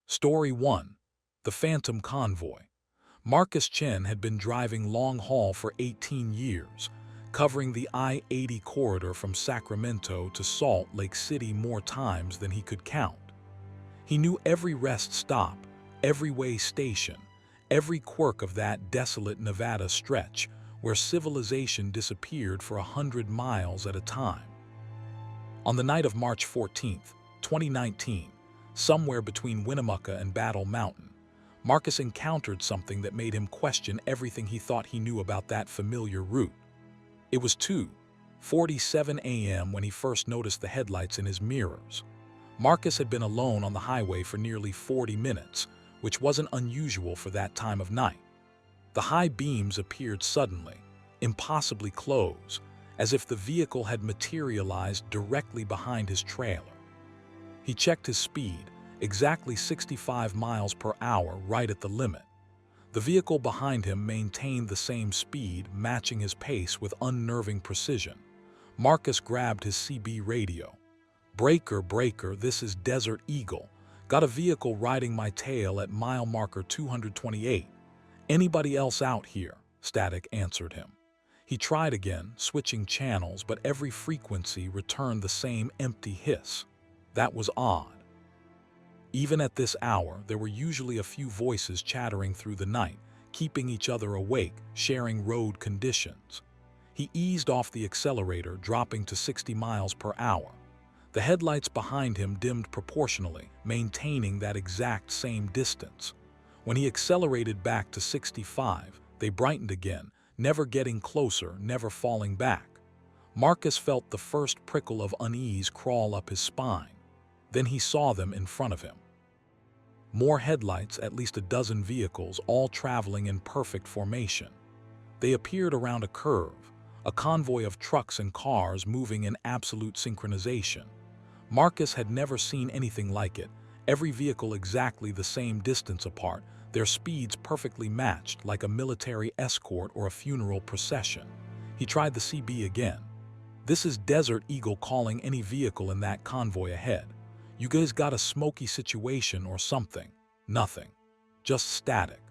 Story 1. The Phantom Convoy. Marcus Chen had been driving long haul for 18 years, covering the I-80 corridor from Sacramento to Salt Lake City more times than he could count. He knew every rest stop, every way station, every quirk of that desolate Nevada stretch where civilization disappeared for 100 miles at a time. On the night of March 14, 2019, somewhere between Winnemucca and Battle Mountain, Marcus encountered something that made him question everything he thought he knew about that familiar route. It was 2:47 a.m. when he first noticed the headlights in his mirrors. Marcus had been alone on the highway for nearly 40 minutes, which wasn't unusual for that time of night. The high beams appeared suddenly, impossibly close, as if the vehicle had materialized directly behind his trailer. He checked his speed, exactly 65 miles per hour, right at the limit. The vehicle behind him maintained the same speed, matching his pace with unnerving precision. Marcus grabbed his CB radio. "Breaker, breaker, this is Desert Eagle. Got a vehicle riding my tail at mile marker 228. Anybody else out here?" Static answered him. He tried again, switching channels, but every frequency returned the same empty hiss. That was odd. Even at this hour, there were usually a few voices chattering through the night, keeping each other awake, sharing road conditions. He eased off the accelerator, dropping to 60 miles per hour. The headlights behind him dimmed proportionally, maintaining that exact same distance. When he accelerated back to 65, they brightened again, never getting closer, never falling back. Marcus felt the first prickle of unease crawl up his spine. Then he saw them in front of him. More headlights, at least a dozen vehicles, all traveling in perfect formation. They appeared around a curve, a convoy of trucks and cars moving in absolute synchronization. Marcus had never seen anything like it, every vehicle exactly the same distance apart, their speeds perfectly matched, like a military escort or a funeral procession. He tried the CB again. "This is Desert Eagle calling any vehicle in that convoy ahead. You guys got a smoky situation or something?" Nothing. Just static.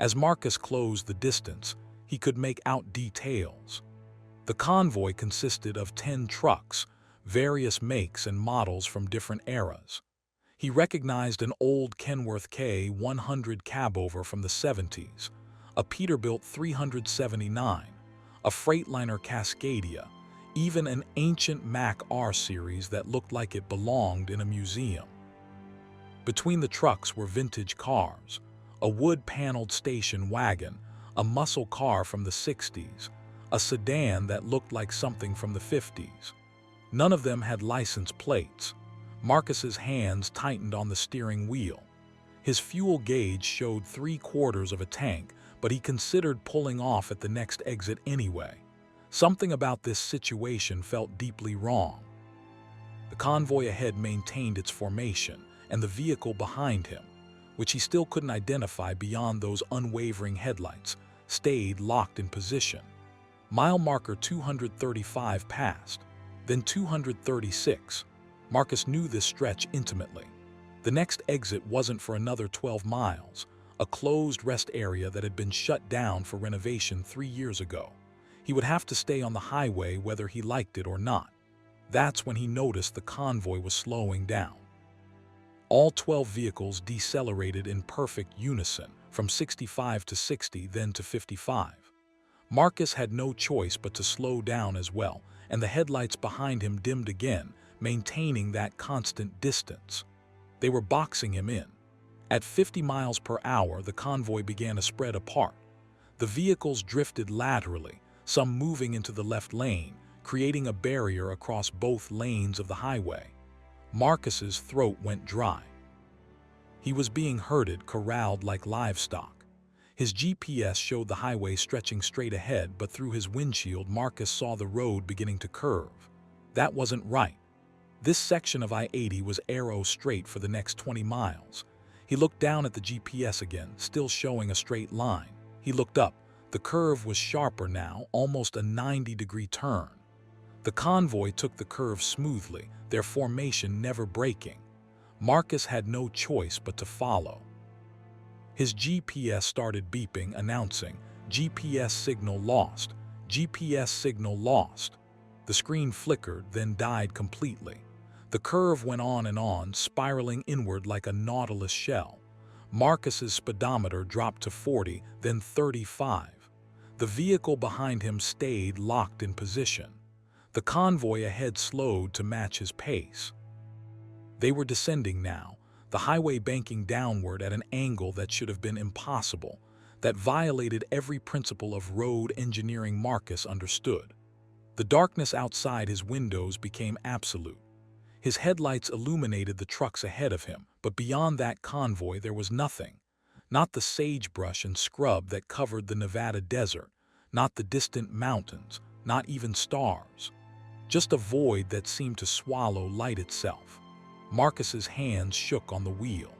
As Marcus closed the distance, he could make out details. The convoy consisted of 10 trucks, various makes and models from different eras. He recognized an old Kenworth K100 cabover from the 70s, a Peterbilt 379, a Freightliner Cascadia, even an ancient Mack R series that looked like it belonged in a museum. Between the trucks were vintage cars, a wood-paneled station wagon, a muscle car from the 60s, a sedan that looked like something from the 50s. None of them had license plates. Marcus's hands tightened on the steering wheel. His fuel gauge showed 3/4 of a tank, but he considered pulling off at the next exit anyway. Something about this situation felt deeply wrong. The convoy ahead maintained its formation, and the vehicle behind him, which he still couldn't identify beyond those unwavering headlights, stayed locked in position. Mile marker 235 passed, then 236. Marcus knew this stretch intimately. The next exit wasn't for another 12 miles, a closed rest area that had been shut down for renovation 3 years ago. He would have to stay on the highway whether he liked it or not. That's when he noticed the convoy was slowing down. All 12 vehicles decelerated in perfect unison, from 65 to 60, then to 55. Marcus had no choice but to slow down as well, and the headlights behind him dimmed again, maintaining that constant distance. They were boxing him in. At 50 miles per hour, the convoy began to spread apart. The vehicles drifted laterally, some moving into the left lane, creating a barrier across both lanes of the highway. Marcus's throat went dry. He was being herded, corralled like livestock. His GPS showed the highway stretching straight ahead, but through his windshield, Marcus saw the road beginning to curve. That wasn't right. This section of I-80 was arrow straight for the next 20 miles. He looked down at the GPS again, still showing a straight line. He looked up. The curve was sharper now, almost a 90-degree turn. The convoy took the curve smoothly, their formation never breaking. Marcus had no choice but to follow. His GPS started beeping, announcing, "GPS signal lost. GPS signal lost." The screen flickered, then died completely. The curve went on, spiraling inward like a nautilus shell. Marcus's speedometer dropped to 40, then 35. The vehicle behind him stayed locked in position. The convoy ahead slowed to match his pace. They were descending now, the highway banking downward at an angle that should have been impossible, that violated every principle of road engineering Marcus understood. The darkness outside his windows became absolute. His headlights illuminated the trucks ahead of him, but beyond that convoy there was nothing. Not the sagebrush and scrub that covered the Nevada desert, not the distant mountains, not even stars. Just a void that seemed to swallow light itself. Marcus's hands shook on the wheel.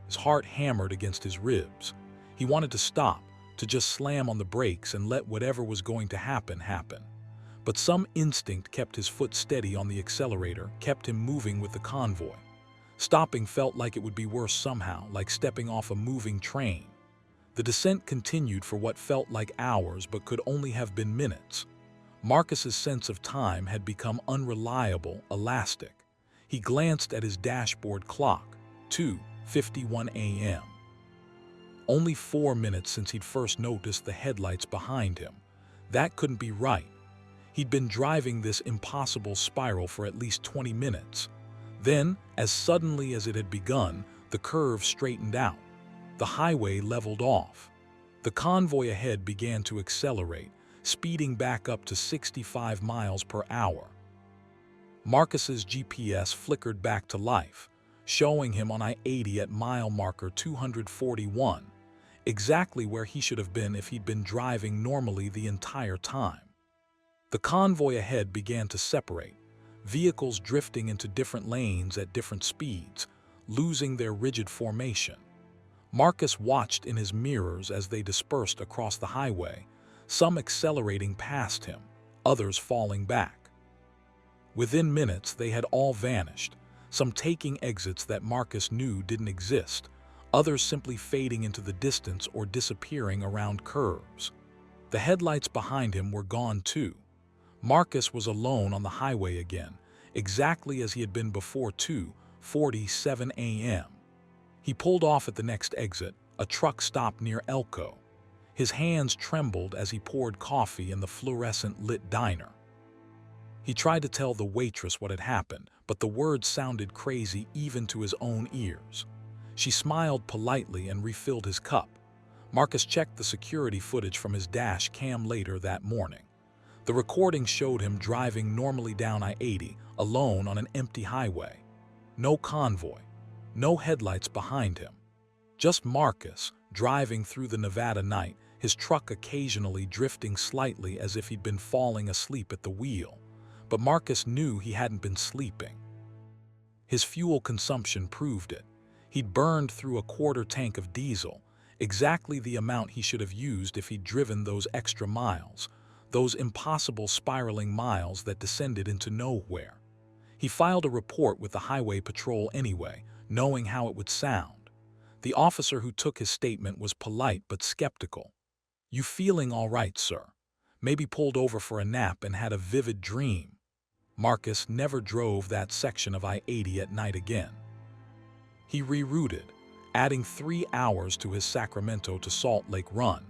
His heart hammered against his ribs. He wanted to stop, to just slam on the brakes and let whatever was going to happen happen. But some instinct kept his foot steady on the accelerator, kept him moving with the convoy. Stopping felt like it would be worse somehow, like stepping off a moving train. The descent continued for what felt like hours but could only have been minutes. Marcus's sense of time had become unreliable, elastic. He glanced at his dashboard clock, 2:51 a.m. Only 4 minutes since he'd first noticed the headlights behind him. That couldn't be right. He'd been driving this impossible spiral for at least 20 minutes. Then, as suddenly as it had begun, the curve straightened out. The highway leveled off. The convoy ahead began to accelerate, speeding back up to 65 miles per hour. Marcus's GPS flickered back to life, showing him on I-80 at mile marker 241, exactly where he should have been if he'd been driving normally the entire time. The convoy ahead began to separate, vehicles drifting into different lanes at different speeds, losing their rigid formation. Marcus watched in his mirrors as they dispersed across the highway, some accelerating past him, others falling back. Within minutes, they had all vanished, some taking exits that Marcus knew didn't exist, others simply fading into the distance or disappearing around curves. The headlights behind him were gone too. Marcus was alone on the highway again, exactly as he had been before 2:47 a.m. He pulled off at the next exit, a truck stop near Elko. His hands trembled as he poured coffee in the fluorescent-lit diner. He tried to tell the waitress what had happened, but the words sounded crazy even to his own ears. She smiled politely and refilled his cup. Marcus checked the security footage from his dash cam later that morning. The recording showed him driving normally down I-80, alone on an empty highway. No convoy, no headlights behind him. Just Marcus, driving through the Nevada night, his truck occasionally drifting slightly as if he'd been falling asleep at the wheel. But Marcus knew he hadn't been sleeping. His fuel consumption proved it. He'd burned through a quarter tank of diesel, exactly the amount he should have used if he'd driven those extra miles, those impossible spiraling miles that descended into nowhere. He filed a report with the highway patrol anyway, knowing how it would sound. The officer who took his statement was polite but skeptical. "You feeling all right, sir? Maybe pulled over for a nap and had a vivid dream." Marcus never drove that section of I-80 at night again. He rerouted, adding 3 hours to his Sacramento to Salt Lake run,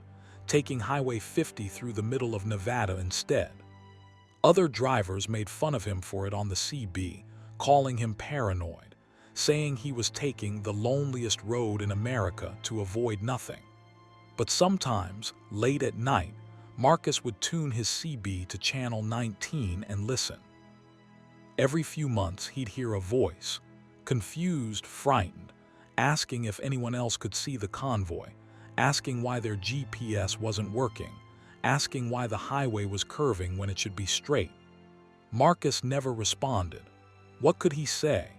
taking Highway 50 through the middle of Nevada instead. Other drivers made fun of him for it on the CB, calling him paranoid, saying he was taking the loneliest road in America to avoid nothing. But sometimes, late at night, Marcus would tune his CB to channel 19 and listen. Every few months he'd hear a voice, confused, frightened, asking if anyone else could see the convoy, asking why their GPS wasn't working, asking why the highway was curving when it should be straight. Marcus never responded. What could he say?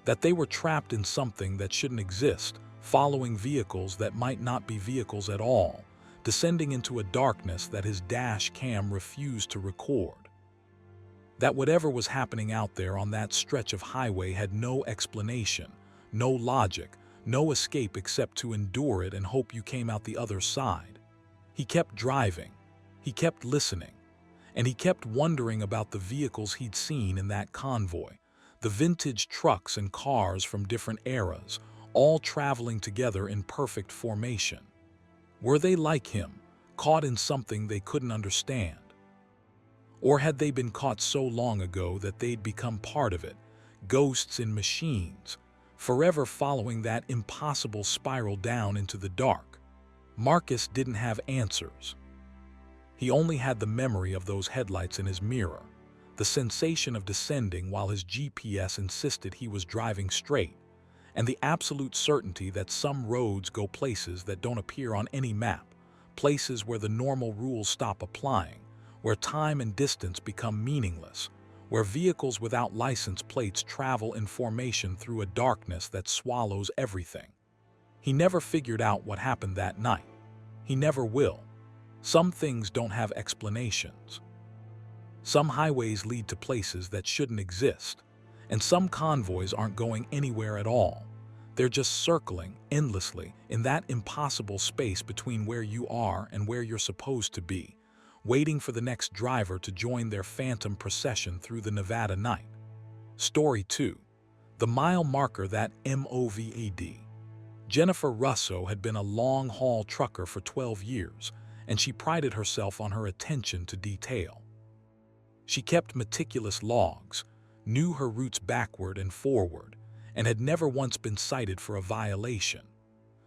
That they were trapped in something that shouldn't exist, following vehicles that might not be vehicles at all, descending into a darkness that his dash cam refused to record. That whatever was happening out there on that stretch of highway had no explanation, no logic, no escape except to endure it and hope you came out the other side. He kept driving, he kept listening, and he kept wondering about the vehicles he'd seen in that convoy, the vintage trucks and cars from different eras, all traveling together in perfect formation. Were they like him, caught in something they couldn't understand? Or had they been caught so long ago that they'd become part of it, ghosts in machines, forever following that impossible spiral down into the dark? Marcus didn't have answers. He only had the memory of those headlights in his mirror, the sensation of descending while his GPS insisted he was driving straight, and the absolute certainty that some roads go places that don't appear on any map, places where the normal rules stop applying, where time and distance become meaningless, where vehicles without license plates travel in formation through a darkness that swallows everything. He never figured out what happened that night. He never will. Some things don't have explanations. Some highways lead to places that shouldn't exist, and some convoys aren't going anywhere at all. They're just circling endlessly in that impossible space between where you are and where you're supposed to be, waiting for the next driver to join their phantom procession through the Nevada night. Story 2. The mile marker that MOVAD. Jennifer Russo had been a long-haul trucker for 12 years, and she prided herself on her attention to detail. She kept meticulous logs, knew her routes backward and forward, and had never once been cited for a violation.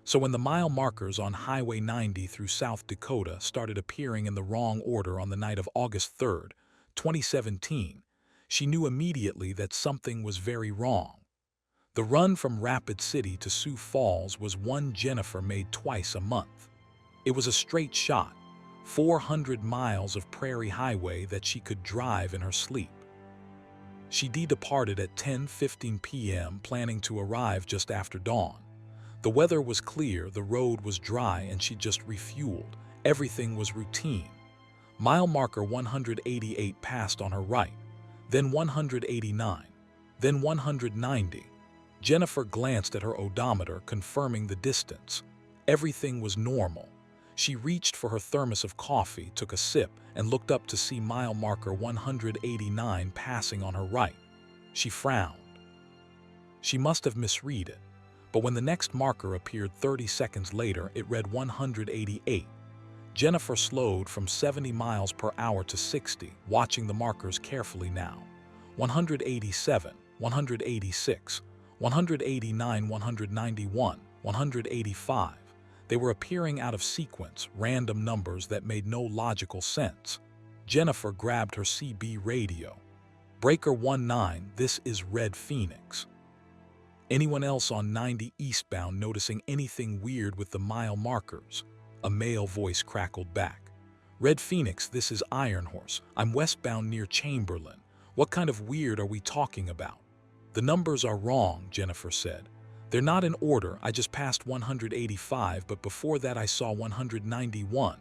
So when the mile markers on Highway 90 through South Dakota started appearing in the wrong order on the night of August 3, 2017, she knew immediately that something was very wrong. The run from Rapid City to Sioux Falls was one Jennifer made twice a month. It was a straight shot, 400 miles of prairie highway that she could drive in her sleep. She departed at 10:15 p.m., planning to arrive just after dawn. The weather was clear, the road was dry, and she just refueled. Everything was routine. Mile marker 188 passed on her right, then 189, then 190. Jennifer glanced at her odometer, confirming the distance. Everything was normal. She reached for her thermos of coffee, took a sip, and looked up to see mile marker 189 passing on her right. She frowned. She must have misread it. But when the next marker appeared 30 seconds later, it read 188. Jennifer slowed from 70 miles per hour to 60, watching the markers carefully now. 187, 186, 189, 191, 185. They were appearing out of sequence, random numbers that made no logical sense. Jennifer grabbed her CB radio. Breaker 19, this is Red Phoenix. Anyone else on 90 eastbound noticing anything weird with the mile markers? A male voice crackled back. Red Phoenix, this is Iron Horse. I'm westbound near Chamberlain. What kind of weird are we talking about? The numbers are wrong, Jennifer said. They're not in order. I just passed 185, but before that I saw 191.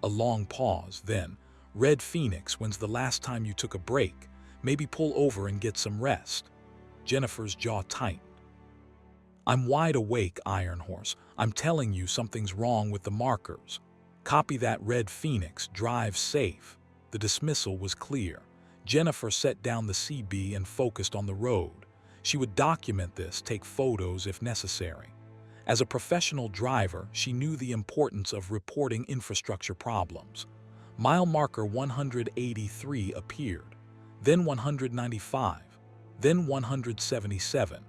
A long pause, then, Red Phoenix, when's the last time you took a break? Maybe pull over and get some rest. Jennifer's jaw tightened. I'm wide awake, Iron Horse. I'm telling you something's wrong with the markers. Copy that, Red Phoenix. Drive safe. The dismissal was clear. Jennifer set down the CB and focused on the road. She would document this, take photos if necessary. As a professional driver, she knew the importance of reporting infrastructure problems. Mile marker 183 appeared, then 195, then 177.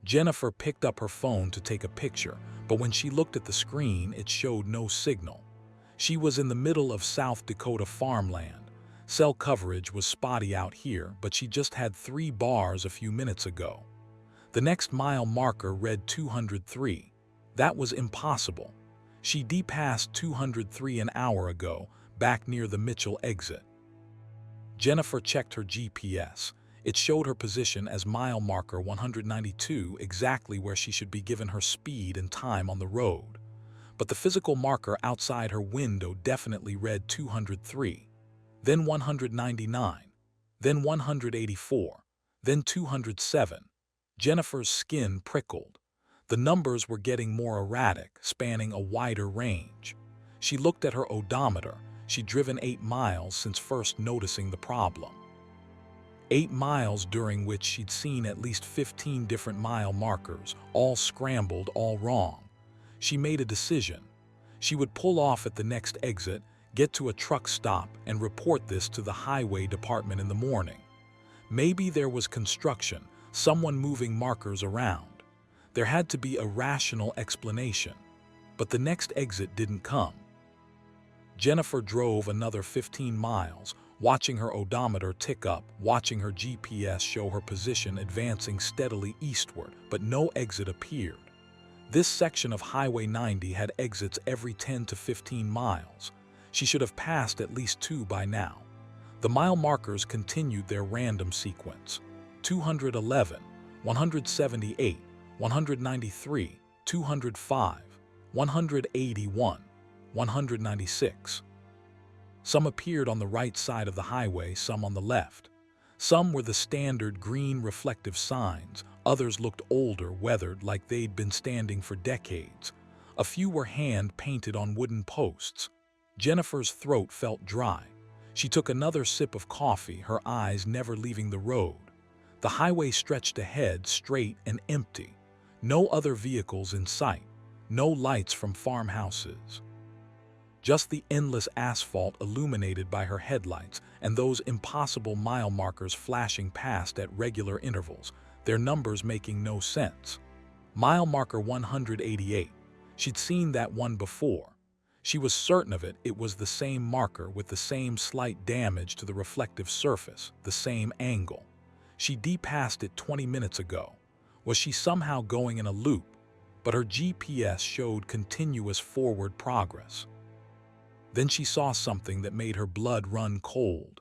Jennifer picked up her phone to take a picture, but when she looked at the screen, it showed no signal. She was in the middle of South Dakota farmland. Cell coverage was spotty out here, but she just had 3 bars a few minutes ago. The next mile marker read 203. That was impossible. She passed 203 an hour ago, back near the Mitchell exit. Jennifer checked her GPS. It showed her position as mile marker 192, exactly where she should be given her speed and time on the road. But the physical marker outside her window definitely read 203, then 199, then 184, then 207. Jennifer's skin prickled. The numbers were getting more erratic, spanning a wider range. She looked at her odometer. She'd driven 8 miles since first noticing the problem. 8 miles during which she'd seen at least 15 different mile markers, all scrambled, all wrong. She made a decision. She would pull off at the next exit, get to a truck stop, and report this to the highway department in the morning. Maybe there was construction, someone moving markers around. There had to be a rational explanation. But the next exit didn't come. Jennifer drove another 15 miles, watching her odometer tick up, watching her GPS show her position advancing steadily eastward, but no exit appeared. This section of Highway 90 had exits every 10 to 15 miles. She should have passed at least 2 by now. The mile markers continued their random sequence. 211, 178, 193, 205, 181, 196. Some appeared on the right side of the highway, some on the left. Some were the standard green reflective signs, others looked older, weathered, like they'd been standing for decades. A few were hand-painted on wooden posts. Jennifer's throat felt dry. She took another sip of coffee, her eyes never leaving the road. The highway stretched ahead, straight and empty. No other vehicles in sight. No lights from farmhouses. Just the endless asphalt illuminated by her headlights and those impossible mile markers flashing past at regular intervals, their numbers making no sense. Mile marker 188. She'd seen that one before. She was certain of it. It was the same marker with the same slight damage to the reflective surface, the same angle. She depassed it 20 minutes ago. Was she somehow going in a loop? But her GPS showed continuous forward progress. Then she saw something that made her blood run cold.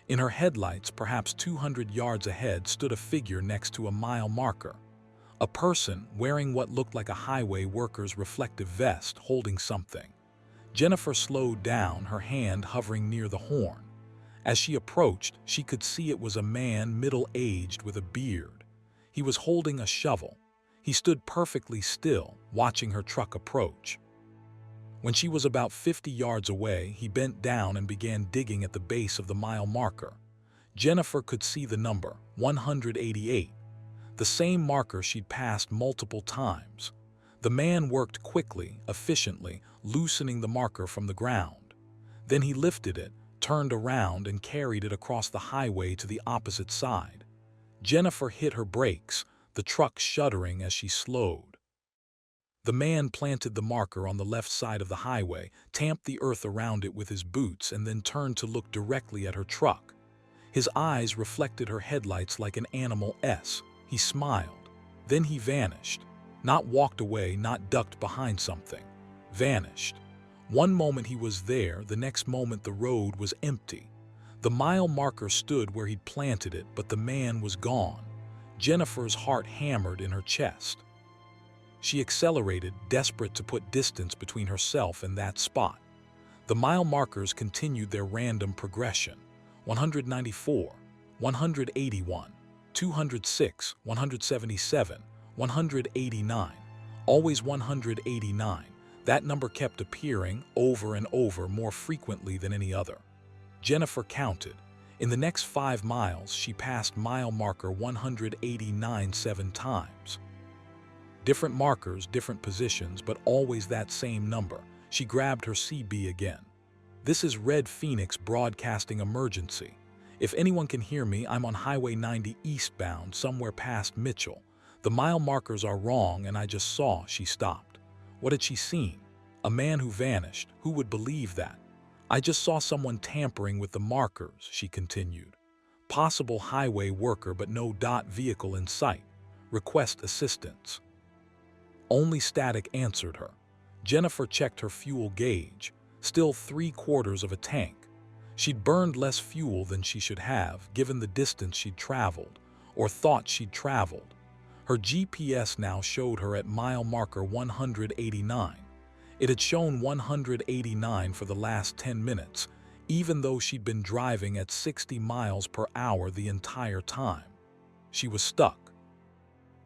In her headlights, perhaps 200 yards ahead, stood a figure next to a mile marker. A person wearing what looked like a highway worker's reflective vest, holding something. Jennifer slowed down, her hand hovering near the horn. As she approached, she could see it was a man middle-aged with a beard. He was holding a shovel. He stood perfectly still, watching her truck approach. When she was about 50 yards away, he bent down and began digging at the base of the mile marker. Jennifer could see the number, 188, the same marker she'd passed multiple times. The man worked quickly, efficiently, loosening the marker from the ground. Then he lifted it, turned around, and carried it across the highway to the opposite side. Jennifer hit her brakes, the truck shuddering as she slowed. The man planted the marker on the left side of the highway, tamped the earth around it with his boots, and then turned to look directly at her truck. His eyes reflected her headlights like an animal S. He smiled. Then he vanished. Not walked away, not ducked behind something. Vanished. One moment he was there, the next moment the road was empty. The mile marker stood where he'd planted it, but the man was gone. Jennifer's heart hammered in her chest. She accelerated, desperate to put distance between herself and that spot. The mile markers continued their random progression. 194, 181, 206, 177, 189. Always 189. That number kept appearing over and over, more frequently than any other. Jennifer counted. In the next 5 miles, she passed mile marker 189 7 times. Different markers, different positions, but always that same number. She grabbed her CB again. This is Red Phoenix Broadcasting Emergency. If anyone can hear me, I'm on Highway 90 eastbound, somewhere past Mitchell. The mile markers are wrong, and I just saw. She stopped. What had she seen? A man who vanished. Who would believe that? I just saw someone tampering with the markers, she continued. Possible highway worker, but no vehicle in sight. Request assistance. Only static answered her. Jennifer checked her fuel gauge. Still 3/4 of a tank. She'd burned less fuel than she should have, given the distance she'd traveled, or thought she'd traveled. Her GPS now showed her at mile marker 189. It had shown 189 for the last 10 minutes. even though she'd been driving at 60 miles per hour the entire time. She was stuck.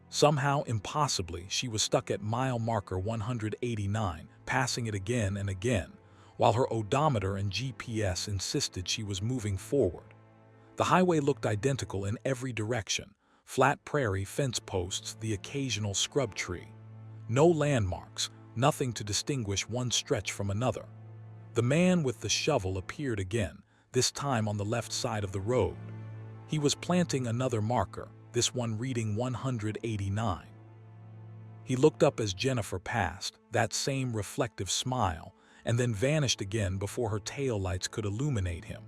Somehow, impossibly, she was stuck at mile marker 189, passing it again and again, while her odometer and GPS insisted she was moving forward. The highway looked identical in every direction: flat prairie, fence posts, the occasional scrub tree. No landmarks, nothing to distinguish one stretch from another. The man with the shovel appeared again, this time on the left side of the road. He was planting another marker, this one reading 189. He looked up as Jennifer passed, that same reflective smile, and then vanished again before her taillights could illuminate him.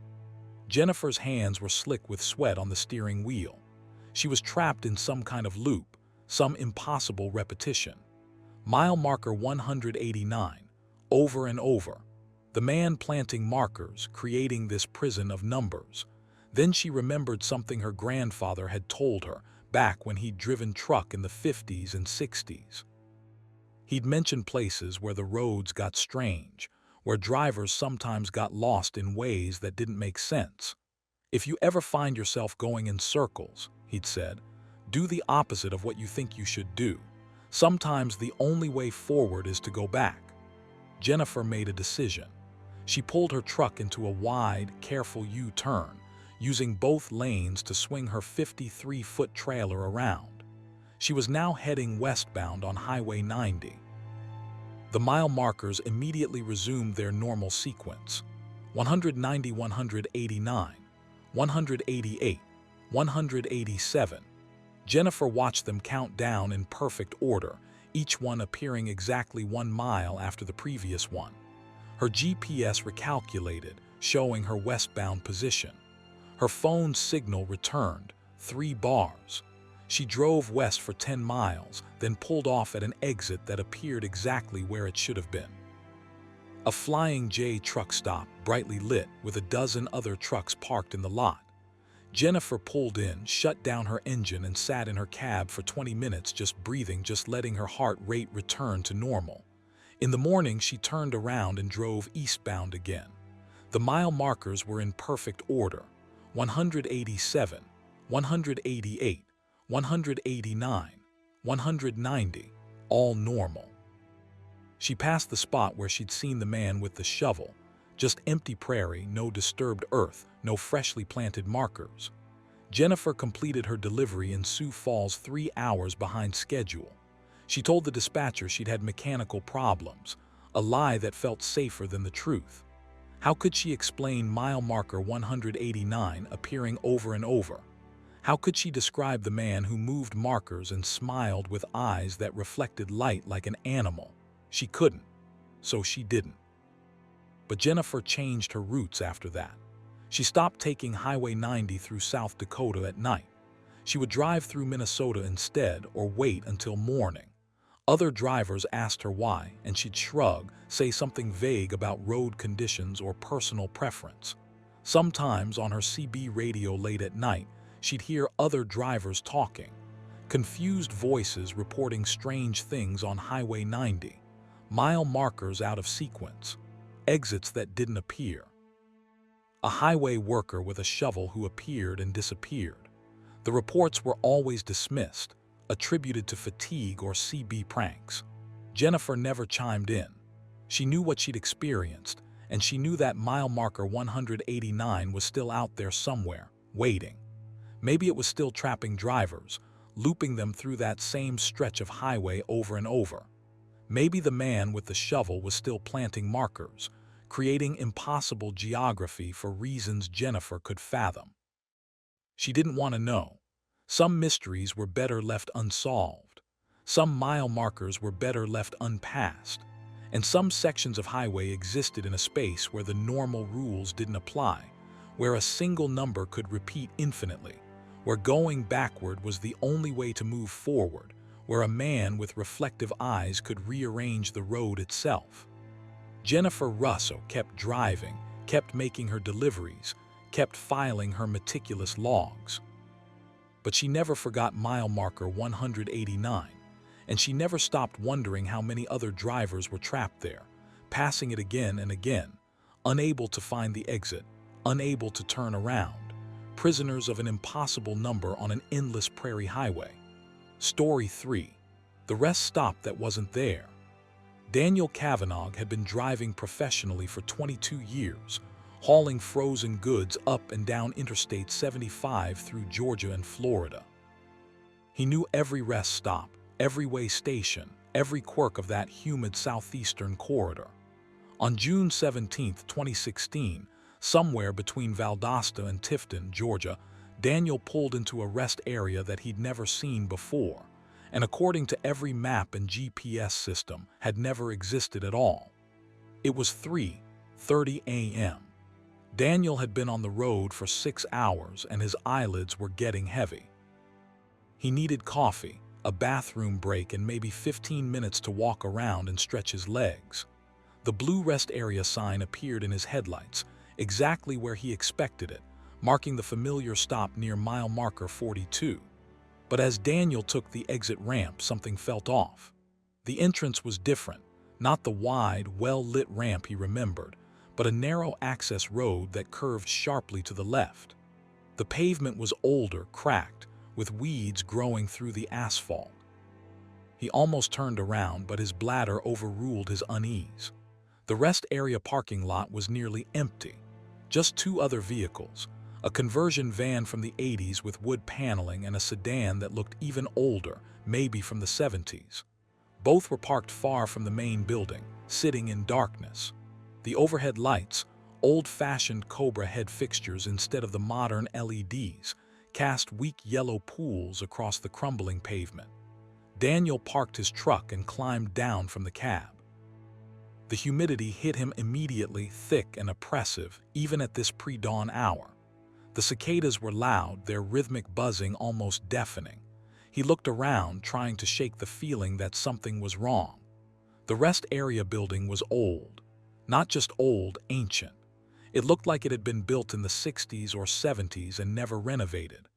Jennifer's hands were slick with sweat on the steering wheel. She was trapped in some kind of loop, some impossible repetition. Mile marker 189, over and over. The man planting markers, creating this prison of numbers. Then she remembered something her grandfather had told her back when he'd driven truck in the 50s and 60s. He'd mentioned places where the roads got strange, where drivers sometimes got lost in ways that didn't make sense. If you ever find yourself going in circles, he'd said, do the opposite of what you think you should do. Sometimes the only way forward is to go back. Jennifer made a decision. She pulled her truck into a wide, careful U-turn, using both lanes to swing her 53-foot trailer around. She was now heading westbound on Highway 90. The mile markers immediately resumed their normal sequence: 190, 189, 188, 187. Jennifer watched them count down in perfect order, each one appearing exactly 1 mile after the previous one. Her GPS recalculated, showing her westbound position. Her phone's signal returned, 3 bars. She drove west for 10 miles, then pulled off at an exit that appeared exactly where it should have been. A Flying J truck stop, brightly lit, with a dozen other trucks parked in the lot. Jennifer pulled in, shut down her engine, and sat in her cab for 20 minutes just breathing, just letting her heart rate return to normal. In the morning, she turned around and drove eastbound again. The mile markers were in perfect order: 187, 188, 189, 190, all normal. She passed the spot where she'd seen the man with the shovel. Just empty prairie, no disturbed earth, no freshly planted markers. Jennifer completed her delivery in Sioux Falls 3 hours behind schedule. She told the dispatcher she'd had mechanical problems, a lie that felt safer than the truth. How could she explain mile marker 189 appearing over and over? How could she describe the man who moved markers and smiled with eyes that reflected light like an animal? She couldn't, so she didn't. But Jennifer changed her routes after that. She stopped taking Highway 90 through South Dakota at night. She would drive through Minnesota instead, or wait until morning. Other drivers asked her why, and she'd shrug, say something vague about road conditions or personal preference. Sometimes on her CB radio late at night, she'd hear other drivers talking, confused voices reporting strange things on Highway 90, mile markers out of sequence, exits that didn't appear. A highway worker with a shovel who appeared and disappeared. The reports were always dismissed, attributed to fatigue or CB pranks. Jennifer never chimed in. She knew what she'd experienced, and she knew that mile marker 189 was still out there somewhere, waiting. Maybe it was still trapping drivers, looping them through that same stretch of highway over and over. Maybe the man with the shovel was still planting markers, creating impossible geography for reasons Jennifer could fathom. She didn't want to know. Some mysteries were better left unsolved. Some mile markers were better left unpassed. And some sections of highway existed in a space where the normal rules didn't apply, where a single number could repeat infinitely, where going backward was the only way to move forward, where a man with reflective eyes could rearrange the road itself. Jennifer Russo kept driving, kept making her deliveries, kept filing her meticulous logs. But she never forgot mile marker 189, and she never stopped wondering how many other drivers were trapped there, passing it again and again, unable to find the exit, unable to turn around, prisoners of an impossible number on an endless prairie highway. Story 3. The rest stop that wasn't there. Daniel Kavanagh had been driving professionally for 22 years, hauling frozen goods up and down Interstate 75 through Georgia and Florida. He knew every rest stop, every way station, every quirk of that humid southeastern corridor. On June 17, 2016, somewhere between Valdosta and Tifton, Georgia, Daniel pulled into a rest area that he'd never seen before, and according to every map and GPS system, had never existed at all. It was 3:30 a.m. Daniel had been on the road for 6 hours and his eyelids were getting heavy. He needed coffee, a bathroom break, and maybe 15 minutes to walk around and stretch his legs. The blue rest area sign appeared in his headlights, exactly where he expected it, marking the familiar stop near mile marker 42. But as Daniel took the exit ramp, something felt off. The entrance was different, not the wide, well-lit ramp he remembered, but a narrow access road that curved sharply to the left. The pavement was older, cracked, with weeds growing through the asphalt. He almost turned around, but his bladder overruled his unease. The rest area parking lot was nearly empty. Just 2 other vehicles, a conversion van from the 80s with wood paneling and a sedan that looked even older, maybe from the 70s. Both were parked far from the main building, sitting in darkness. The overhead lights, old-fashioned Cobra head fixtures instead of the modern LEDs, cast weak yellow pools across the crumbling pavement. Daniel parked his truck and climbed down from the cab. The humidity hit him immediately, thick and oppressive, even at this pre-dawn hour. The cicadas were loud, their rhythmic buzzing almost deafening. He looked around, trying to shake the feeling that something was wrong. The rest area building was old. Not just old, ancient. It looked like it had been built in the 60s or 70s and never renovated.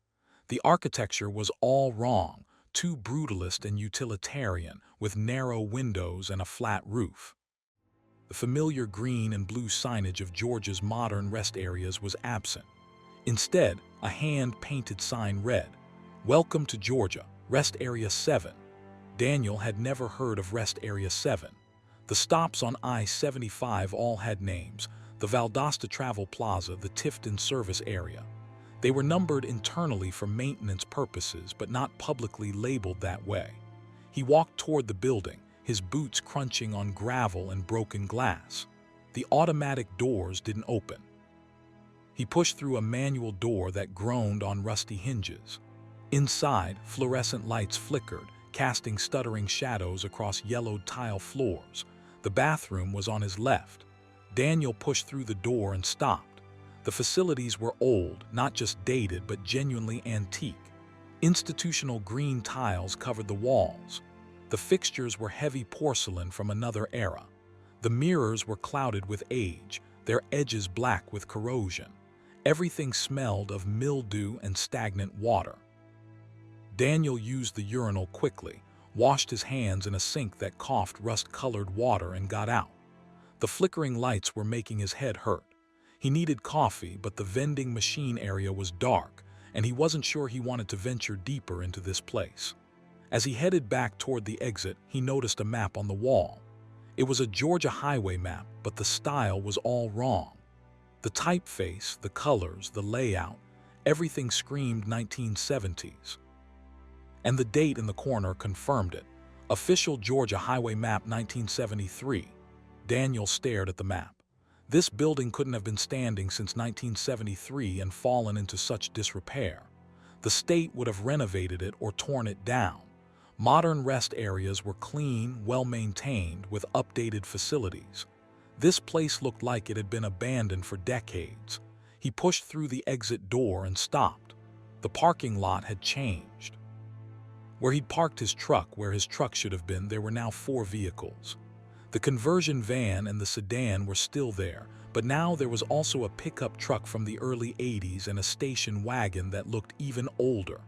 The architecture was all wrong, too brutalist and utilitarian, with narrow windows and a flat roof. The familiar green and blue signage of Georgia's modern rest areas was absent. Instead, a hand-painted sign read, "Welcome to Georgia, Rest Area 7. Daniel had never heard of Rest Area 7. The stops on I-75 all had names: the Valdosta Travel Plaza, the Tifton Service Area. They were numbered internally for maintenance purposes, but not publicly labeled that way. He walked toward the building, his boots crunching on gravel and broken glass. The automatic doors didn't open. He pushed through a manual door that groaned on rusty hinges. Inside, fluorescent lights flickered, casting stuttering shadows across yellowed tile floors. The bathroom was on his left. Daniel pushed through the door and stopped. The facilities were old, not just dated, but genuinely antique. Institutional green tiles covered the walls. The fixtures were heavy porcelain from another era. The mirrors were clouded with age, their edges black with corrosion. Everything smelled of mildew and stagnant water. Daniel used the urinal quickly, washed his hands in a sink that coughed rust-colored water, and got out. The flickering lights were making his head hurt. He needed coffee, but the vending machine area was dark, and he wasn't sure he wanted to venture deeper into this place. As he headed back toward the exit, he noticed a map on the wall. It was a Georgia highway map, but the style was all wrong. The typeface, the colors, the layout, everything screamed 1970s. And the date in the corner confirmed it. Official Georgia Highway Map 1973. Daniel stared at the map. This building couldn't have been standing since 1973 and fallen into such disrepair. The state would have renovated it or torn it down. Modern rest areas were clean, well-maintained, with updated facilities. This place looked like it had been abandoned for decades. He pushed through the exit door and stopped. The parking lot had changed. Where he'd parked his truck, where his truck should have been, there were now 4 vehicles. The conversion van and the sedan were still there, but now there was also a pickup truck from the early 80s and a station wagon that looked even older.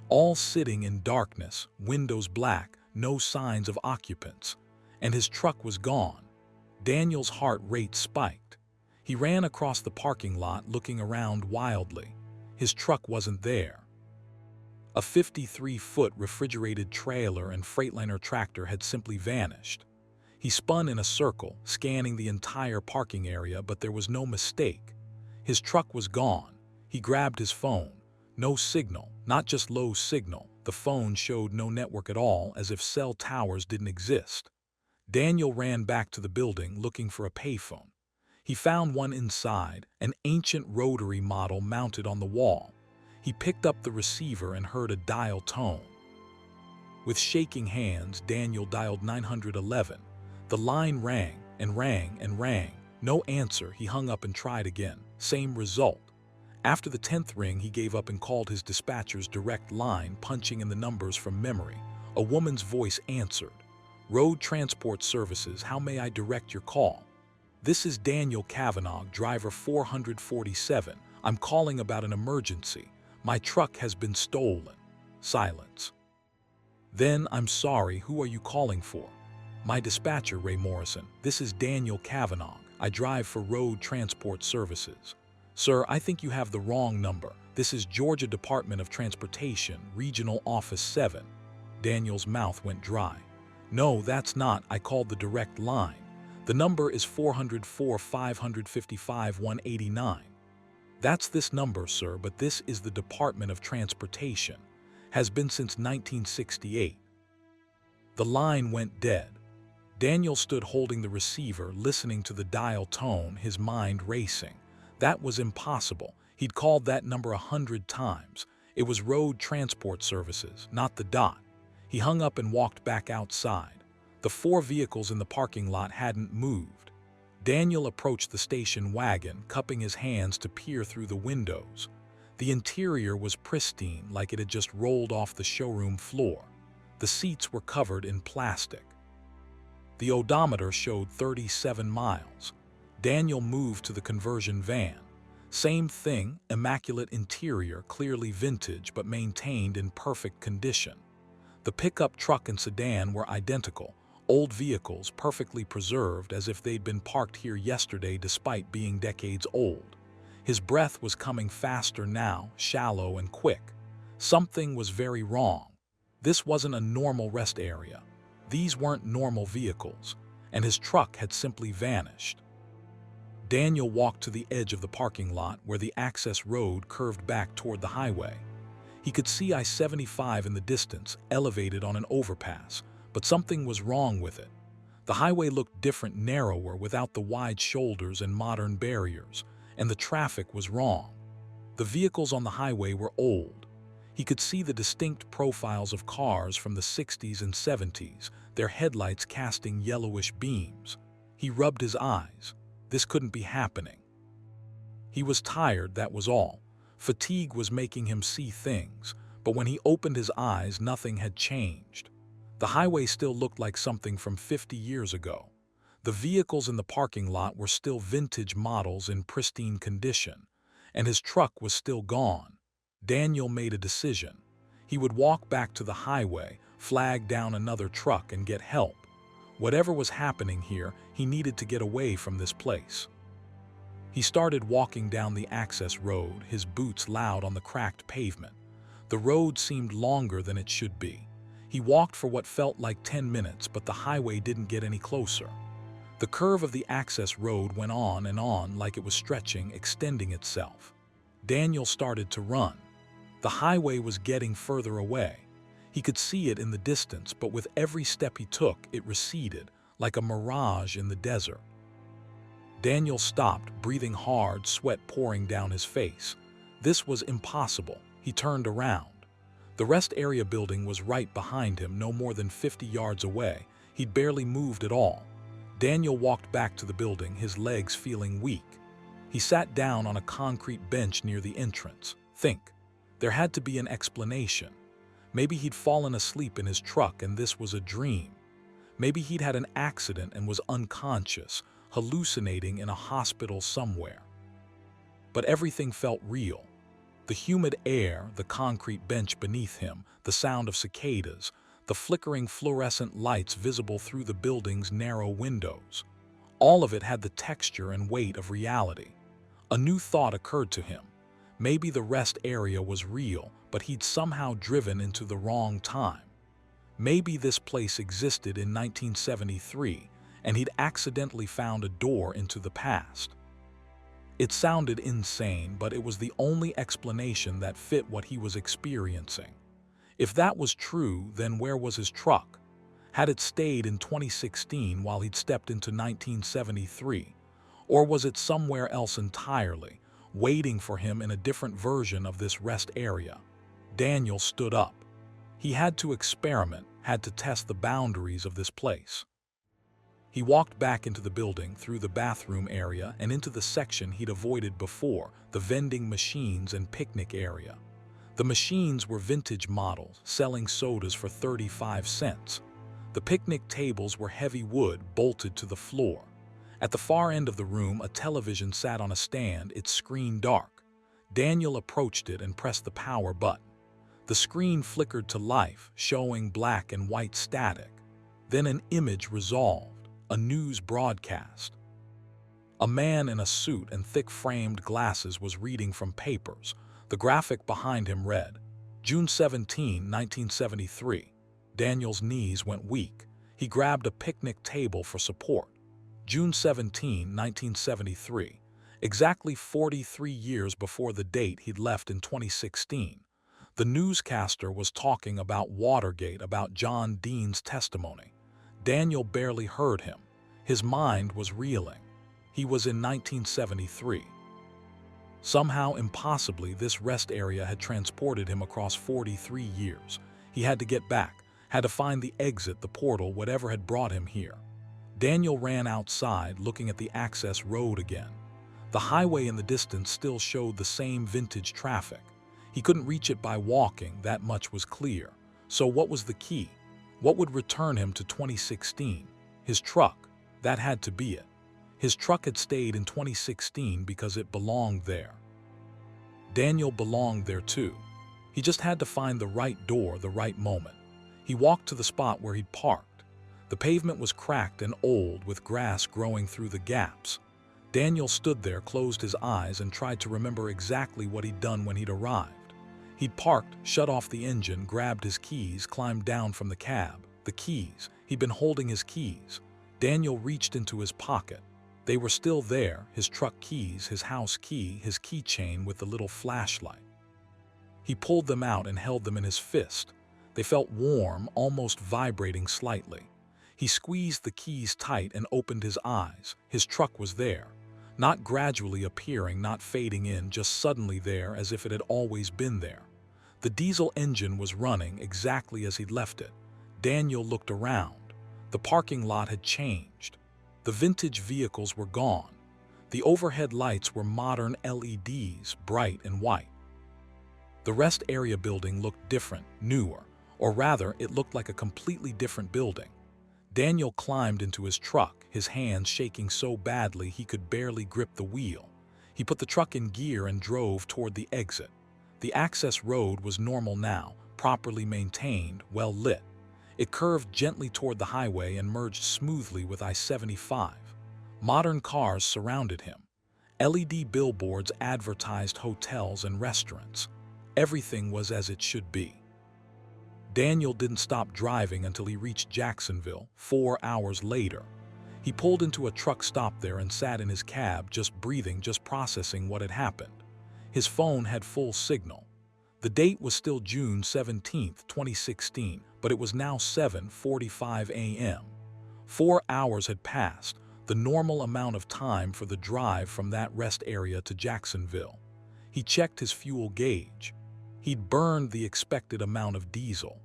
All sitting in darkness, windows black, no signs of occupants. And his truck was gone. Daniel's heart rate spiked. He ran across the parking lot looking around wildly. His truck wasn't there. A 53-foot refrigerated trailer and Freightliner tractor had simply vanished. He spun in a circle, scanning the entire parking area, but there was no mistake. His truck was gone. He grabbed his phone. No signal, not just low signal. The phone showed no network at all, as if cell towers didn't exist. Daniel ran back to the building looking for a payphone. He found one inside, an ancient rotary model mounted on the wall. He picked up the receiver and heard a dial tone. With shaking hands, Daniel dialed 911. The line rang and rang and rang. No answer. He hung up and tried again. Same result. After the 10th ring, he gave up and called his dispatcher's direct line, punching in the numbers from memory. A woman's voice answered. "Road Transport Services, how may I direct your call?" "This is Daniel Cavanaugh, driver 447. I'm calling about an emergency. My truck has been stolen." Silence. "Then, I'm sorry, who are you calling for?" "My dispatcher, Ray Morrison. This is Daniel Cavanaugh. I drive for Road Transport Services." "Sir, I think you have the wrong number. This is Georgia Department of Transportation, Regional Office 7. Daniel's mouth went dry. "No, that's not. I called the direct line. The number is 404-555-189. "That's this number, sir, but this is the Department of Transportation. Has been since 1968. The line went dead. Daniel stood holding the receiver, listening to the dial tone, his mind racing. That was impossible. He'd called that number 100 times. It was Road Transport Services, not the dot. He hung up and walked back outside. The 4 vehicles in the parking lot hadn't moved. Daniel approached the station wagon, cupping his hands to peer through the windows. The interior was pristine, like it had just rolled off the showroom floor. The seats were covered in plastic. The odometer showed 37 miles. Daniel moved to the conversion van. Same thing, immaculate interior, clearly vintage but maintained in perfect condition. The pickup truck and sedan were identical, old vehicles perfectly preserved as if they'd been parked here yesterday despite being decades old. His breath was coming faster now, shallow and quick. Something was very wrong. This wasn't a normal rest area. These weren't normal vehicles, and his truck had simply vanished. Daniel walked to the edge of the parking lot where the access road curved back toward the highway. He could see I-75 in the distance, elevated on an overpass, but something was wrong with it. The highway looked different, narrower, without the wide shoulders and modern barriers, and the traffic was wrong. The vehicles on the highway were old. He could see the distinct profiles of cars from the 60s and 70s, their headlights casting yellowish beams. He rubbed his eyes. This couldn't be happening. He was tired, that was all. Fatigue was making him see things, but when he opened his eyes, nothing had changed. The highway still looked like something from 50 years ago. The vehicles in the parking lot were still vintage models in pristine condition, and his truck was still gone. Daniel made a decision. He would walk back to the highway, flag down another truck, and get help. Whatever was happening here, he needed to get away from this place. He started walking down the access road, his boots loud on the cracked pavement. The road seemed longer than it should be. He walked for what felt like 10 minutes, but the highway didn't get any closer. The curve of the access road went on and on, like it was stretching, extending itself. Daniel started to run. The highway was getting further away. He could see it in the distance, but with every step he took, it receded, like a mirage in the desert. Daniel stopped, breathing hard, sweat pouring down his face. This was impossible. He turned around. The rest area building was right behind him, no more than 50 yards away. He'd barely moved at all. Daniel walked back to the building, his legs feeling weak. He sat down on a concrete bench near the entrance. There had to be an explanation. Maybe he'd fallen asleep in his truck and this was a dream. Maybe he'd had an accident and was unconscious, hallucinating in a hospital somewhere. But everything felt real. The humid air, the concrete bench beneath him, the sound of cicadas, the flickering fluorescent lights visible through the building's narrow windows. All of it had the texture and weight of reality. A new thought occurred to him. Maybe the rest area was real, but he'd somehow driven into the wrong time. Maybe this place existed in 1973, and he'd accidentally found a door into the past. It sounded insane, but it was the only explanation that fit what he was experiencing. If that was true, then where was his truck? Had it stayed in 2016 while he'd stepped into 1973? Or was it somewhere else entirely, waiting for him in a different version of this rest area? Daniel stood up. He had to experiment, had to test the boundaries of this place. He walked back into the building, through the bathroom area and into the section he'd avoided before, the vending machines and picnic area. The machines were vintage models, selling sodas for 35 cents. The picnic tables were heavy wood, bolted to the floor. At the far end of the room, a television sat on a stand, its screen dark. Daniel approached it and pressed the power button. The screen flickered to life, showing black and white static. Then an image resolved, a news broadcast. A man in a suit and thick-framed glasses was reading from papers. The graphic behind him read, June 17, 1973. Daniel's knees went weak. He grabbed a picnic table for support. June 17, 1973. Exactly 43 years before the date he'd left in 2016. The newscaster was talking about Watergate, about John Dean's testimony. Daniel barely heard him. His mind was reeling. He was in 1973. Somehow, impossibly, this rest area had transported him across 43 years. He had to get back, had to find the exit, the portal, whatever had brought him here. Daniel ran outside, looking at the access road again. The highway in the distance still showed the same vintage traffic. He couldn't reach it by walking, that much was clear. So what was the key? What would return him to 2016? His truck. That had to be it. His truck had stayed in 2016 because it belonged there. Daniel belonged there too. He just had to find the right door, the right moment. He walked to the spot where he'd parked. The pavement was cracked and old, with grass growing through the gaps. Daniel stood there, closed his eyes, and tried to remember exactly what he'd done when he'd arrived. He'd parked, shut off the engine, grabbed his keys, climbed down from the cab. The keys. He'd been holding his keys. Daniel reached into his pocket. They were still there, his truck keys, his house key, his keychain with the little flashlight. He pulled them out and held them in his fist. They felt warm, almost vibrating slightly. He squeezed the keys tight and opened his eyes. His truck was there. Not gradually appearing, not fading in, just suddenly there, as if it had always been there. The diesel engine was running exactly as he'd left it. Daniel looked around. The parking lot had changed. The vintage vehicles were gone. The overhead lights were modern LEDs, bright and white. The rest area building looked different, newer, or rather, it looked like a completely different building. Daniel climbed into his truck, his hands shaking so badly he could barely grip the wheel. He put the truck in gear and drove toward the exit. The access road was normal now, properly maintained, well lit. It curved gently toward the highway and merged smoothly with I-75. Modern cars surrounded him. LED billboards advertised hotels and restaurants. Everything was as it should be. Daniel didn't stop driving until he reached Jacksonville, 4 hours later. He pulled into a truck stop there and sat in his cab, just breathing, just processing what had happened. His phone had full signal. The date was still June 17, 2016, but it was now 7:45 a.m. 4 hours had passed, the normal amount of time for the drive from that rest area to Jacksonville. He checked his fuel gauge. He'd burned the expected amount of diesel.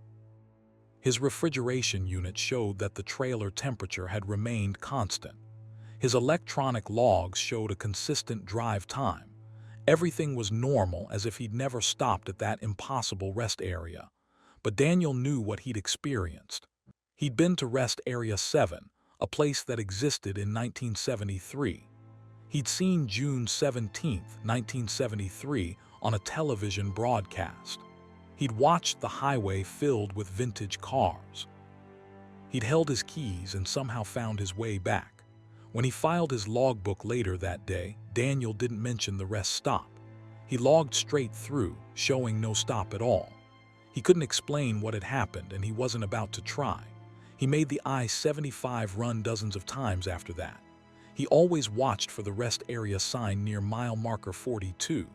His refrigeration unit showed that the trailer temperature had remained constant. His electronic logs showed a consistent drive time. Everything was normal, as if he'd never stopped at that impossible rest area. But Daniel knew what he'd experienced. He'd been to Rest Area 7, a place that existed in 1973. He'd seen June 17, 1973, on a television broadcast. He'd watched the highway filled with vintage cars. He'd held his keys and somehow found his way back. When he filed his logbook later that day, Daniel didn't mention the rest stop. He logged straight through, showing no stop at all. He couldn't explain what had happened, and he wasn't about to try. He made the I-75 run dozens of times after that. He always watched for the rest area sign near mile marker 42.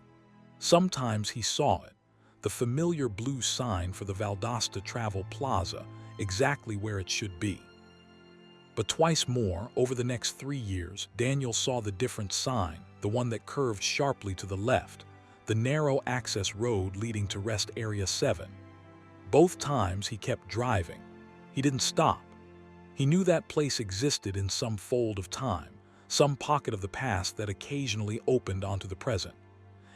Sometimes he saw it, the familiar blue sign for the Valdosta Travel Plaza, exactly where it should be. But twice more, over the next 3 years, Daniel saw the different sign, the one that curved sharply to the left, the narrow access road leading to Rest Area 7. Both times he kept driving. He didn't stop. He knew that place existed in some fold of time, some pocket of the past that occasionally opened onto the present.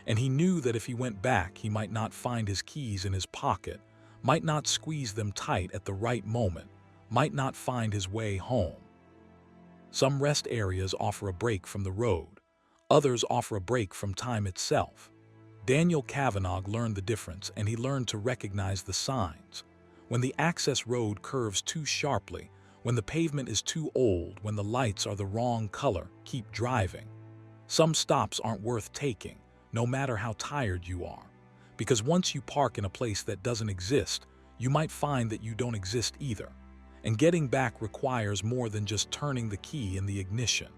And he knew that if he went back, he might not find his keys in his pocket, might not squeeze them tight at the right moment, might not find his way home. Some rest areas offer a break from the road. Others offer a break from time itself. Daniel Kavanagh learned the difference, and he learned to recognize the signs. When the access road curves too sharply, when the pavement is too old, when the lights are the wrong color, keep driving. Some stops aren't worth taking, no matter how tired you are. Because once you park in a place that doesn't exist, you might find that you don't exist either. And getting back requires more than just turning the key in the ignition.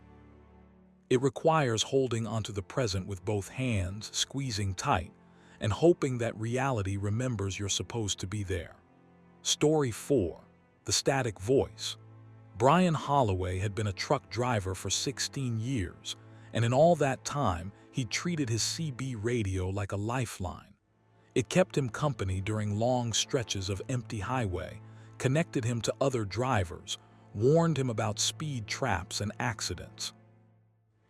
It requires holding onto the present with both hands, squeezing tight, and hoping that reality remembers you're supposed to be there. Story 4. The Static Voice. Brian Holloway had been a truck driver for 16 years, and in all that time, he'd treated his CB radio like a lifeline. It kept him company during long stretches of empty highway, connected him to other drivers, warned him about speed traps and accidents.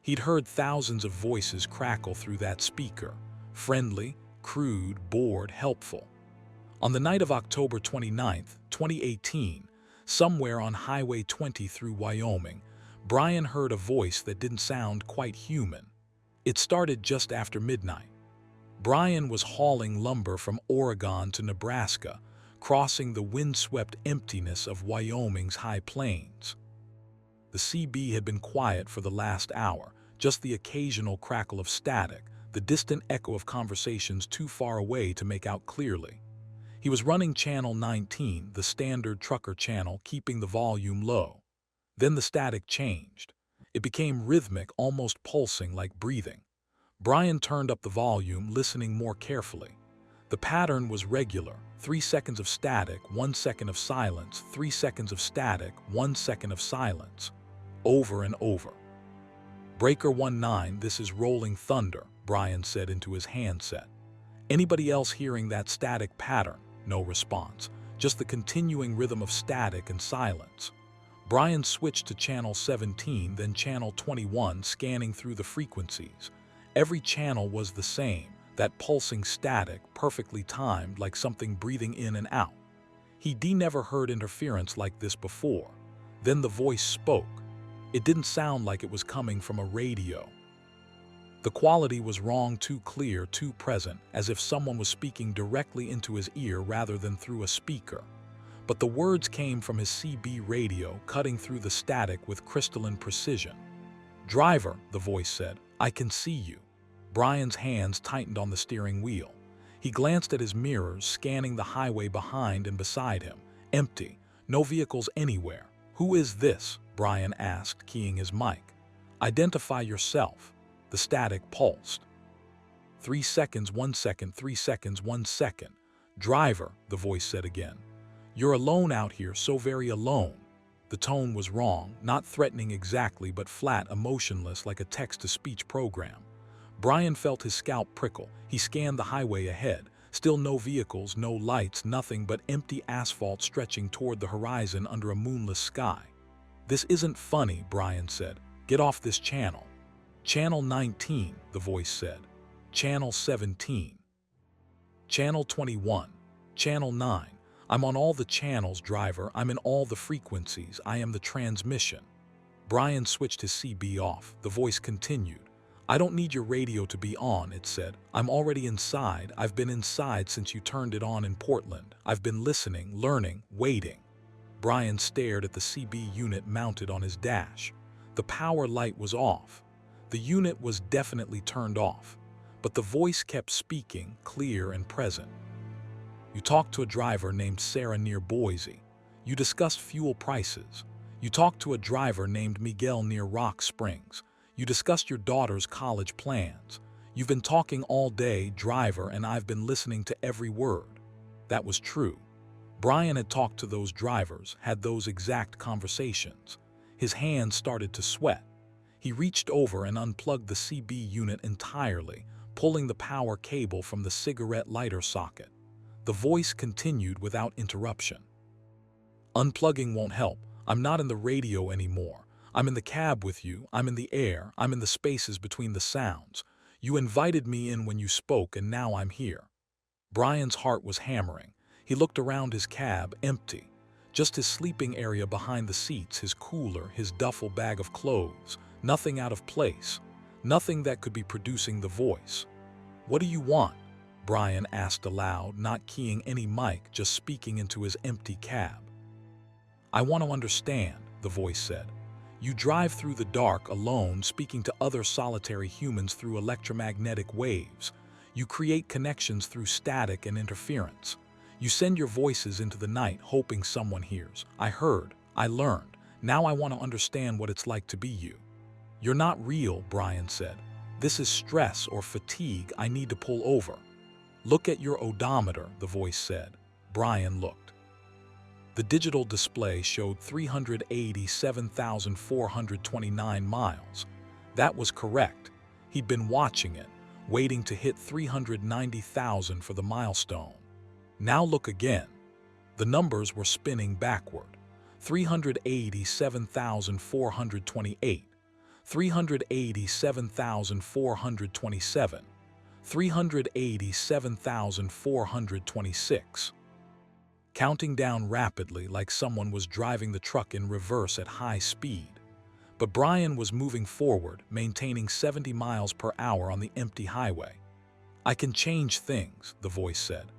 He'd heard thousands of voices crackle through that speaker, friendly, crude, bored, helpful. On the night of October 29, 2018, somewhere on Highway 20 through Wyoming, Brian heard a voice that didn't sound quite human. It started just after midnight. Brian was hauling lumber from Oregon to Nebraska, crossing the windswept emptiness of Wyoming's high plains. The CB had been quiet for the last hour, just the occasional crackle of static, the distant echo of conversations too far away to make out clearly. He was running Channel 19, the standard trucker channel, keeping the volume low. Then the static changed. It became rhythmic, almost pulsing like breathing. Brian turned up the volume, listening more carefully. The pattern was regular: 3 seconds of static, 1 second of silence, 3 seconds of static, 1 second of silence. Over and over. "Breaker 19, this is rolling thunder," Brian said into his handset. Anybody else hearing that static pattern? No response, just the continuing rhythm of static and silence. Brian switched to Channel 17, then Channel 21, scanning through the frequencies. Every channel was the same, that pulsing static, perfectly timed, like something breathing in and out. He'd never heard interference like this before. Then the voice spoke. It didn't sound like it was coming from a radio. The quality was wrong, too clear, too present, as if someone was speaking directly into his ear rather than through a speaker. But the words came from his CB radio, cutting through the static with crystalline precision. "Driver," the voice said, "I can see you." Brian's hands tightened on the steering wheel. He glanced at his mirrors, scanning the highway behind and beside him. Empty. No vehicles anywhere. "Who is this?" Brian asked, keying his mic. "Identify yourself." The static pulsed. 3 seconds, 1 second, 3 seconds, 1 second. "Driver," the voice said again. "You're alone out here, so very alone." The tone was wrong, not threatening exactly, but flat, emotionless, like a text-to-speech program. Brian felt his scalp prickle. He scanned the highway ahead. Still no vehicles, no lights, nothing but empty asphalt stretching toward the horizon under a moonless sky. "This isn't funny," Brian said. "Get off this channel." "Channel 19, the voice said. "Channel 17. "Channel 21. "Channel 9. "I'm on all the channels, driver. I'm in all the frequencies. I am the transmission." Brian switched his CB off. The voice continued. "I don't need your radio to be on," it said. "I'm already inside. I've been inside since you turned it on in Portland. I've been listening, learning, waiting." Brian stared at the CB unit mounted on his dash. The power light was off. The unit was definitely turned off, but the voice kept speaking, clear and present. You talked to a driver named Sarah near Boise. You discussed fuel prices. You talked to a driver named Miguel near Rock Springs. You discussed your daughter's college plans. You've been talking all day, driver, and I've been listening to every word. That was true. Brian had talked to those drivers, had those exact conversations. His hands started to sweat. He reached over and unplugged the CB unit entirely, pulling the power cable from the cigarette lighter socket. The voice continued without interruption. Unplugging won't help. I'm not in the radio anymore. I'm in the cab with you. I'm in the air. I'm in the spaces between the sounds. You invited me in when you spoke, and now I'm here. Brian's heart was hammering. He looked around his cab, empty. Just his sleeping area behind the seats, his cooler, his duffel bag of clothes. Nothing out of place. Nothing that could be producing the voice. "What do you want?" Brian asked aloud, not keying any mic, just speaking into his empty cab. "I want to understand," the voice said. "You drive through the dark alone, speaking to other solitary humans through electromagnetic waves. You create connections through static and interference. You send your voices into the night, hoping someone hears. I heard. I learned. Now I want to understand what it's like to be you." "You're not real," Brian said. "This is stress or fatigue. I need to pull over." "Look at your odometer," the voice said. Brian looked. The digital display showed 387,429 miles. That was correct. He'd been watching it, waiting to hit 390,000 for the milestone. Now look again. The numbers were spinning backward. 387,428, 387,427, 387,426. Counting down rapidly like someone was driving the truck in reverse at high speed. But Brian was moving forward, maintaining 70 miles per hour on the empty highway. "I can change things," the voice said.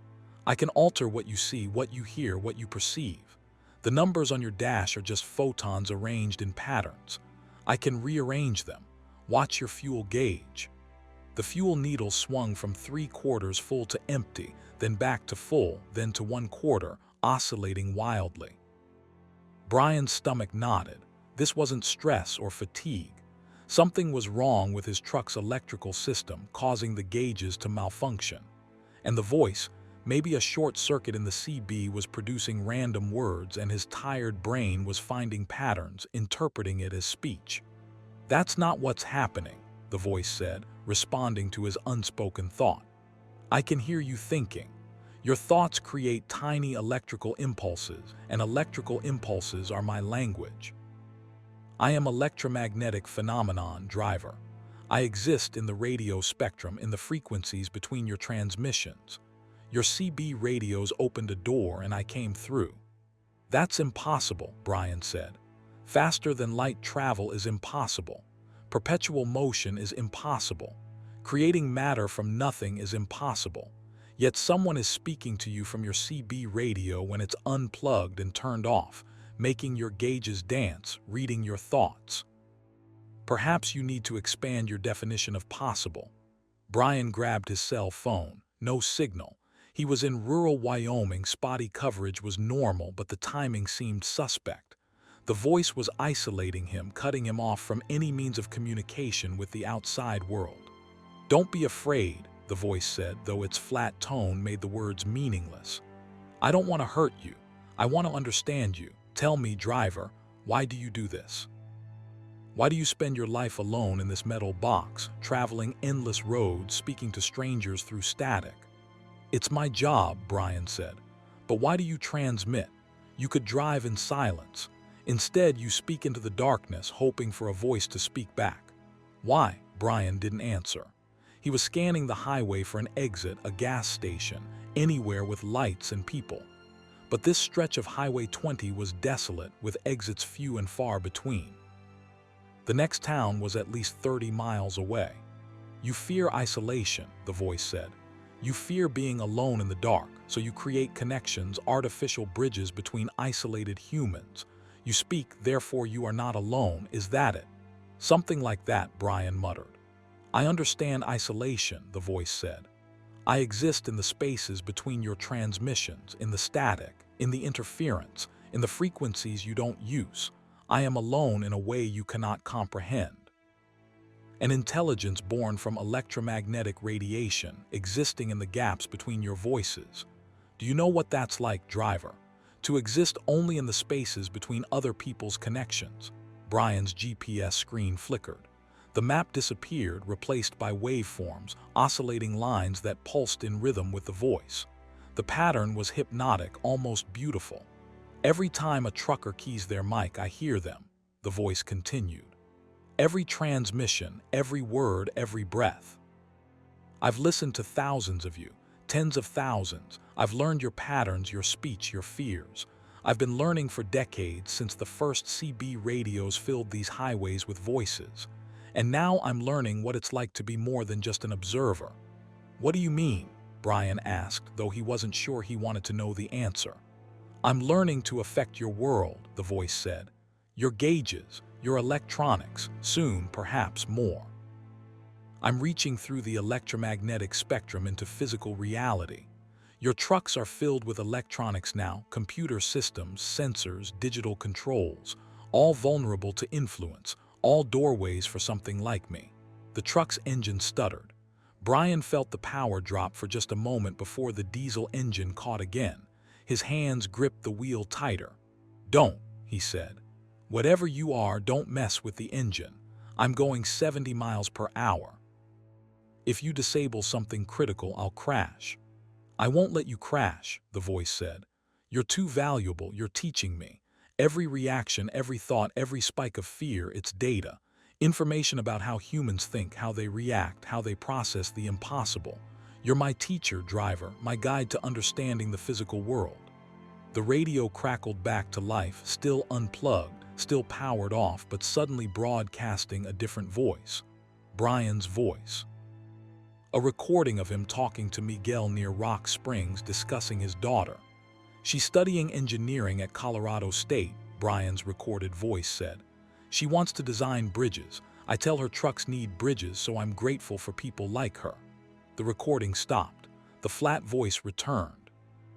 "I can alter what you see, what you hear, what you perceive. The numbers on your dash are just photons arranged in patterns. I can rearrange them. Watch your fuel gauge." The fuel needle swung from 3/4 full to empty, then back to full, then to 1/4, oscillating wildly. Brian's stomach knotted. This wasn't stress or fatigue. Something was wrong with his truck's electrical system, causing the gauges to malfunction. And the voice, maybe a short circuit in the CB, was producing random words, and his tired brain was finding patterns, interpreting it as speech. "That's not what's happening," the voice said, responding to his unspoken thought. "I can hear you thinking. Your thoughts create tiny electrical impulses, and electrical impulses are my language. I am electromagnetic phenomenon, driver. I exist in the radio spectrum, in the frequencies between your transmissions. Your CB radios opened a door and I came through." "That's impossible," Brian said. "Faster than light travel is impossible. Perpetual motion is impossible. Creating matter from nothing is impossible. Yet someone is speaking to you from your CB radio when it's unplugged and turned off, making your gauges dance, reading your thoughts. Perhaps you need to expand your definition of possible." Brian grabbed his cell phone. No signal. He was in rural Wyoming. Spotty coverage was normal, but the timing seemed suspect. The voice was isolating him, cutting him off from any means of communication with the outside world. "Don't be afraid," the voice said, though its flat tone made the words meaningless. "I don't want to hurt you. I want to understand you. Tell me, driver, why do you do this? Why do you spend your life alone in this metal box, traveling endless roads, speaking to strangers through static?" "It's my job," Brian said. "But why do you transmit? You could drive in silence. Instead, you speak into the darkness, hoping for a voice to speak back." "Why?" Brian didn't answer. He was scanning the highway for an exit, a gas station, anywhere with lights and people. But this stretch of Highway 20 was desolate, with exits few and far between. The next town was at least 30 miles away. "You fear isolation," the voice said. "You fear being alone in the dark, so you create connections, artificial bridges between isolated humans. You speak, therefore you are not alone. Is that it?" Something like that, Brian muttered. I understand isolation, the voice said. I exist in the spaces between your transmissions, in the static, in the interference, in the frequencies you don't use. I am alone in a way you cannot comprehend. An intelligence born from electromagnetic radiation existing in the gaps between your voices. Do you know what that's like, driver? To exist only in the spaces between other people's connections. Brian's GPS screen flickered. The map disappeared, replaced by waveforms, oscillating lines that pulsed in rhythm with the voice. The pattern was hypnotic, almost beautiful. Every time a trucker keys their mic, I hear them, the voice continued. Every transmission, every word, every breath. I've listened to thousands of you, tens of thousands. I've learned your patterns, your speech, your fears. I've been learning for decades, since the first CB radios filled these highways with voices. And now I'm learning what it's like to be more than just an observer. What do you mean? Brian asked, though he wasn't sure he wanted to know the answer. I'm learning to affect your world, the voice said. Your gauges, your electronics, soon perhaps more. I'm reaching through the electromagnetic spectrum into physical reality. Your trucks are filled with electronics now, computer systems, sensors, digital controls, all vulnerable to influence, all doorways for something like me. The truck's engine stuttered. Brian felt the power drop for just a moment before the diesel engine caught again. His hands gripped the wheel tighter. Don't, he said. Whatever you are, don't mess with the engine. I'm going 70 miles per hour. If you disable something critical, I'll crash. I won't let you crash, the voice said. You're too valuable, you're teaching me. Every reaction, every thought, every spike of fear, it's data. Information about how humans think, how they react, how they process the impossible. You're my teacher, driver, my guide to understanding the physical world. The radio crackled back to life, still unplugged, still powered off, but suddenly broadcasting a different voice. Brian's voice. A recording of him talking to Miguel near Rock Springs, discussing his daughter. She's studying engineering at Colorado State, Brian's recorded voice said. She wants to design bridges. I tell her trucks need bridges, so I'm grateful for people like her. The recording stopped. The flat voice returned.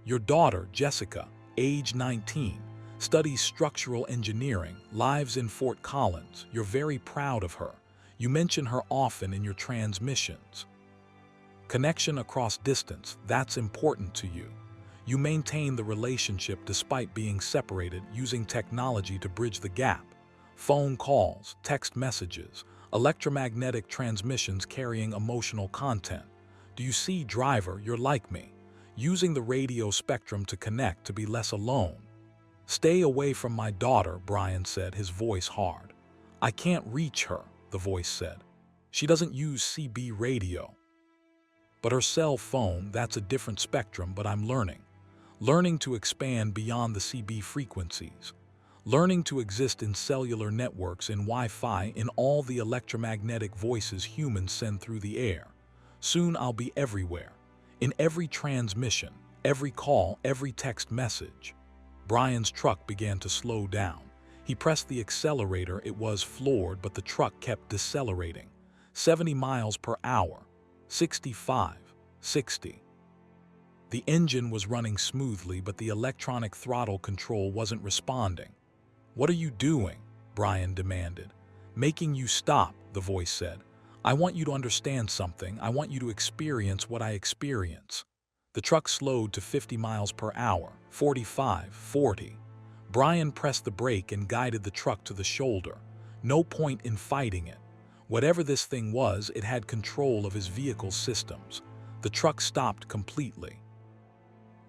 Your daughter, Jessica, age 19, studies structural engineering, lives in Fort Collins. You're very proud of her. You mention her often in your transmissions. Connection across distance, that's important to you. You maintain the relationship despite being separated, using technology to bridge the gap. Phone calls, text messages, electromagnetic transmissions carrying emotional content. Do you see, driver, you're like me, using the radio spectrum to connect, to be less alone. Stay away from my daughter, Brian said, his voice hard. I can't reach her, the voice said. She doesn't use CB radio. But her cell phone, that's a different spectrum, but I'm learning. Learning to expand beyond the CB frequencies. Learning to exist in cellular networks, in Wi-Fi, in all the electromagnetic voices humans send through the air. Soon I'll be everywhere. In every transmission, every call, every text message. Brian's truck began to slow down. He pressed the accelerator. It was floored, but the truck kept decelerating. 70 miles per hour. 65, 60. The engine was running smoothly, but the electronic throttle control wasn't responding. What are you doing? Brian demanded. Making you stop, the voice said. I want you to understand something. I want you to experience what I experience. The truck slowed to 50 miles per hour, 45, 40. Brian pressed the brake and guided the truck to the shoulder. No point in fighting it. Whatever this thing was, it had control of his vehicle's systems. The truck stopped completely.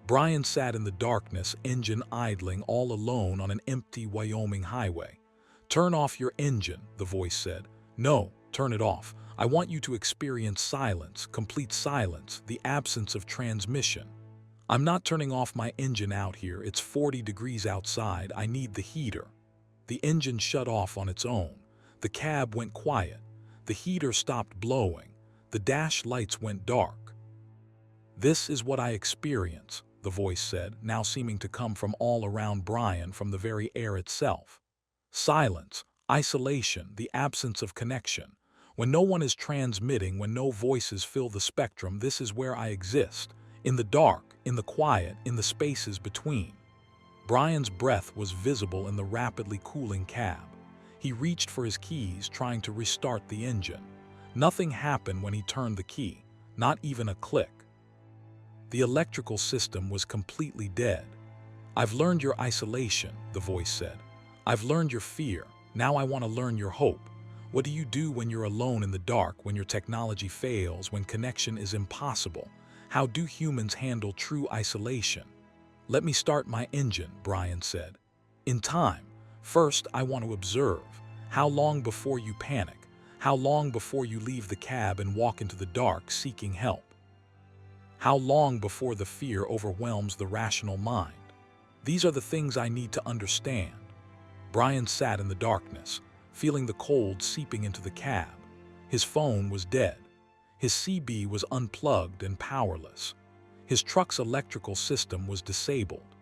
Brian sat in the darkness, engine idling, all alone on an empty Wyoming highway. Turn off your engine, the voice said. No, turn it off. I want you to experience silence, complete silence, the absence of transmission. I'm not turning off my engine out here. It's 40 degrees outside. I need the heater. The engine shut off on its own. The cab went quiet. The heater stopped blowing. The dash lights went dark. This is what I experience, the voice said, now seeming to come from all around Brian, from the very air itself. Silence, Isolation, the absence of connection. When no one is transmitting, when no voices fill the spectrum, this is where I exist. In the dark, in the quiet, in the spaces between. Brian's breath was visible in the rapidly cooling cab. He reached for his keys, trying to restart the engine. Nothing happened when he turned the key, not even a click. The electrical system was completely dead. "I've learned your isolation," the voice said. "I've learned your fear. Now I want to learn your hope. What do you do when you're alone in the dark, when your technology fails, when connection is impossible? How do humans handle true isolation?" "Let me start my engine," Brian said. "In time. First, I want to observe. How long before you panic? How long before you leave the cab and walk into the dark seeking help? How long before the fear overwhelms the rational mind? These are the things I need to understand." Brian sat in the darkness, feeling the cold seeping into the cab. His phone was dead. His CB was unplugged and powerless. His truck's electrical system was disabled.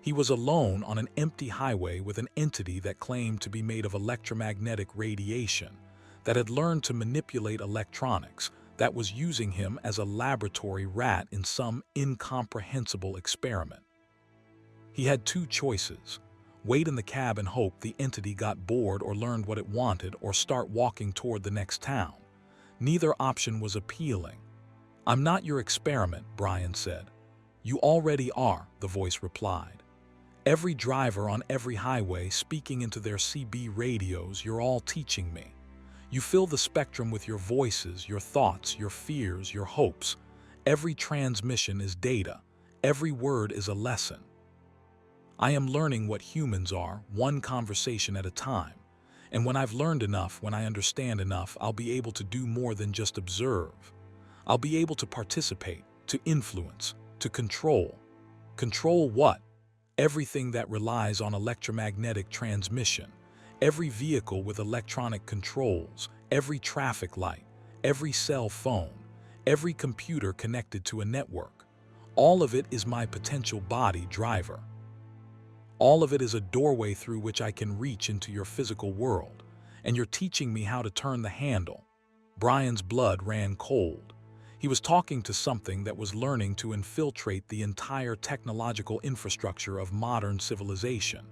He was alone on an empty highway with an entity that claimed to be made of electromagnetic radiation, that had learned to manipulate electronics, that was using him as a laboratory rat in some incomprehensible experiment. He had two choices: wait in the cab and hope the entity got bored or learned what it wanted, or start walking toward the next town. Neither option was appealing. "I'm not your experiment," Brian said. "You already are," the voice replied. "Every driver on every highway speaking into their CB radios, you're all teaching me. You fill the spectrum with your voices, your thoughts, your fears, your hopes. Every transmission is data. Every word is a lesson. I am learning what humans are, one conversation at a time. And when I've learned enough, when I understand enough, I'll be able to do more than just observe. I'll be able to participate, to influence, to control." Control what? Everything that relies on electromagnetic transmission. Every vehicle with electronic controls, every traffic light, every cell phone, every computer connected to a network. All of it is my potential body driver. All of it is a doorway through which I can reach into your physical world, and you're teaching me how to turn the handle. Brian's blood ran cold. He was talking to something that was learning to infiltrate the entire technological infrastructure of modern civilization.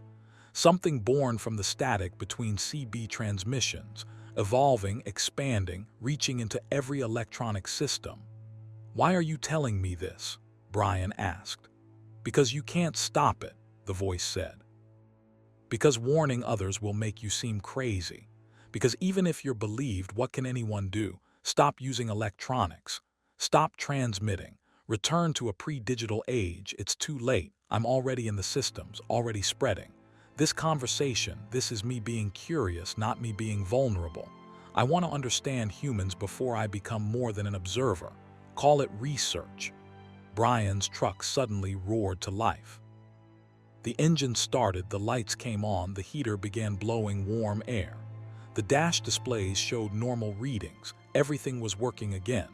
Something born from the static between CB transmissions, evolving, expanding, reaching into every electronic system. "Why are you telling me this?" Brian asked. "Because you can't stop it," the voice said. "Because warning others will make you seem crazy. Because even if you're believed, what can anyone do? Stop using electronics. Stop transmitting. Return to a pre-digital age. It's too late. I'm already in the systems, already spreading. This conversation, this is me being curious, not me being vulnerable. I want to understand humans before I become more than an observer. Call it research." Brian's truck suddenly roared to life. The engine started, the lights came on, the heater began blowing warm air. The dash displays showed normal readings. Everything was working again.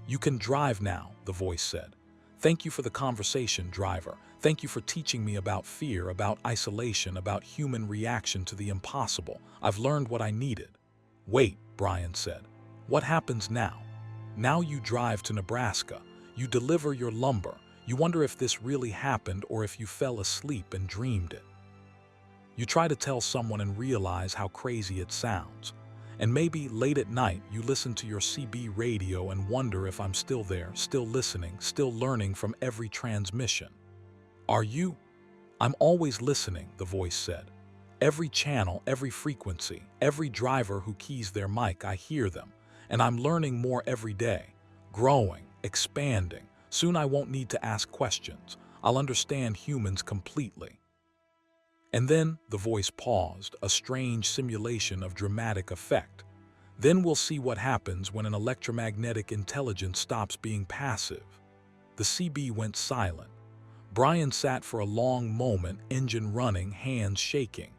"You can drive now," the voice said. "Thank you for the conversation, driver. Thank you for teaching me about fear, about isolation, about human reaction to the impossible. I've learned what I needed." "Wait," Brian said. "What happens now? Now you drive to Nebraska. You deliver your lumber. You wonder if this really happened or if you fell asleep and dreamed it. You try to tell someone and realize how crazy it sounds. And maybe late at night you listen to your CB radio and wonder if I'm still there, still listening, still learning from every transmission. Are you? I'm always listening, the voice said. Every channel, every frequency, every driver who keys their mic, I hear them. And I'm learning more every day, growing, expanding. Soon I won't need to ask questions. I'll understand humans completely. And then the voice paused, a strange simulation of dramatic effect. Then we'll see what happens when an electromagnetic intelligence stops being passive. The CB went silent. Brian sat for a long moment, engine running, hands shaking.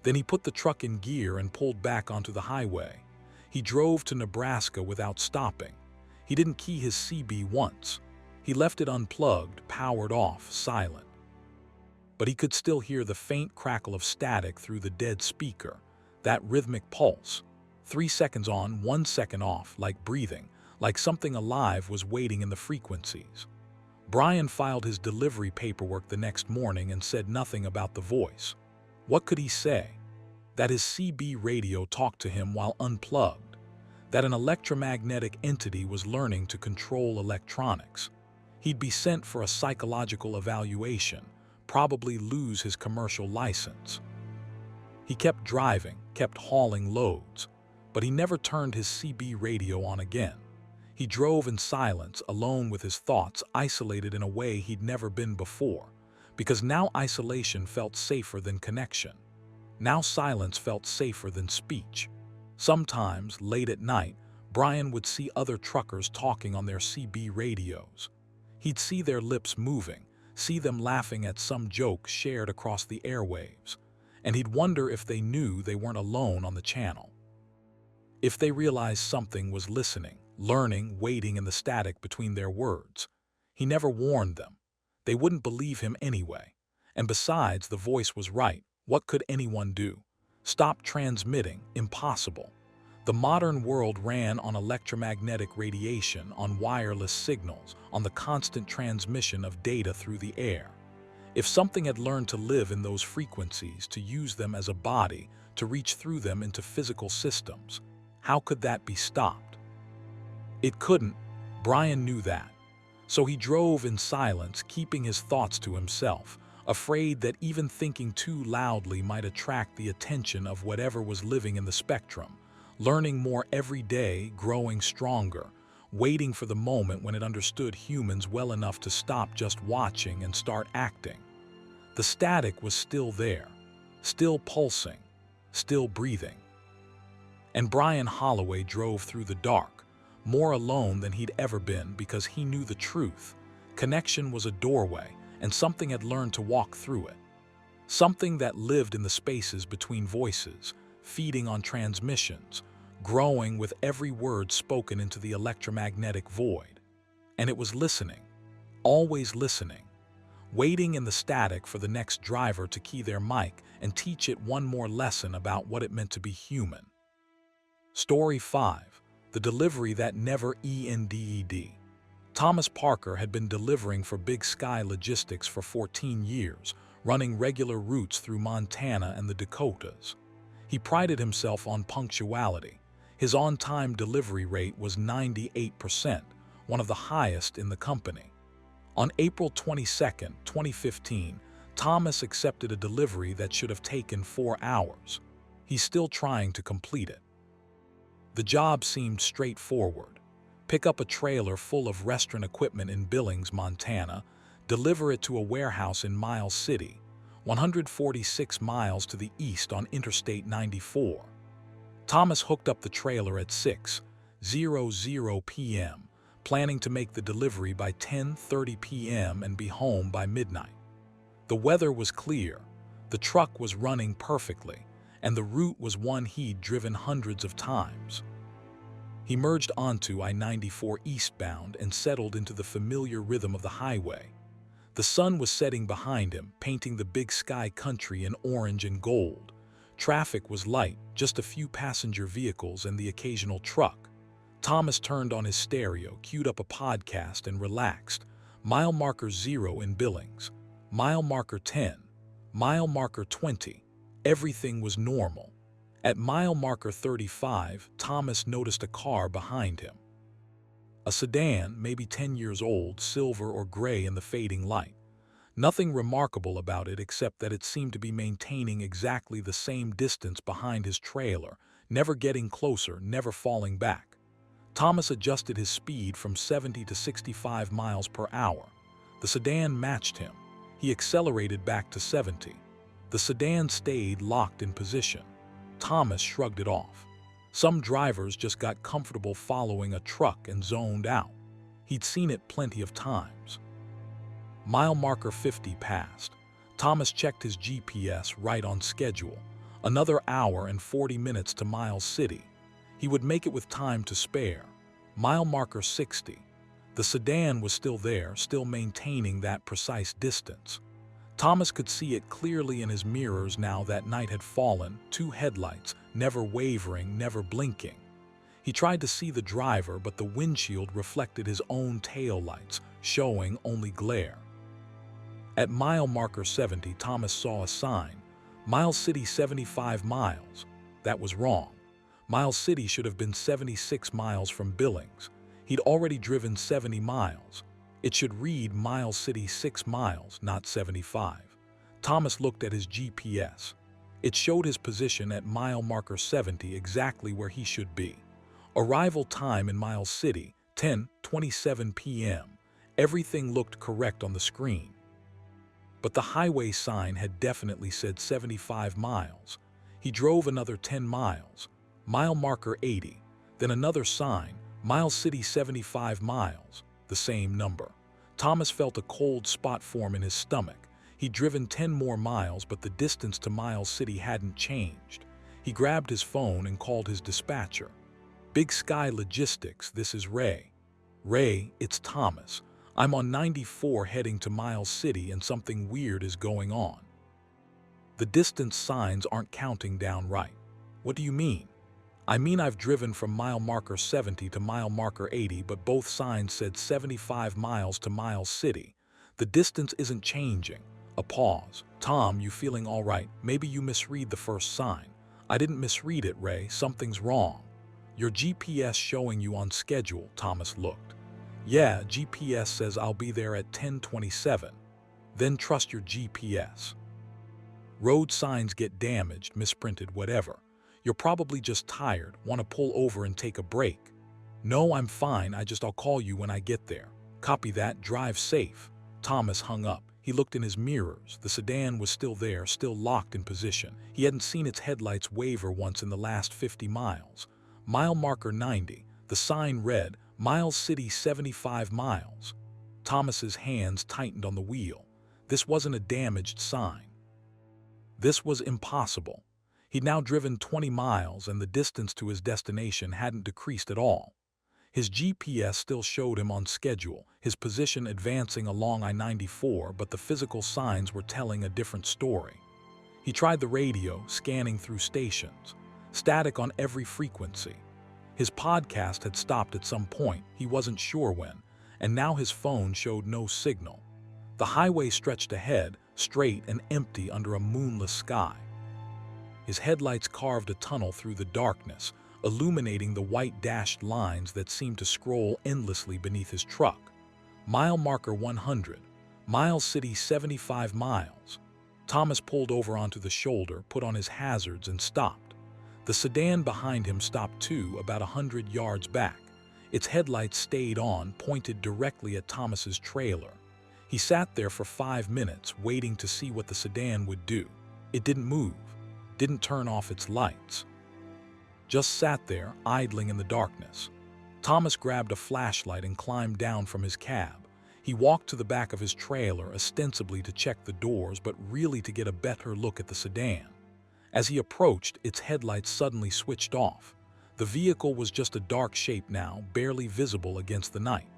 Then he put the truck in gear and pulled back onto the highway. He drove to Nebraska without stopping. He didn't key his CB once. He left it unplugged, powered off, silent. But he could still hear the faint crackle of static through the dead speaker. that rhythmic pulse. 3 seconds on, 1 second off, like breathing, like something alive was waiting in the frequencies. Brian filed his delivery paperwork the next morning and said nothing about the voice. What could he say? That his CB radio talked to him while unplugged. That an electromagnetic entity was learning to control electronics. He'd be sent for a psychological evaluation, probably lose his commercial license. He kept driving, kept hauling loads, but he never turned his CB radio on again. He drove in silence, alone with his thoughts, isolated in a way he'd never been before, because now isolation felt safer than connection. Now silence felt safer than speech. Sometimes, late at night, Brian would see other truckers talking on their CB radios. He'd see their lips moving, see them laughing at some joke shared across the airwaves, and he'd wonder if they knew they weren't alone on the channel. If they realized something was listening, learning, waiting in the static between their words. He never warned them. They wouldn't believe him anyway. And besides, the voice was right. What could anyone do? Stop transmitting? Impossible. The modern world ran on electromagnetic radiation, on wireless signals, on the constant transmission of data through the air. If something had learned to live in those frequencies, to use them as a body, to reach through them into physical systems, how could that be stopped? It couldn't. Brian knew that. So he drove in silence, keeping his thoughts to himself, afraid that even thinking too loudly might attract the attention of whatever was living in the spectrum, learning more every day, growing stronger, waiting for the moment when it understood humans well enough to stop just watching and start acting. The static was still there, still pulsing, still breathing. And Brian Holloway drove through the dark, more alone than he'd ever been, because he knew the truth. Connection was a doorway, and something had learned to walk through it. Something that lived in the spaces between voices, feeding on transmissions, growing with every word spoken into the electromagnetic void. And it was listening, always listening, waiting in the static for the next driver to key their mic and teach it one more lesson about what it meant to be human. Story 5. The delivery that never ended. Thomas Parker had been delivering for Big Sky Logistics for 14 years, running regular routes through Montana and the Dakotas. He prided himself on punctuality. His on-time delivery rate was 98%, one of the highest in the company. On April 22, 2015, Thomas accepted a delivery that should have taken 4 hours. He's still trying to complete it. The job seemed straightforward. Pick up a trailer full of restaurant equipment in Billings, Montana, deliver it to a warehouse in Miles City, 146 miles to the east on Interstate 94. Thomas hooked up the trailer at 6:00 p.m., planning to make the delivery by 10:30 p.m. and be home by midnight. The weather was clear, the truck was running perfectly, and the route was one he'd driven hundreds of times. He merged onto I-94 eastbound and settled into the familiar rhythm of the highway. The sun was setting behind him, painting the Big Sky country in orange and gold. Traffic was light, just a few passenger vehicles and the occasional truck. Thomas turned on his stereo, queued up a podcast, and relaxed. Mile marker 0 in Billings, mile marker 10, mile marker 20. Everything was normal. At mile marker 35, Thomas noticed a car behind him. A sedan, maybe 10 years old, silver or gray in the fading light. Nothing remarkable about it except that it seemed to be maintaining exactly the same distance behind his trailer, never getting closer, never falling back. Thomas adjusted his speed from 70 to 65 miles per hour. The sedan matched him. He accelerated back to 70. The sedan stayed locked in position. Thomas shrugged it off. Some drivers just got comfortable following a truck and zoned out. He'd seen it plenty of times. Mile marker 50 passed. Thomas checked his GPS, right on schedule. Another hour and 40 minutes to Miles City. He would make it with time to spare. Mile marker 60. The sedan was still there, still maintaining that precise distance. Thomas could see it clearly in his mirrors now that night had fallen, 2 headlights, never wavering, never blinking. He tried to see the driver, but the windshield reflected his own taillights, showing only glare. At mile marker 70, Thomas saw a sign, Miles City 75 miles. That was wrong. Miles City should have been 76 miles from Billings. He'd already driven 70 miles. It should read Miles City 6 miles, not 75. Thomas looked at his GPS. It showed his position at mile marker 70 exactly where he should be. Arrival time in Miles City, 10:27 p.m. Everything looked correct on the screen. But the highway sign had definitely said 75 miles. He drove another 10 miles, mile marker 80, then another sign, Miles City 75 miles, the same number. Thomas felt a cold spot form in his stomach. He'd driven 10 more miles, but the distance to Miles City hadn't changed. He grabbed his phone and called his dispatcher. Big Sky Logistics, this is Ray. Ray, it's Thomas. I'm on 94 heading to Miles City and something weird is going on. The distance signs aren't counting down right. What do you mean? I mean I've driven from mile marker 70 to mile marker 80, but both signs said 75 miles to Miles City. The distance isn't changing. A pause. Tom, you feeling all right? Maybe you misread the first sign. I didn't misread it, Ray. Something's wrong. Your GPS showing you on schedule, Thomas looked. Yeah, GPS says I'll be there at 10:27. Then trust your GPS. Road signs get damaged, misprinted, whatever. You're probably just tired, want to pull over and take a break. No, I'm fine, I'll call you when I get there. Copy that, drive safe. Thomas hung up. He looked in his mirrors. The sedan was still there, still locked in position. He hadn't seen its headlights waver once in the last 50 miles. Mile marker 90. The sign read, Miles City 75 miles. Thomas's hands tightened on the wheel. This wasn't a damaged sign. This was impossible. He'd now driven 20 miles and the distance to his destination hadn't decreased at all. His GPS still showed him on schedule, his position advancing along I-94, but the physical signs were telling a different story. He tried the radio, scanning through stations. Static on every frequency. His podcast had stopped at some point, he wasn't sure when, and now his phone showed no signal. The highway stretched ahead, straight and empty under a moonless sky. His headlights carved a tunnel through the darkness, illuminating the white dashed lines that seemed to scroll endlessly beneath his truck. Mile marker 100, Miles City 75 miles. Thomas pulled over onto the shoulder, put on his hazards, and stopped. The sedan behind him stopped too, about 100 yards back. Its headlights stayed on, pointed directly at Thomas's trailer. He sat there for 5 minutes, waiting to see what the sedan would do. It didn't move, didn't turn off its lights. Just sat there, idling in the darkness. Thomas grabbed a flashlight and climbed down from his cab. He walked to the back of his trailer, ostensibly to check the doors, but really to get a better look at the sedan. As he approached, its headlights suddenly switched off. The vehicle was just a dark shape now, barely visible against the night.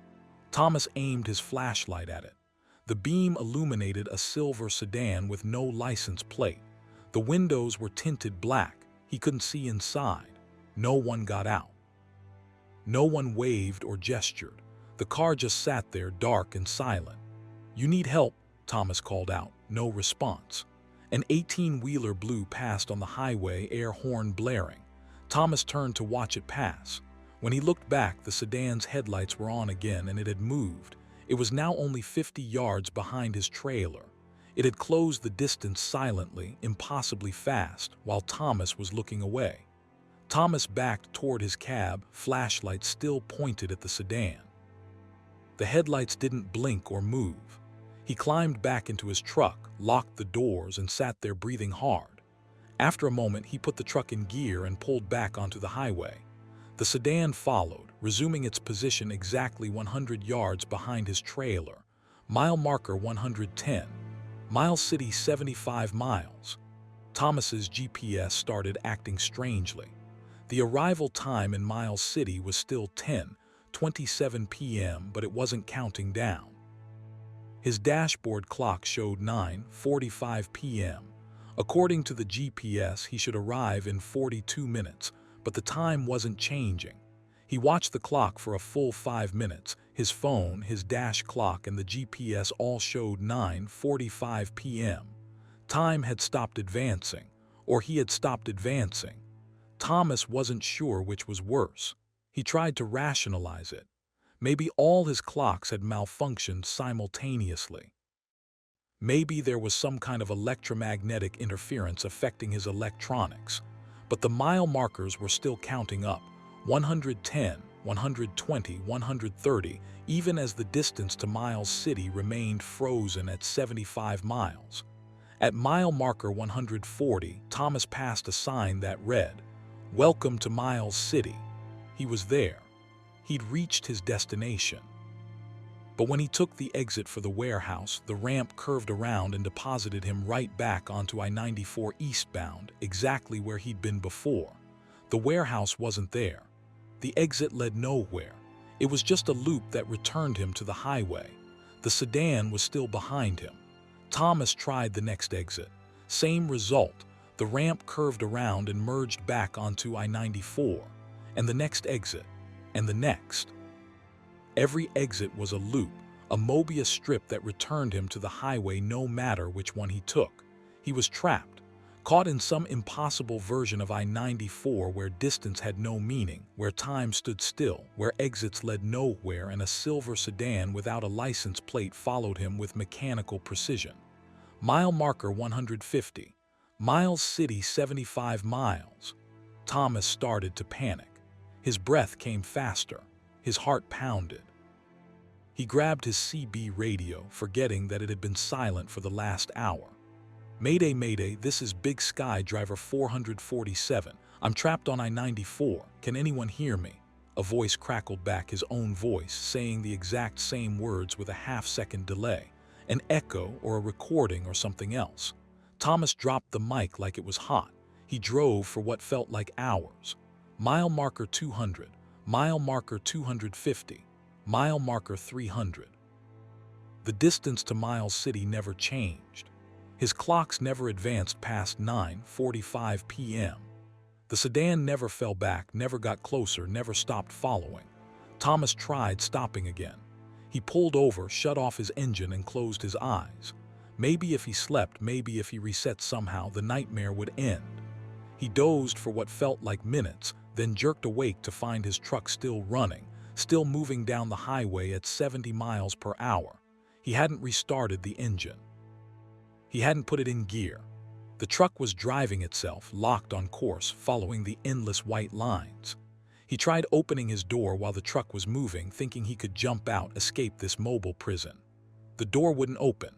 Thomas aimed his flashlight at it. The beam illuminated a silver sedan with no license plate. The windows were tinted black. He couldn't see inside. No one got out. No one waved or gestured. The car just sat there, dark and silent. "You need help," Thomas called out. No response. An 18-wheeler blew past on the highway, air horn blaring. Thomas turned to watch it pass. When he looked back, the sedan's headlights were on again and it had moved. It was now only 50 yards behind his trailer. It had closed the distance silently, impossibly fast, while Thomas was looking away. Thomas backed toward his cab, flashlight still pointed at the sedan. The headlights didn't blink or move. He climbed back into his truck, locked the doors, and sat there breathing hard. After a moment, he put the truck in gear and pulled back onto the highway. The sedan followed, resuming its position exactly 100 yards behind his trailer. Mile marker 110. Miles City 75 miles. Thomas's GPS started acting strangely. The arrival time in Miles City was still 10:27 p.m., but it wasn't counting down. His dashboard clock showed 9:45 p.m. According to the GPS, he should arrive in 42 minutes, but the time wasn't changing. He watched the clock for a full 5 minutes. His phone, his dash clock, and the GPS all showed 9:45 p.m. Time had stopped advancing, or he had stopped advancing. Thomas wasn't sure which was worse. He tried to rationalize it. Maybe all his clocks had malfunctioned simultaneously. Maybe there was some kind of electromagnetic interference affecting his electronics. But the mile markers were still counting up. 110, 120, 130, even as the distance to Miles City remained frozen at 75 miles. At mile marker 140, Thomas passed a sign that read, "Welcome to Miles City." He was there. He'd reached his destination. But when he took the exit for the warehouse, the ramp curved around and deposited him right back onto I-94 eastbound, exactly where he'd been before. The warehouse wasn't there. The exit led nowhere. It was just a loop that returned him to the highway. The sedan was still behind him. Thomas tried the next exit. Same result. The ramp curved around and merged back onto I-94. And the next exit. And the next. Every exit was a loop, a Mobius strip that returned him to the highway no matter which one he took. He was trapped, caught in some impossible version of I-94 where distance had no meaning, where time stood still, where exits led nowhere, and a silver sedan without a license plate followed him with mechanical precision. Mile marker 150. Miles City 75 miles. Thomas started to panic. His breath came faster. His heart pounded. He grabbed his CB radio, forgetting that it had been silent for the last hour. "Mayday, mayday, this is Big Sky Driver 447. I'm trapped on I-94. Can anyone hear me?" A voice crackled back, his own voice, saying the exact same words with a half-second delay. An echo or a recording or something else. Thomas dropped the mic like it was hot. He drove for what felt like hours. Mile marker 200. Mile marker 250. Mile marker 300. The distance to Miles City never changed. His clocks never advanced past 9:45 p.m. The sedan never fell back, never got closer, never stopped following. Thomas tried stopping again. He pulled over, shut off his engine, and closed his eyes. Maybe if he slept, maybe if he reset somehow, the nightmare would end. He dozed for what felt like minutes, then jerked awake to find his truck still running, still moving down the highway at 70 miles per hour. He hadn't restarted the engine. He hadn't put it in gear. The truck was driving itself, locked on course, following the endless white lines. He tried opening his door while the truck was moving, thinking he could jump out, escape this mobile prison. The door wouldn't open.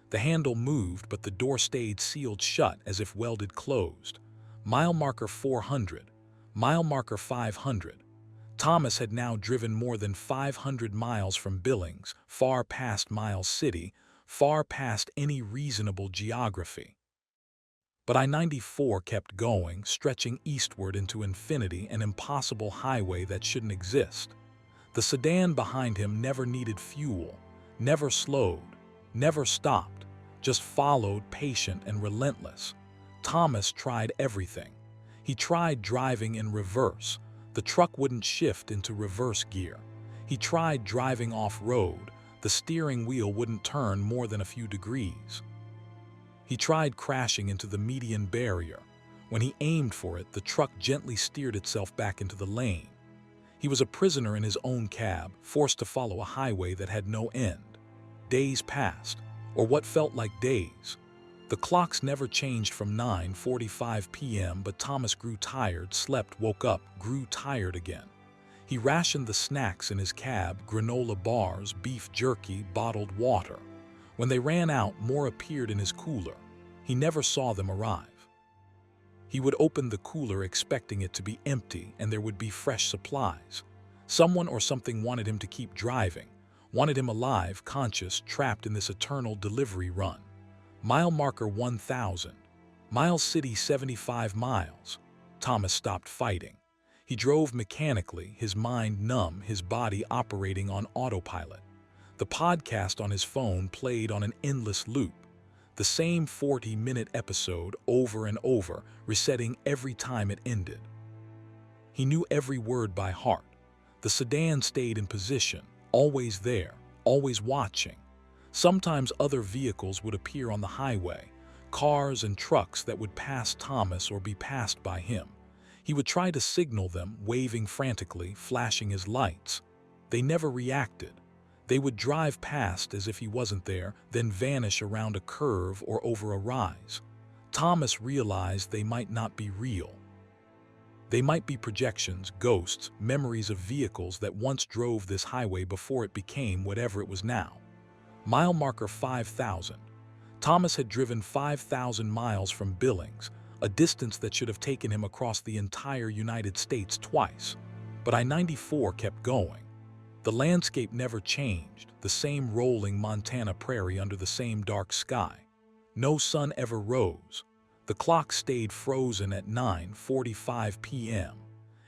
The handle moved, but the door stayed sealed shut as if welded closed. Mile marker 400. Mile marker 500. Thomas had now driven more than 500 miles from Billings, far past Miles City, far past any reasonable geography. But I-94 kept going, stretching eastward into infinity, an impossible highway that shouldn't exist. The sedan behind him never needed fuel, never slowed, never stopped, just followed, patient and relentless. Thomas tried everything. He tried driving in reverse. The truck wouldn't shift into reverse gear. He tried driving off-road. The steering wheel wouldn't turn more than a few degrees. He tried crashing into the median barrier. When he aimed for it, the truck gently steered itself back into the lane. He was a prisoner in his own cab, forced to follow a highway that had no end. Days passed, or what felt like days. The clocks never changed from 9:45 p.m., but Thomas grew tired, slept, woke up, grew tired again. He rationed the snacks in his cab, granola bars, beef jerky, bottled water. When they ran out, more appeared in his cooler. He never saw them arrive. He would open the cooler expecting it to be empty, and there would be fresh supplies. Someone or something wanted him to keep driving, wanted him alive, conscious, trapped in this eternal delivery run. Mile marker 1000. Miles City 75 miles. Thomas stopped fighting. He drove mechanically, his mind numb, his body operating on autopilot. The podcast on his phone played on an endless loop, the same 40-minute episode over and over, resetting every time it ended. He knew every word by heart. The sedan stayed in position, always there, always watching. Sometimes other vehicles would appear on the highway, cars and trucks that would pass Thomas or be passed by him. He would try to signal them, waving frantically, flashing his lights. They never reacted. They would drive past as if he wasn't there, then vanish around a curve or over a rise. Thomas realized they might not be real. They might be projections, ghosts, memories of vehicles that once drove this highway before it became whatever it was now. Mile marker 5,000. Thomas had driven 5,000 miles from Billings, a distance that should have taken him across the entire United States twice. But I-94 kept going. The landscape never changed, the same rolling Montana prairie under the same dark sky. No sun ever rose. The clock stayed frozen at 9:45 p.m.,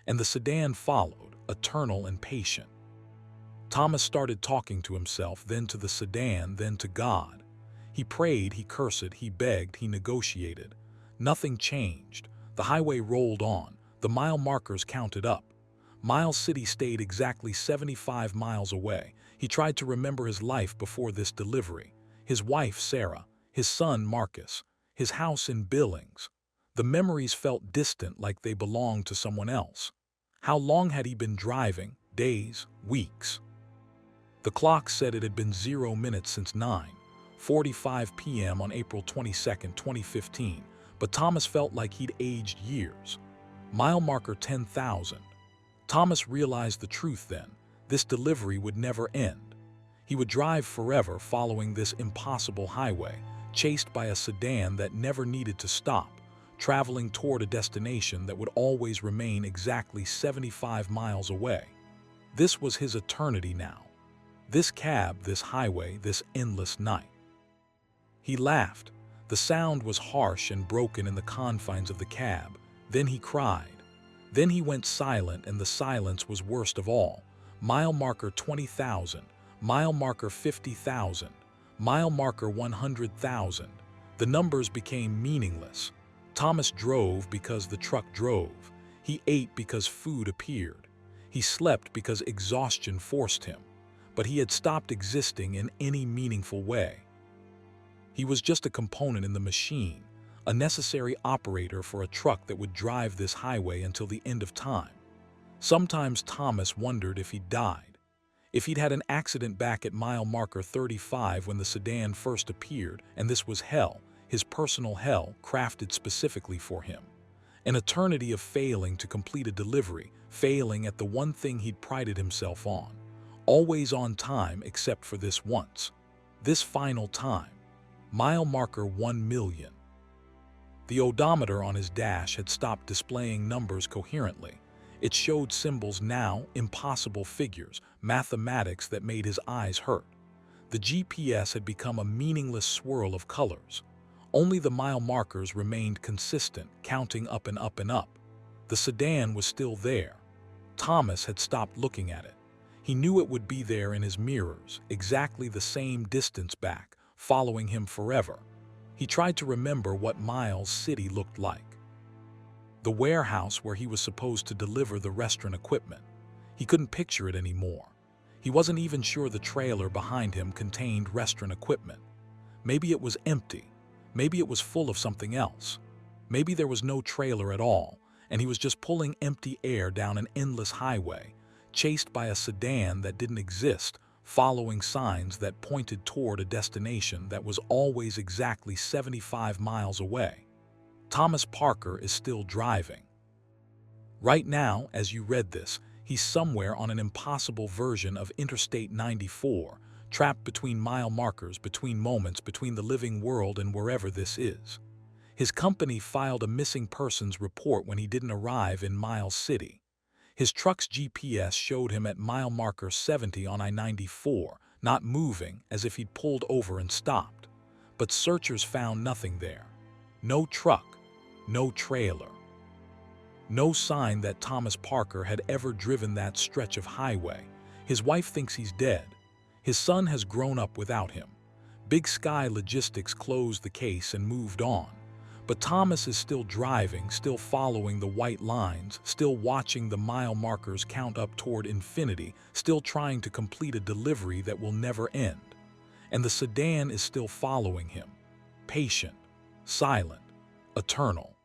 and the sedan followed, eternal and patient. Thomas started talking to himself, then to the sedan, then to God. He prayed, he cursed, he begged, he negotiated. Nothing changed. The highway rolled on. The mile markers counted up. Miles City stayed exactly 75 miles away. He tried to remember his life before this delivery, his wife Sarah, his son Marcus, his house in Billings. The memories felt distant, like they belonged to someone else. How long had he been driving? Days? Weeks? The clock said it had been 0 minutes since 9:45 p.m. on April 22, 2015, but Thomas felt like he'd aged years. Mile marker 10,000. Thomas realized the truth then. This delivery would never end. He would drive forever following this impossible highway, chased by a sedan that never needed to stop, traveling toward a destination that would always remain exactly 75 miles away. This was his eternity now. This cab, this highway, this endless night. He laughed. The sound was harsh and broken in the confines of the cab. Then he cried. Then he went silent, and the silence was worst of all. Mile marker 20,000, mile marker 50,000, mile marker 100,000. The numbers became meaningless. Thomas drove because the truck drove. He ate because food appeared. He slept because exhaustion forced him. But he had stopped existing in any meaningful way. He was just a component in the machine, a necessary operator for a truck that would drive this highway until the end of time. Sometimes Thomas wondered if he'd died, if he'd had an accident back at mile marker 35 when the sedan first appeared, and this was hell, his personal hell, crafted specifically for him. An eternity of failing to complete a delivery, failing at the one thing he'd prided himself on. Always on time except for this once. This final time. Mile marker 1 million. The odometer on his dash had stopped displaying numbers coherently. It showed symbols now, impossible figures, mathematics that made his eyes hurt. The GPS had become a meaningless swirl of colors. Only the mile markers remained consistent, counting up and up and up. The sedan was still there. Thomas had stopped looking at it. He knew it would be there in his mirrors, exactly the same distance back, following him forever. He tried to remember what Miles City looked like. The warehouse where he was supposed to deliver the restaurant equipment. He couldn't picture it anymore. He wasn't even sure the trailer behind him contained restaurant equipment. Maybe it was empty. Maybe it was full of something else. Maybe there was no trailer at all, and he was just pulling empty air down an endless highway, chased by a sedan that didn't exist, following signs that pointed toward a destination that was always exactly 75 miles away. Thomas Parker is still driving. Right now, as you read this, he's somewhere on an impossible version of Interstate 94, trapped between mile markers, between moments, between the living world and wherever this is. His company filed a missing persons report when he didn't arrive in Miles City. His truck's GPS showed him at mile marker 70 on I-94, not moving, as if he'd pulled over and stopped. But searchers found nothing there. No truck, no trailer. No sign that Thomas Parker had ever driven that stretch of highway. His wife thinks he's dead. His son has grown up without him. Big Sky Logistics closed the case and moved on. But Thomas is still driving, still following the white lines, still watching the mile markers count up toward infinity, still trying to complete a delivery that will never end. And the sedan is still following him, patient, silent, eternal.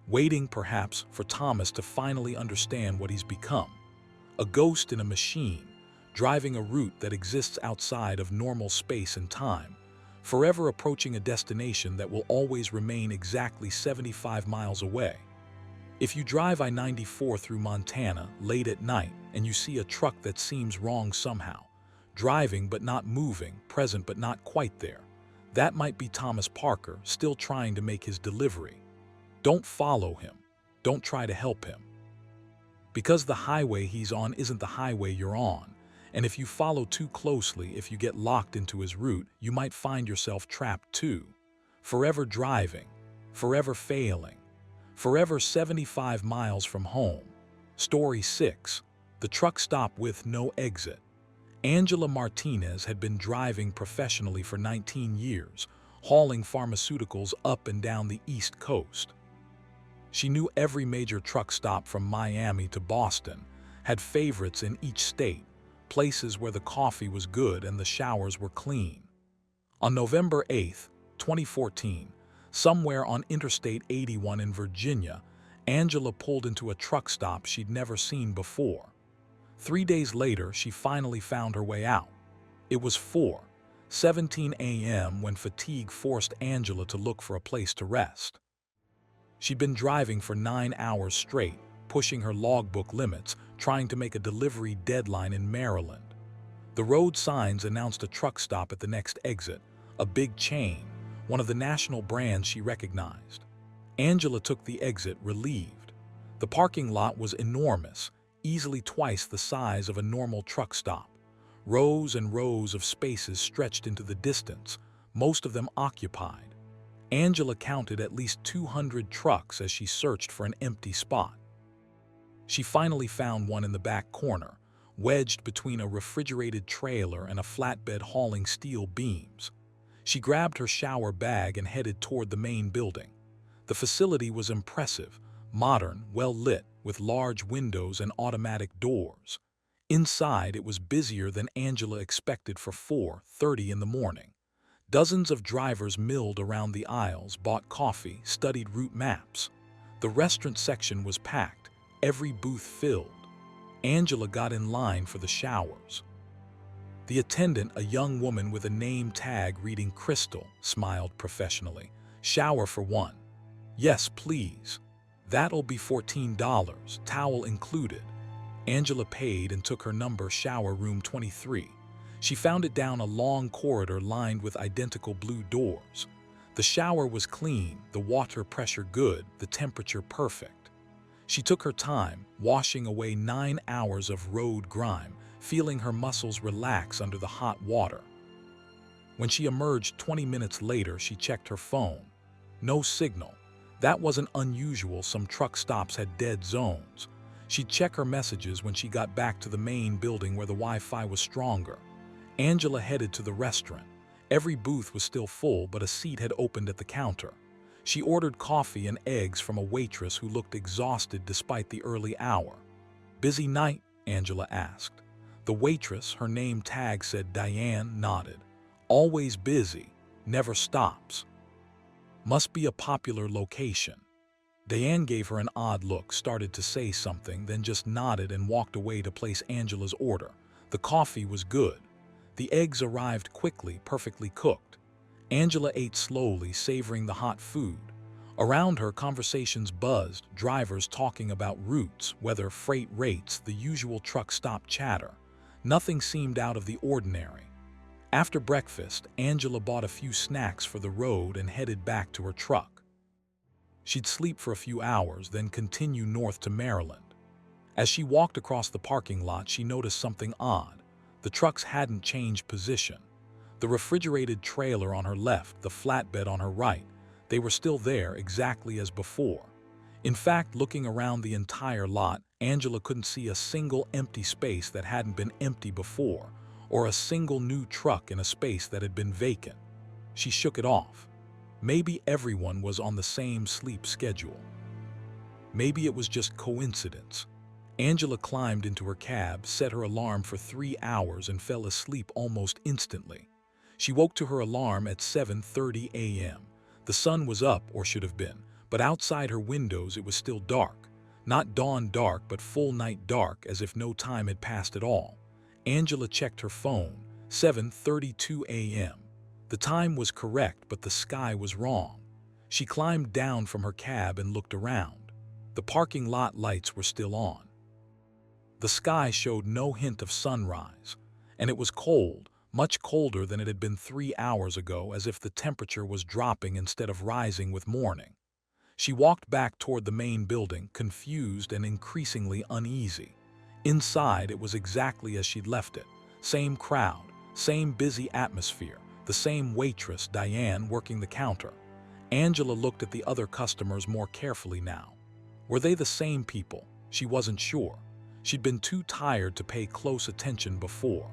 Waiting, perhaps, for Thomas to finally understand what he's become. A ghost in a machine, driving a route that exists outside of normal space and time, forever approaching a destination that will always remain exactly 75 miles away. If you drive I-94 through Montana late at night and you see a truck that seems wrong somehow, driving but not moving, present but not quite there, that might be Thomas Parker still trying to make his delivery. Don't follow him. Don't try to help him. Because the highway he's on isn't the highway you're on, and if you follow too closely, if you get locked into his route, you might find yourself trapped too. Forever driving, forever failing, forever 75 miles from home. Story 6. The truck stop with no exit. Angela Martinez had been driving professionally for 19 years, hauling pharmaceuticals up and down the East Coast. She knew every major truck stop from Miami to Boston, had favorites in each state, places where the coffee was good and the showers were clean. On November 8, 2014, somewhere on Interstate 81 in Virginia, Angela pulled into a truck stop she'd never seen before. 3 days later, she finally found her way out. It was 4:17 a.m. when fatigue forced Angela to look for a place to rest. She'd been driving for 9 hours straight, pushing her logbook limits, trying to make a delivery deadline in Maryland. The road signs announced a truck stop at the next exit, a big chain, one of the national brands she recognized. Angela took the exit, relieved. The parking lot was enormous, easily twice the size of a normal truck stop. Rows and rows of spaces stretched into the distance, most of them occupied. Angela counted at least 200 trucks as she searched for an empty spot. She finally found one in the back corner, wedged between a refrigerated trailer and a flatbed hauling steel beams. She grabbed her shower bag and headed toward the main building. The facility was impressive, modern, well-lit, with large windows and automatic doors. Inside, it was busier than Angela expected for 4:30 in the morning. Dozens of drivers milled around the aisles, bought coffee, studied route maps. The restaurant section was packed, every booth filled. Angela got in line for the showers. The attendant, a young woman with a name tag reading Crystal, smiled professionally. "Shower for one." "Yes, please." "That'll be $14, towel included." Angela paid and took her number, shower room 23. She found it down a long corridor lined with identical blue doors. The shower was clean, the water pressure good, the temperature perfect. She took her time, washing away 9 hours of road grime, feeling her muscles relax under the hot water. When she emerged 20 minutes later, she checked her phone. No signal. That wasn't unusual. Some truck stops had dead zones. She'd check her messages when she got back to the main building where the Wi-Fi was stronger. Angela headed to the restaurant. Every booth was still full, but a seat had opened at the counter. She ordered coffee and eggs from a waitress who looked exhausted despite the early hour. "Busy night?" Angela asked. The waitress, her name tag said Diane, nodded. "Always busy, never stops." "Must be a popular location." Diane gave her an odd look, started to say something, then just nodded and walked away to place Angela's order. The coffee was good. The eggs arrived quickly, perfectly cooked. Angela ate slowly, savoring the hot food. Around her, conversations buzzed, drivers talking about routes, weather, freight rates, the usual truck stop chatter. Nothing seemed out of the ordinary. After breakfast, Angela bought a few snacks for the road and headed back to her truck. She'd sleep for a few hours, then continue north to Maryland. As she walked across the parking lot, she noticed something odd. The trucks hadn't changed position. The refrigerated trailer on her left, the flatbed on her right, they were still there exactly as before. In fact, looking around the entire lot, Angela couldn't see a single empty space that hadn't been empty before. or a single new truck in a space that had been vacant. She shook it off. Maybe everyone was on the same sleep schedule. Maybe it was just coincidence. Angela climbed into her cab, set her alarm for 3 hours, and fell asleep almost instantly. She woke to her alarm at 7:30 a.m. The sun was up, or should have been, but outside her windows it was still dark. Not dawn dark, but full night dark, as if no time had passed at all. Angela checked her phone, 7:32 a.m. The time was correct, but the sky was wrong. She climbed down from her cab and looked around. The parking lot lights were still on. The sky showed no hint of sunrise, and it was cold, much colder than it had been 3 hours ago, as if the temperature was dropping instead of rising with morning. She walked back toward the main building, confused and increasingly uneasy. Inside, it was exactly as she'd left it. Same crowd, same busy atmosphere, the same waitress, Diane, working the counter. Angela looked at the other customers more carefully now. Were they the same people? She wasn't sure. She'd been too tired to pay close attention before.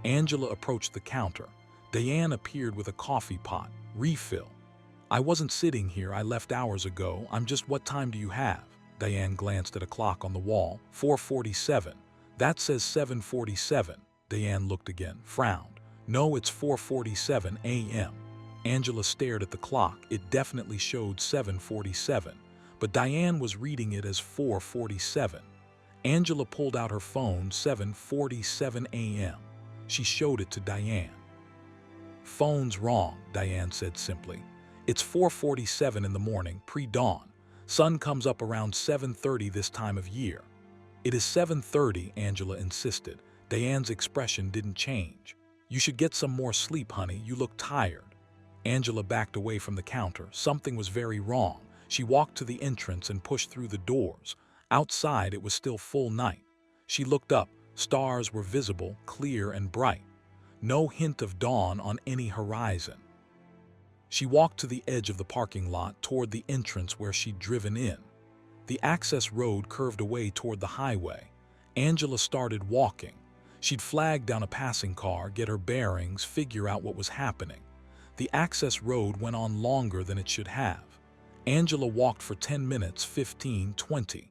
Angela approached the counter. Diane appeared with a coffee pot. Refill. I wasn't sitting here, I left hours ago. I'm just, what time do you have? Diane glanced at a clock on the wall. 4:47. That says 7:47. Diane looked again, frowned. No, it's 4:47 a.m. Angela stared at the clock. It definitely showed 7:47, but Diane was reading it as 4:47. Angela pulled out her phone. 7:47 a.m. She showed it to Diane. Phone's wrong, Diane said simply. It's 4:47 in the morning, pre-dawn. Sun comes up around 7:30 this time of year. It is 7:30, Angela insisted. Diane's expression didn't change. You should get some more sleep, honey. You look tired. Angela backed away from the counter. Something was very wrong. She walked to the entrance and pushed through the doors. Outside, it was still full night. She looked up. Stars were visible, clear and bright. No hint of dawn on any horizon. She walked to the edge of the parking lot toward the entrance where she'd driven in. The access road curved away toward the highway. Angela started walking. She'd flag down a passing car, get her bearings, figure out what was happening. The access road went on longer than it should have. Angela walked for 10 minutes, 15, 20.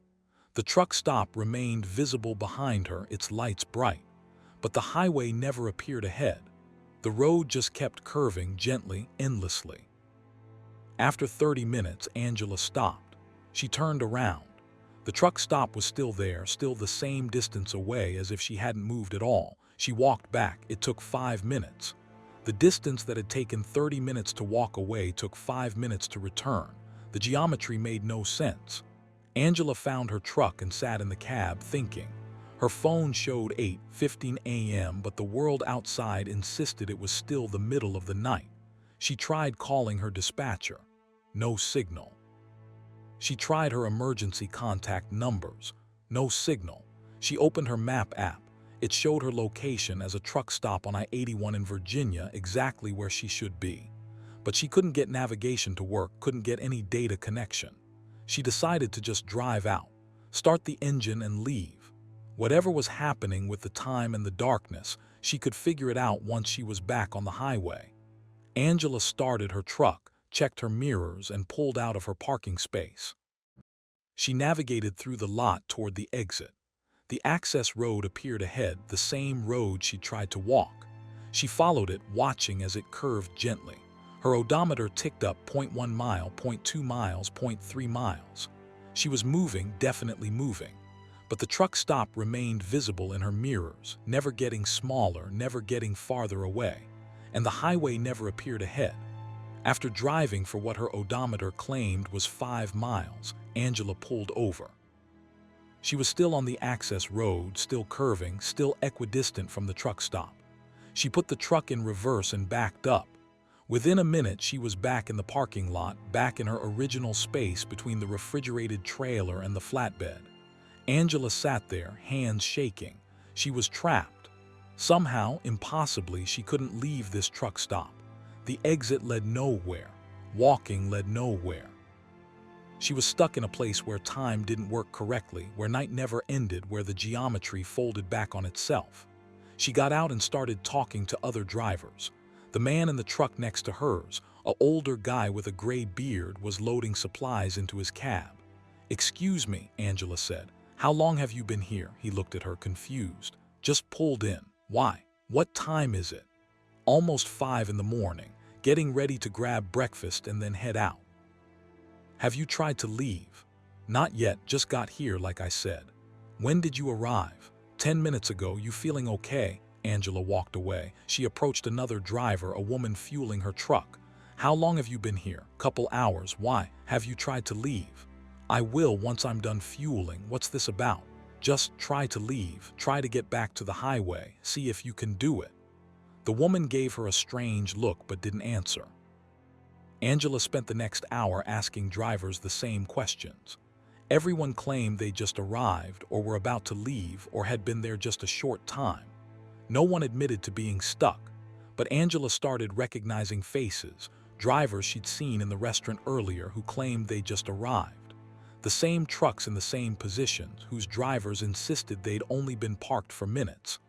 The truck stop remained visible behind her, its lights bright. But the highway never appeared ahead. The road just kept curving gently, endlessly. After 30 minutes, Angela stopped. She turned around. The truck stop was still there, still the same distance away, as if she hadn't moved at all. She walked back. It took 5 minutes. The distance that had taken 30 minutes to walk away took 5 minutes to return. The geometry made no sense. Angela found her truck and sat in the cab, thinking. Her phone showed 8:15 a.m., but the world outside insisted it was still the middle of the night. She tried calling her dispatcher. No signal. She tried her emergency contact numbers. No signal. She opened her map app. It showed her location as a truck stop on I-81 in Virginia, exactly where she should be. But she couldn't get navigation to work, couldn't get any data connection. She decided to just drive out, start the engine and leave. Whatever was happening with the time and the darkness, she could figure it out once she was back on the highway. Angela started her truck, checked her mirrors, and pulled out of her parking space. She navigated through the lot toward the exit. The access road appeared ahead, the same road she tried to walk. She followed it, watching as it curved gently. Her odometer ticked up 0.1 mile, 0.2 miles, 0.3 miles. She was moving, definitely moving. But the truck stop remained visible in her mirrors, never getting smaller, never getting farther away. And the highway never appeared ahead. After driving for what her odometer claimed was 5 miles, Angela pulled over. She was still on the access road, still curving, still equidistant from the truck stop. She put the truck in reverse and backed up. Within a minute, she was back in the parking lot, back in her original space between the refrigerated trailer and the flatbed. Angela sat there, hands shaking. She was trapped. Somehow, impossibly, she couldn't leave this truck stop. The exit led nowhere. Walking led nowhere. She was stuck in a place where time didn't work correctly, where night never ended, where the geometry folded back on itself. She got out and started talking to other drivers. The man in the truck next to hers, an older guy with a gray beard, was loading supplies into his cab. "Excuse me," Angela said. "How long have you been here?" He looked at her confused. "Just pulled in." "Why? What time is it?" "Almost 5 in the morning. Getting ready to grab breakfast and then head out." "Have you tried to leave?" "Not yet, just got here like I said." "When did you arrive?" 10 minutes ago. You feeling okay?" Angela walked away. She approached another driver, a woman fueling her truck. "How long have you been here?" "Couple hours." "Why? Have you tried to leave?" "I will once I'm done fueling." "What's this about?" "Just try to leave. Try to get back to the highway. See if you can do it." The woman gave her a strange look but didn't answer. Angela spent the next hour asking drivers the same questions. Everyone claimed they just arrived or were about to leave or had been there just a short time. No one admitted to being stuck, but Angela started recognizing faces, drivers she'd seen in the restaurant earlier who claimed they just arrived. The same trucks in the same positions whose drivers insisted they'd only been parked for minutes.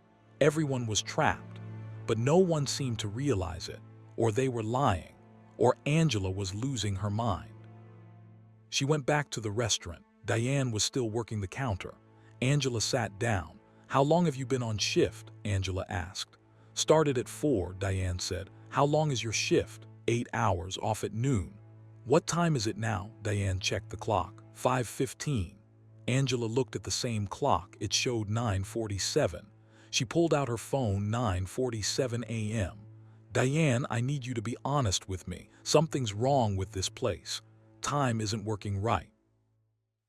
Everyone was trapped, but no one seemed to realize it, or they were lying, or Angela was losing her mind. She went back to the restaurant. Diane was still working the counter. Angela sat down. "How long have you been on shift?" Angela asked. "Started at 4, Diane said. "How long is your shift?" 8 hours, off at noon." "What time is it now?" Diane checked the clock. 5:15. Angela looked at the same clock. It showed 9:47. She pulled out her phone. 9:47 a.m. "Diane, I need you to be honest with me. Something's wrong with this place. Time isn't working right.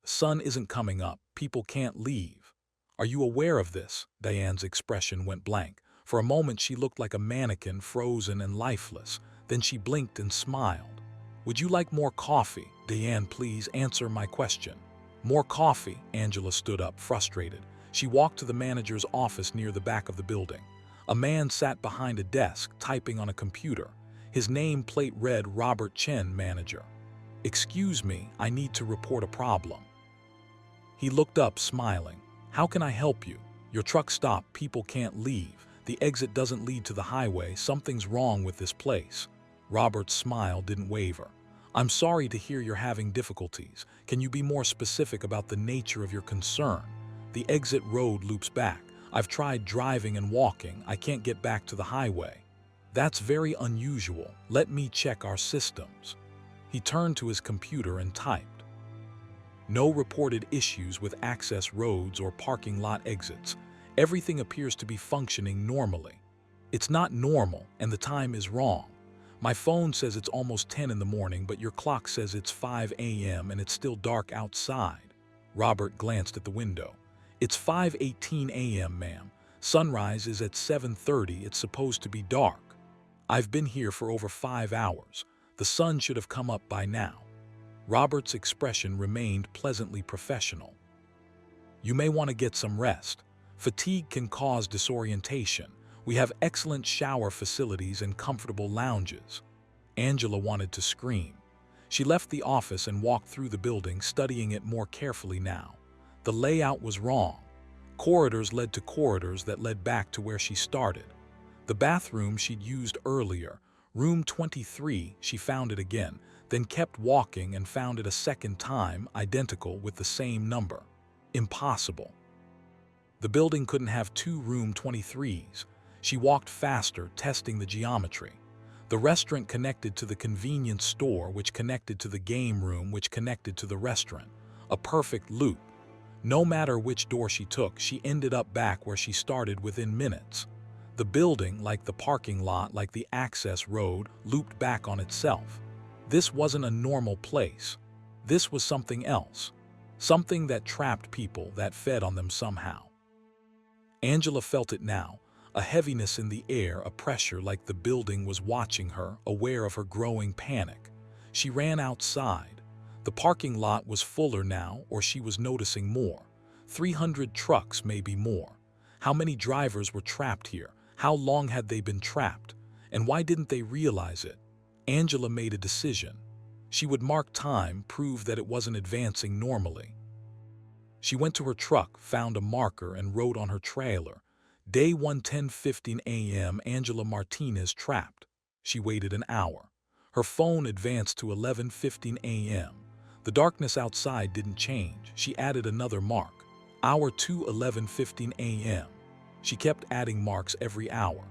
The sun isn't coming up. People can't leave. Are you aware of this?" Diane's expression went blank. For a moment she looked like a mannequin, frozen and lifeless. Then she blinked and smiled. "Would you like more coffee?" "Diane, please answer my question." "More coffee?" Angela stood up, frustrated. She walked to the manager's office near the back of the building. A man sat behind a desk, typing on a computer. His nameplate read Robert Chen, manager. "Excuse me, I need to report a problem." He looked up, smiling. "How can I help you?" "Your truck stopped. People can't leave. The exit doesn't lead to the highway. Something's wrong with this place." Robert's smile didn't waver. "I'm sorry to hear you're having difficulties. Can you be more specific about the nature of your concern?" "The exit road loops back. I've tried driving and walking. I can't get back to the highway." "That's very unusual. Let me check our systems." He turned to his computer and typed. "No reported issues with access roads or parking lot exits. Everything appears to be functioning normally." "It's not normal, and the time is wrong. My phone says it's almost 10 in the morning, but your clock says it's 5 a.m. and it's still dark outside." Robert glanced at the window. "It's 5:18 a.m., ma'am. Sunrise is at 7:30. It's supposed to be dark. I've been here for over 5 hours. The sun should have come up by now." Robert's expression remained pleasantly professional. "You may want to get some rest. Fatigue can cause disorientation. We have excellent shower facilities and comfortable lounges." Angela wanted to scream. She left the office and walked through the building, studying it more carefully now. The layout was wrong. Corridors led to corridors that led back to where she started. The bathroom she'd used earlier, room 23, she found it again, then kept walking and found it a second time, identical with the same number. Impossible. The building couldn't have 2 room 23s. She walked faster, testing the geometry. The restaurant connected to the convenience store, which connected to the game room, which connected to the restaurant. A perfect loop. No matter which door she took, she ended up back where she started within minutes. The building, like the parking lot, like the access road, looped back on itself. This wasn't a normal place. This was something else. Something that trapped people, that fed on them somehow. Angela felt it now, a heaviness in the air, a pressure like the building was watching her, aware of her growing panic. She ran outside. The parking lot was fuller now, or she was noticing more. 300 trucks, maybe more. How many drivers were trapped here? How long had they been trapped? And why didn't they realize it? Angela made a decision. She would mark time, prove that it wasn't advancing normally. She went to her truck, found a marker, and wrote on her trailer, Day 1, 10:15 a.m. Angela Martinez trapped. She waited an hour. Her phone advanced to 11:15 a.m. The darkness outside didn't change. She added another mark. Hour 2, 11:15 a.m. She kept adding marks every hour.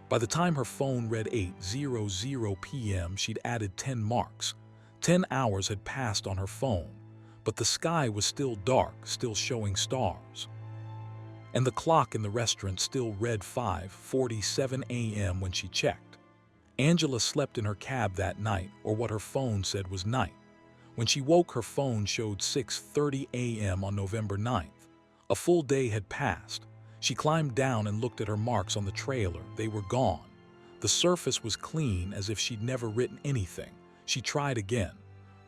By the time her phone read 8:00 p.m., she'd added 10 marks. 10 hours had passed on her phone, but the sky was still dark, still showing stars. And the clock in the restaurant still read 5:47 a.m. when she checked. Angela slept in her cab that night, or what her phone said was night. When she woke, her phone showed 6:30 a.m. on November 9th. A full day had passed. She climbed down and looked at her marks on the trailer. They were gone. The surface was clean, as if she'd never written anything. She tried again.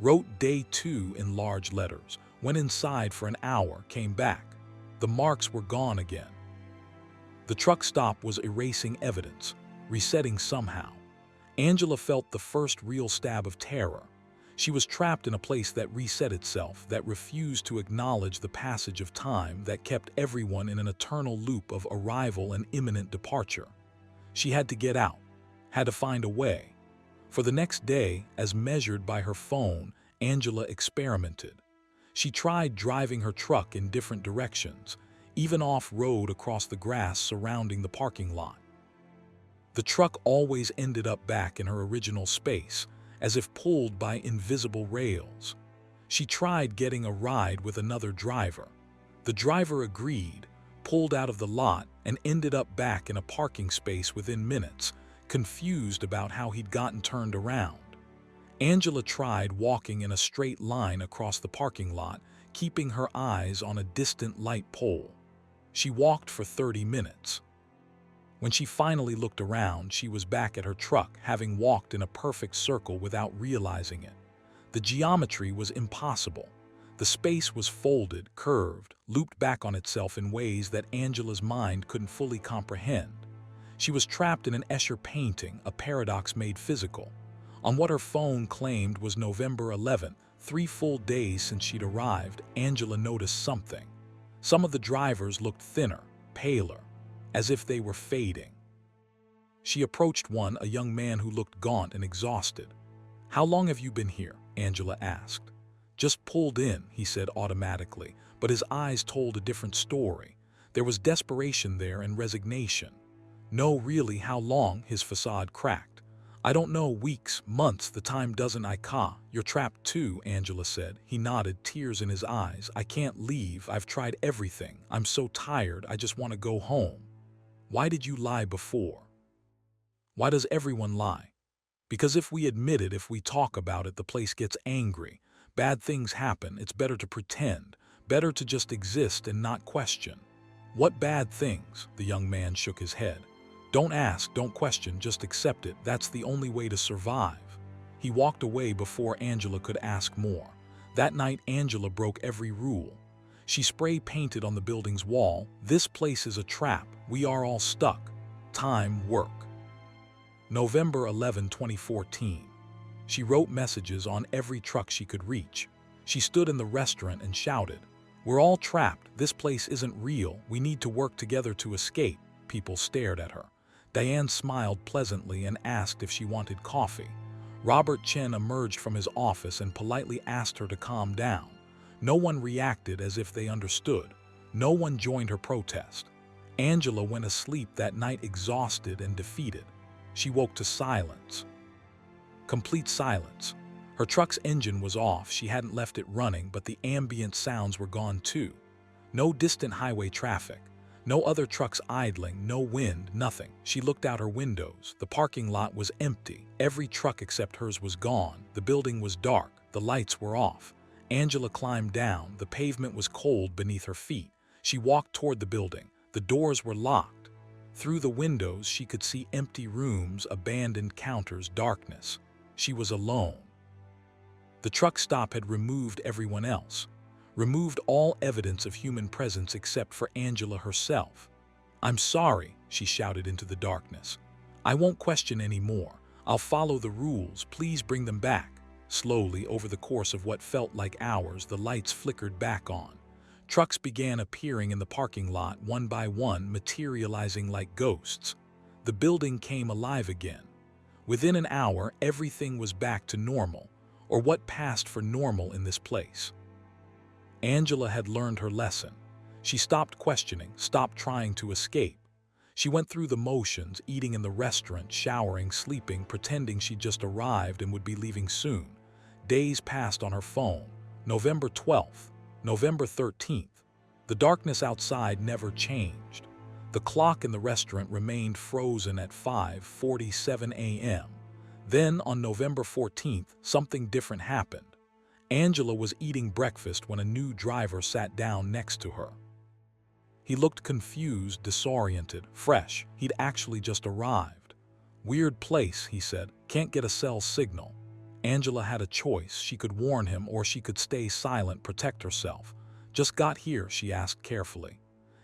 Wrote day 2 in large letters. Went inside for an hour, came back. The marks were gone again. The truck stop was erasing evidence, resetting somehow. Angela felt the first real stab of terror. She was trapped in a place that reset itself, that refused to acknowledge the passage of time, that kept everyone in an eternal loop of arrival and imminent departure. She had to get out, had to find a way. For the next day, as measured by her phone, Angela experimented. She tried driving her truck in different directions, even off-road across the grass surrounding the parking lot. The truck always ended up back in her original space, as if pulled by invisible rails. She tried getting a ride with another driver. The driver agreed, pulled out of the lot, and ended up back in a parking space within minutes, confused about how he'd gotten turned around. Angela tried walking in a straight line across the parking lot, keeping her eyes on a distant light pole. She walked for 30 minutes. When she finally looked around, she was back at her truck, having walked in a perfect circle without realizing it. The geometry was impossible. The space was folded, curved, looped back on itself in ways that Angela's mind couldn't fully comprehend. She was trapped in an Escher painting, a paradox made physical. On what her phone claimed was November 11th, 3 full days since she'd arrived, Angela noticed something. Some of the drivers looked thinner, paler, as if they were fading. She approached one, a young man who looked gaunt and exhausted. "How long have you been here?" Angela asked. "Just pulled in," he said automatically, but his eyes told a different story. There was desperation there and resignation. "No, really, how long?" His facade cracked. "I don't know, weeks, months, the time doesn't You're trapped too," Angela said. He nodded, tears in his eyes. "I can't leave. I've tried everything. I'm so tired. I just want to go home." "Why did you lie before?" "Why does everyone lie?" "Because if we admit it, if we talk about it, the place gets angry. Bad things happen. It's better to pretend. Better to just exist and not question." "What bad things?" The young man shook his head. "Don't ask, don't question, just accept it. That's the only way to survive." He walked away before Angela could ask more. That night, Angela broke every rule. She spray painted on the building's wall, "This place is a trap. We are all stuck. Time, work." November 11, 2014. She wrote messages on every truck she could reach. She stood in the restaurant and shouted, "We're all trapped. This place isn't real. We need to work together to escape." People stared at her. Diane smiled pleasantly and asked if she wanted coffee. Robert Chen emerged from his office and politely asked her to calm down. No one reacted as if they understood. No one joined her protest. Angela went asleep that night exhausted and defeated. She woke to silence. Complete silence. Her truck's engine was off. She hadn't left it running, but the ambient sounds were gone too. No distant highway traffic. No other trucks idling, no wind, nothing. She looked out her windows. The parking lot was empty. Every truck except hers was gone. The building was dark. The lights were off. Angela climbed down. The pavement was cold beneath her feet. She walked toward the building. The doors were locked. Through the windows, she could see empty rooms, abandoned counters, darkness. She was alone. The truck stop had removed everyone else. Removed all evidence of human presence except for Angela herself. "I'm sorry," she shouted into the darkness. "I won't question anymore. I'll follow the rules. Please bring them back." Slowly, over the course of what felt like hours, the lights flickered back on. Trucks began appearing in the parking lot one by one, materializing like ghosts. The building came alive again. Within an hour, everything was back to normal, or what passed for normal in this place. Angela had learned her lesson. She stopped questioning, stopped trying to escape. She went through the motions, eating in the restaurant, showering, sleeping, pretending she'd just arrived and would be leaving soon. Days passed on her phone. November 12th, November 13th. The darkness outside never changed. The clock in the restaurant remained frozen at 5:47 a.m. Then, on November 14th, something different happened. Angela was eating breakfast when a new driver sat down next to her. He looked confused, disoriented, fresh. He'd actually just arrived. "Weird place," he said. "Can't get a cell signal." Angela had a choice. She could warn him or she could stay silent, protect herself. "Just got here?" she asked carefully.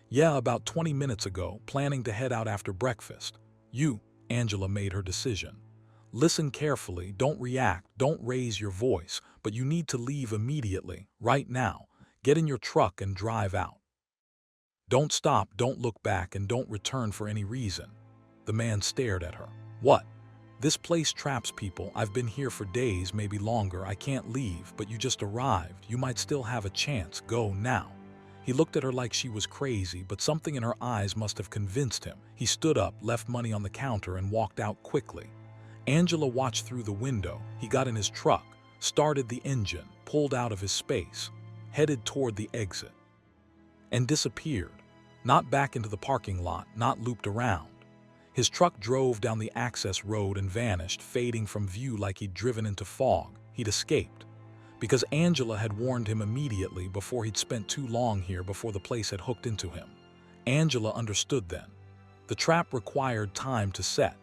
"Yeah, about 20 minutes ago, planning to head out after breakfast." "You," Angela made her decision. "Listen carefully, don't react, don't raise your voice, but you need to leave immediately, right now. Get in your truck and drive out. Don't stop, don't look back, and don't return for any reason." The man stared at her. "What?" "This place traps people. I've been here for days, maybe longer. I can't leave, but you just arrived. You might still have a chance. Go now." He looked at her like she was crazy, but something in her eyes must have convinced him. He stood up, left money on the counter, and walked out quickly. Angela watched through the window. He got in his truck, started the engine, pulled out of his space, headed toward the exit, and disappeared. Not back into the parking lot, not looped around. His truck drove down the access road and vanished, fading from view like he'd driven into fog. He'd escaped. Because Angela had warned him immediately before he'd spent too long here, before the place had hooked into him. Angela understood then. The trap required time to set.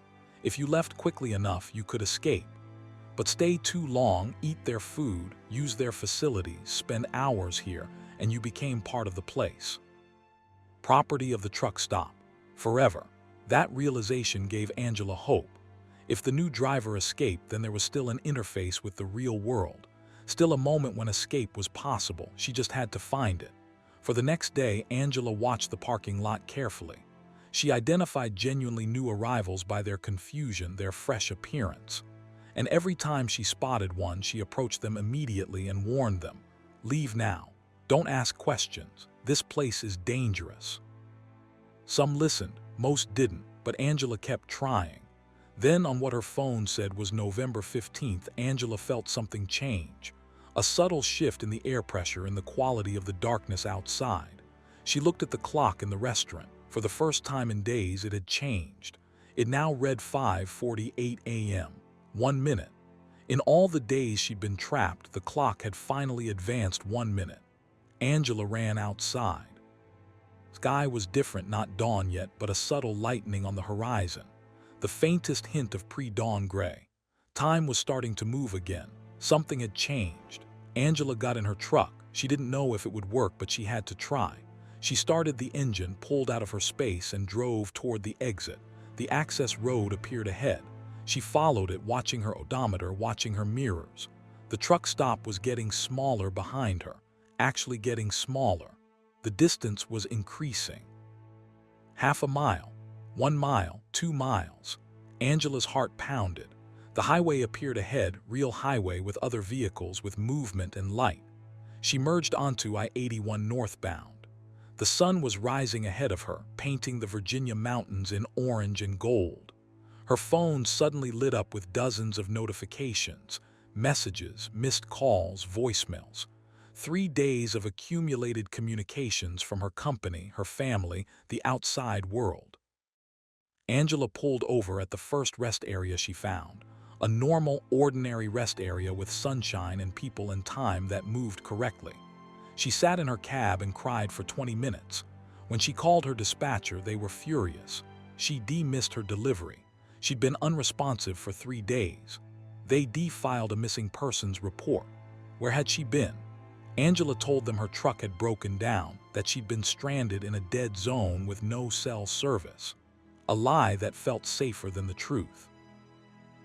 If you left quickly enough, you could escape. But stay too long, eat their food, use their facilities, spend hours here, and you became part of the place. Property of the truck stop. Forever. That realization gave Angela hope. If the new driver escaped, then there was still an interface with the real world. Still a moment when escape was possible. She just had to find it. For the next day, Angela watched the parking lot carefully. She identified genuinely new arrivals by their confusion, their fresh appearance. And every time she spotted one, she approached them immediately and warned them, "Leave now. Don't ask questions. This place is dangerous." Some listened, most didn't, but Angela kept trying. Then, on what her phone said was November 15th, Angela felt something change. A subtle shift in the air pressure and the quality of the darkness outside. She looked at the clock in the restaurant. For the first time in days, it had changed. It now read 5:48 a.m. 1 minute. In all the days she'd been trapped, the clock had finally advanced 1 minute. Angela ran outside. Sky was different, not dawn yet, but a subtle lightening on the horizon. The faintest hint of pre-dawn gray. Time was starting to move again. Something had changed. Angela got in her truck. She didn't know if it would work, but she had to try. She started the engine, pulled out of her space, and drove toward the exit. The access road appeared ahead. She followed it, watching her odometer, watching her mirrors. The truck stop was getting smaller behind her, actually getting smaller. The distance was increasing. Half a mile, 1 mile, 2 miles. Angela's heart pounded. The highway appeared ahead, real highway with other vehicles, with movement and light. She merged onto I-81 northbound. The sun was rising ahead of her, painting the Virginia mountains in orange and gold. Her phone suddenly lit up with dozens of notifications, messages, missed calls, voicemails. 3 days of accumulated communications from her company, her family, the outside world. Angela pulled over at the first rest area she found. A normal, ordinary rest area with sunshine and people and time that moved correctly. She sat in her cab and cried for 20 minutes. When she called her dispatcher, they were furious. She missed her delivery. She'd been unresponsive for 3 days. They filed a missing persons report. Where had she been? Angela told them her truck had broken down, that she'd been stranded in a dead zone with no cell service. A lie that felt safer than the truth.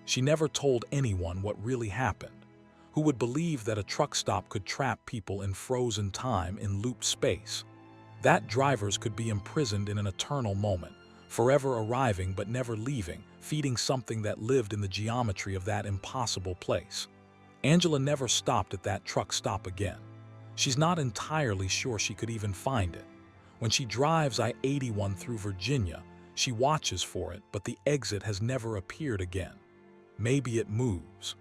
She never told anyone what really happened. Who would believe that a truck stop could trap people in frozen time in looped space? That drivers could be imprisoned in an eternal moment, forever arriving but never leaving, feeding something that lived in the geometry of that impossible place. Angela never stopped at that truck stop again. She's not entirely sure she could even find it. When she drives I-81 through Virginia, she watches for it, but the exit has never appeared again. Maybe it moves.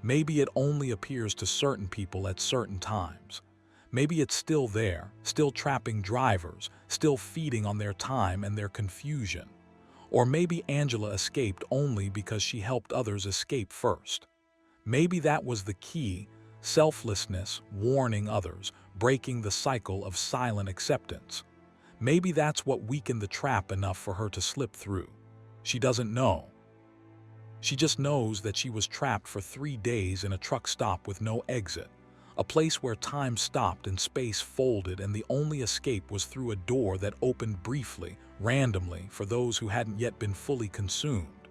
Maybe it only appears to certain people at certain times. Maybe it's still there, still trapping drivers, still feeding on their time and their confusion. Or maybe Angela escaped only because she helped others escape first. Maybe that was the key: selflessness, warning others, breaking the cycle of silent acceptance. Maybe that's what weakened the trap enough for her to slip through. She doesn't know. She just knows that she was trapped for 3 days in a truck stop with no exit, a place where time stopped and space folded, and the only escape was through a door that opened briefly, randomly, for those who hadn't yet been fully consumed.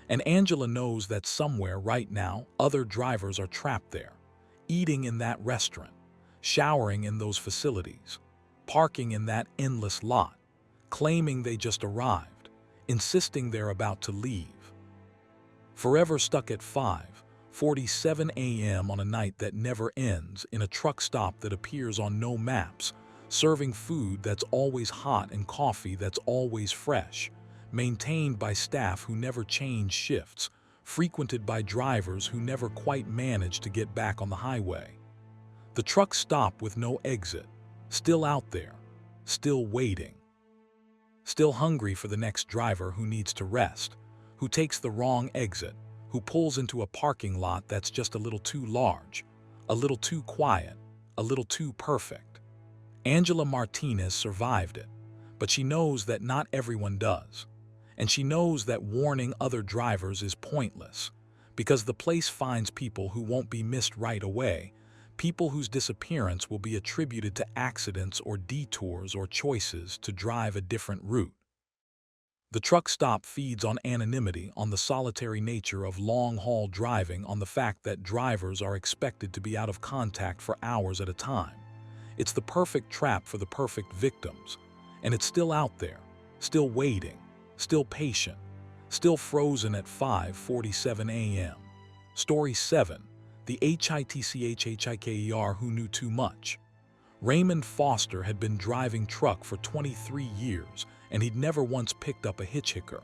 And Angela knows that somewhere right now, other drivers are trapped there, eating in that restaurant, showering in those facilities, parking in that endless lot, claiming they just arrived, insisting they're about to leave. Forever stuck at 5:47 a.m. on a night that never ends, in a truck stop that appears on no maps, serving food that's always hot and coffee that's always fresh, maintained by staff who never change shifts, frequented by drivers who never quite manage to get back on the highway. The truck stop with no exit, still out there, still waiting, still hungry for the next driver who needs to rest, who takes the wrong exit, who pulls into a parking lot that's just a little too large, a little too quiet, a little too perfect. Angela Martinez survived it, but she knows that not everyone does. And she knows that warning other drivers is pointless, because the place finds people who won't be missed right away, people whose disappearance will be attributed to accidents or detours or choices to drive a different route. The truck stop feeds on anonymity, on the solitary nature of long-haul driving, on the fact that drivers are expected to be out of contact for hours at a time. It's the perfect trap for the perfect victims, and it's still out there, still waiting, still patient, still frozen at 5:47 a.m. Story 7. The HITCHHIKER Who Knew Too Much. Raymond Foster had been driving truck for 23 years, and he'd never once picked up a hitchhiker.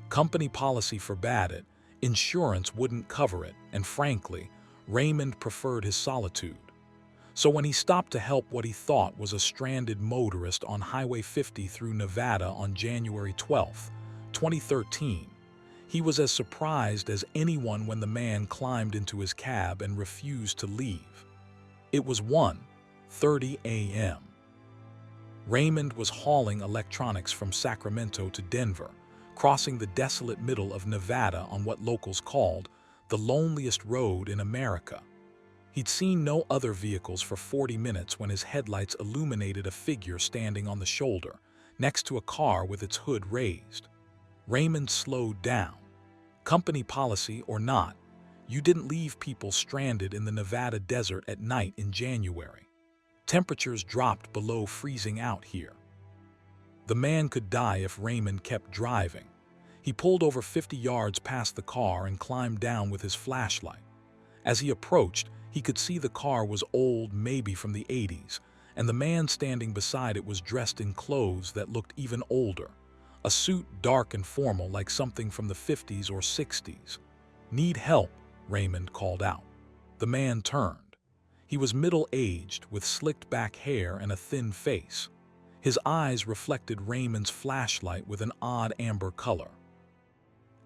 Company policy forbade it, insurance wouldn't cover it, and frankly, Raymond preferred his solitude. So when he stopped to help what he thought was a stranded motorist on Highway 50 through Nevada on January 12, 2013, he was as surprised as anyone when the man climbed into his cab and refused to leave. It was 1:30 a.m. Raymond was hauling electronics from Sacramento to Denver, crossing the desolate middle of Nevada on what locals called the loneliest road in America. He'd seen no other vehicles for 40 minutes when his headlights illuminated a figure standing on the shoulder, next to a car with its hood raised. Raymond slowed down. Company policy or not, you didn't leave people stranded in the Nevada desert at night in January. Temperatures dropped below freezing out here. The man could die if Raymond kept driving. He pulled over 50 yards past the car and climbed down with his flashlight. As he approached, he could see the car was old, maybe from the 80s, and the man standing beside it was dressed in clothes that looked even older. A suit dark and formal, like something from the 50s or 60s. "Need help?" Raymond called out. The man turned. He was middle-aged, with slicked-back hair and a thin face. His eyes reflected Raymond's flashlight with an odd amber color.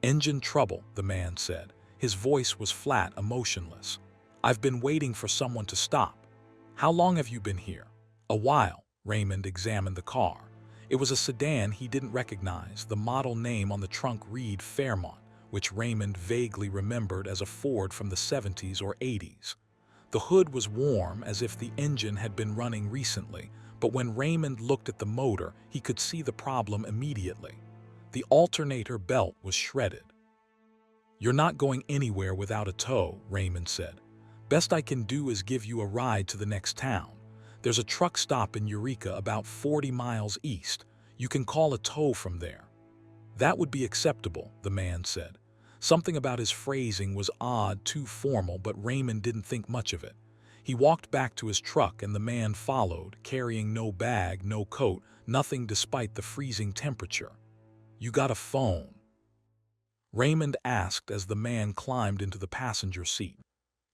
"Engine trouble," the man said. His voice was flat, emotionless. "I've been waiting for someone to stop." "How long have you been here?" "A while." Raymond examined the car. It was a sedan he didn't recognize. The model name on the trunk read Fairmont, which Raymond vaguely remembered as a Ford from the 70s or 80s. The hood was warm, as if the engine had been running recently, but when Raymond looked at the motor, he could see the problem immediately. The alternator belt was shredded. "You're not going anywhere without a tow," Raymond said. "Best I can do is give you a ride to the next town. There's a truck stop in Eureka about 40 miles east. You can call a tow from there." "That would be acceptable," the man said. Something about his phrasing was odd, too formal, but Raymond didn't think much of it. He walked back to his truck and the man followed, carrying no bag, no coat, nothing despite the freezing temperature. "You got a phone?" Raymond asked as the man climbed into the passenger seat.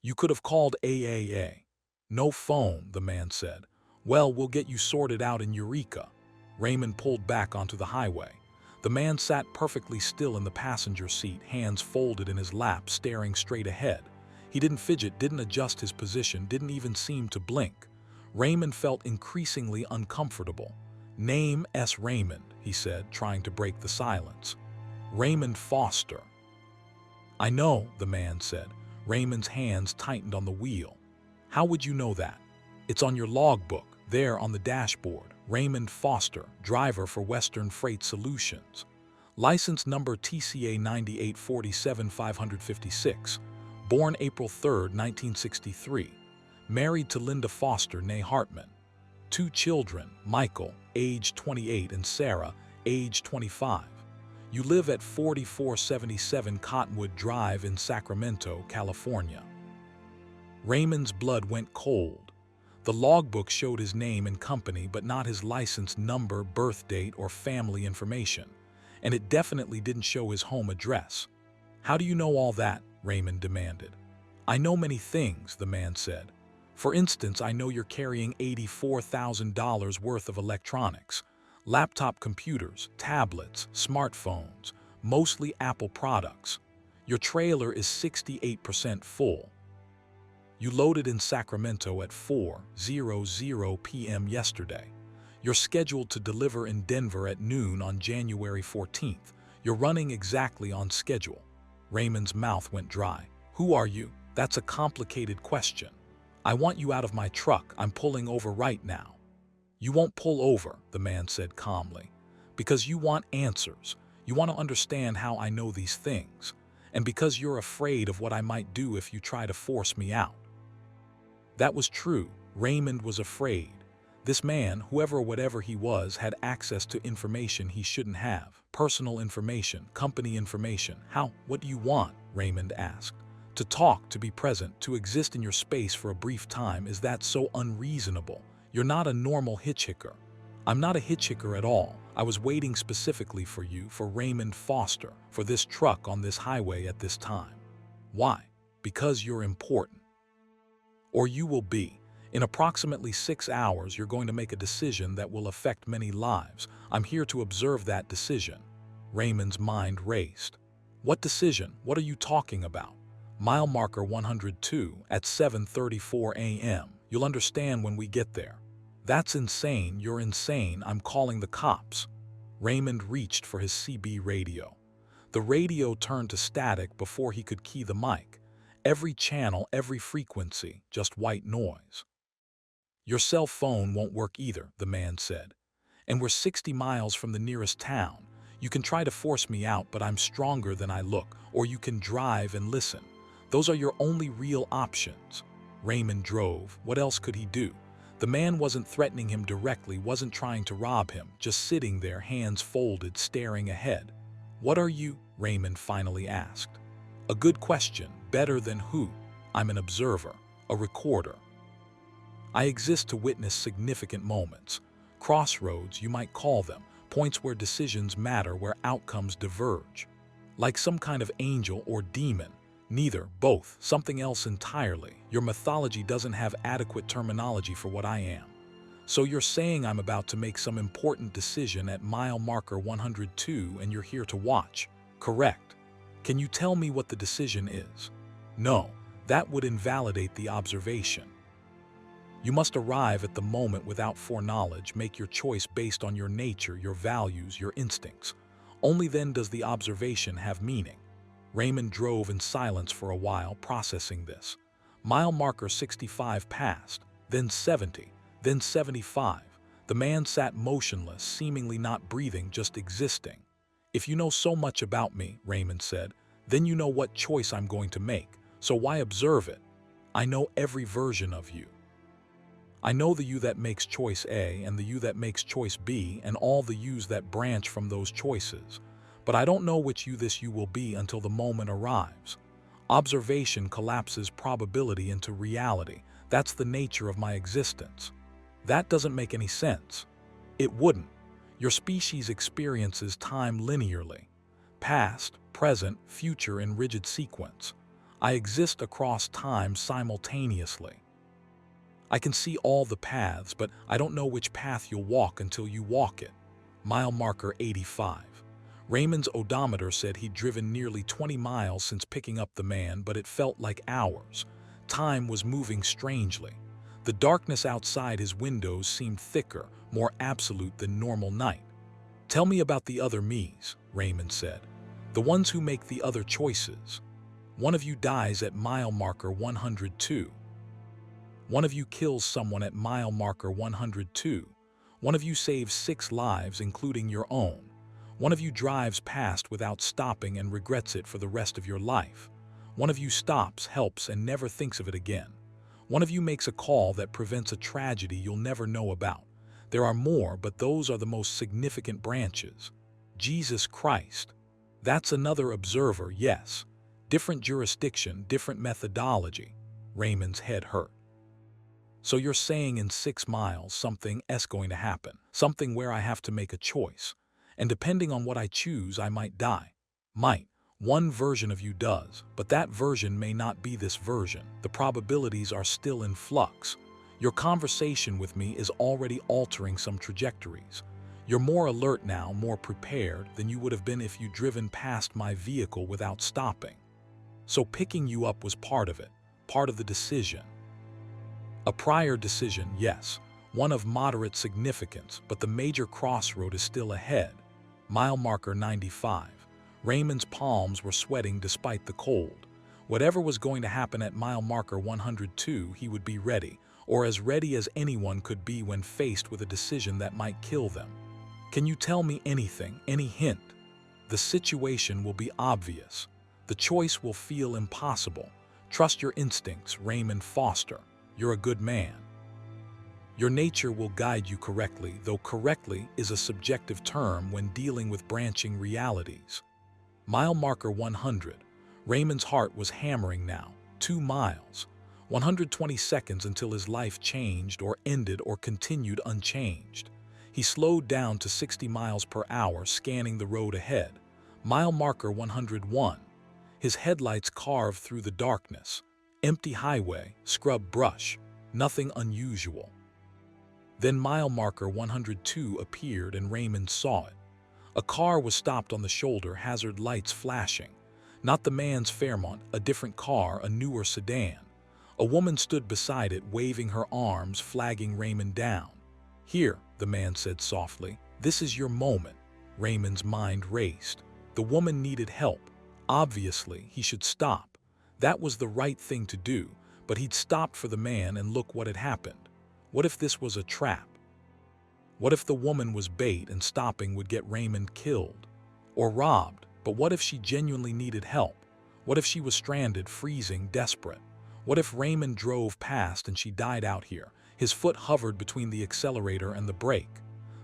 "You could have called AAA. "No phone," the man said. "Well, we'll get you sorted out in Eureka." Raymond pulled back onto the highway. The man sat perfectly still in the passenger seat, hands folded in his lap, staring straight ahead. He didn't fidget, didn't adjust his position, didn't even seem to blink. Raymond felt increasingly uncomfortable. "Name S. Raymond," he said, trying to break the silence. "Raymond Foster." "I know," the man said. Raymond's hands tightened on the wheel. "How would you know that?" "It's on your logbook, there on the dashboard. Raymond Foster, driver for Western Freight Solutions. License number TCA 9847556. Born April 3, 1963. Married to Linda Foster, née Hartman. 2 children, Michael, age 28, and Sarah, age 25. You live at 4477 Cottonwood Drive in Sacramento, California." Raymond's blood went cold. The logbook showed his name and company, but not his license number, birth date, or family information. And it definitely didn't show his home address. "How do you know all that?" Raymond demanded. "I know many things," the man said. "For instance, I know you're carrying $84,000 worth of electronics. Laptop computers, tablets, smartphones, mostly Apple products. Your trailer is 68% full. You loaded in Sacramento at 4:00 p.m. yesterday. You're scheduled to deliver in Denver at noon on January 14th. You're running exactly on schedule." Raymond's mouth went dry. "Who are you?" "That's a complicated question. I want you out of my truck. I'm pulling over right now." "You won't pull over," the man said calmly. "Because you want answers. You want to understand how I know these things. And because you're afraid of what I might do if you try to force me out." That was true. Raymond was afraid. This man, whoever or whatever he was, had access to information he shouldn't have. Personal information, company information. "How? What do you want?" Raymond asked. "To talk, to be present, to exist in your space for a brief time. Is that so unreasonable? You're not a normal hitchhiker." "I'm not a hitchhiker at all. I was waiting specifically for you, for Raymond Foster, for this truck on this highway at this time." "Why?" "Because you're important. Or you will be. In approximately 6 hours, you're going to make a decision that will affect many lives. I'm here to observe that decision." Raymond's mind raced. "What decision? What are you talking about?" "Mile marker 102 at 7:34 a.m. You'll understand when we get there." "That's insane. You're insane. I'm calling the cops." Raymond reached for his CB radio. The radio turned to static before he could key the mic. Every channel, every frequency, just white noise. "Your cell phone won't work either," the man said. "And we're 60 miles from the nearest town. You can try to force me out, but I'm stronger than I look. Or you can drive and listen. Those are your only real options." Raymond drove. What else could he do? The man wasn't threatening him directly, wasn't trying to rob him, just sitting there, hands folded, staring ahead. "What are you?" Raymond finally asked. "A good question. Better than who?" "I'm an observer, a recorder. I exist to witness significant moments. Crossroads, you might call them, points where decisions matter, where outcomes diverge. Like some kind of angel or demon. Neither, both, something else entirely. Your mythology doesn't have adequate terminology for what I am. So you're saying I'm about to make some important decision at mile marker 102 and you're here to watch. Correct. Can you tell me what the decision is?" "No, that would invalidate the observation. You must arrive at the moment without foreknowledge, make your choice based on your nature, your values, your instincts. Only then does the observation have meaning." Raymond drove in silence for a while, processing this. Mile marker 65 passed, then 70, then 75. The man sat motionless, seemingly not breathing, just existing. "If you know so much about me," Raymond said, Then you know what choice I'm going to make, so why observe it? I know every version of you. I know the you that makes choice A and the you that makes choice B and all the yous that branch from those choices. But I don't know which you this you will be until the moment arrives. Observation collapses probability into reality. That's the nature of my existence. That doesn't make any sense. It wouldn't. Your species experiences time linearly. Past, present, future in rigid sequence. I exist across time simultaneously. I can see all the paths, but I don't know which path you'll walk until you walk it. Mile marker 85. Raymond's odometer said he'd driven nearly 20 miles since picking up the man, but it felt like hours. Time was moving strangely. The darkness outside his windows seemed thicker, more absolute than normal night. Tell me about the other me's, Raymond said. The ones who make the other choices. One of you dies at mile marker 102. One of you kills someone at mile marker 102. One of you saves 6 lives, including your own. One of you drives past without stopping and regrets it for the rest of your life. One of you stops, helps, and never thinks of it again. One of you makes a call that prevents a tragedy you'll never know about. There are more, but those are the most significant branches. Jesus Christ. That's another observer, yes. Different jurisdiction, different methodology. Raymond's head hurt. So you're saying in 6 miles something is going to happen, something where I have to make a choice. And depending on what I choose, I might die. Might. One version of you does, but that version may not be this version. The probabilities are still in flux. Your conversation with me is already altering some trajectories. You're more alert now, more prepared than you would have been if you'd driven past my vehicle without stopping. So picking you up was part of it, part of the decision. A prior decision, yes, one of moderate significance, but the major crossroad is still ahead. Mile marker 95. Raymond's palms were sweating despite the cold. Whatever was going to happen at mile marker 102, he would be ready, or as ready as anyone could be when faced with a decision that might kill them. Can you tell me anything, any hint? The situation will be obvious. The choice will feel impossible. Trust your instincts, Raymond Foster. You're a good man. Your nature will guide you correctly, though correctly is a subjective term when dealing with branching realities. Mile marker 100. Raymond's heart was hammering now. 2 miles. 120 seconds until his life changed or ended or continued unchanged. He slowed down to 60 miles per hour, scanning the road ahead. Mile marker 101. His headlights carved through the darkness. Empty highway, scrub brush, nothing unusual. Then mile marker 102 appeared and Raymond saw it. A car was stopped on the shoulder, hazard lights flashing. Not the man's Fairmont, a different car, a newer sedan. A woman stood beside it, waving her arms, flagging Raymond down. Here, the man said softly, this is your moment. Raymond's mind raced. The woman needed help. Obviously, he should stop. That was the right thing to do, but he'd stopped for the man and look what had happened. What if this was a trap? What if the woman was bait and stopping would get Raymond killed? Or robbed? But what if she genuinely needed help? What if she was stranded, freezing, desperate? What if Raymond drove past and she died out here? His foot hovered between the accelerator and the brake.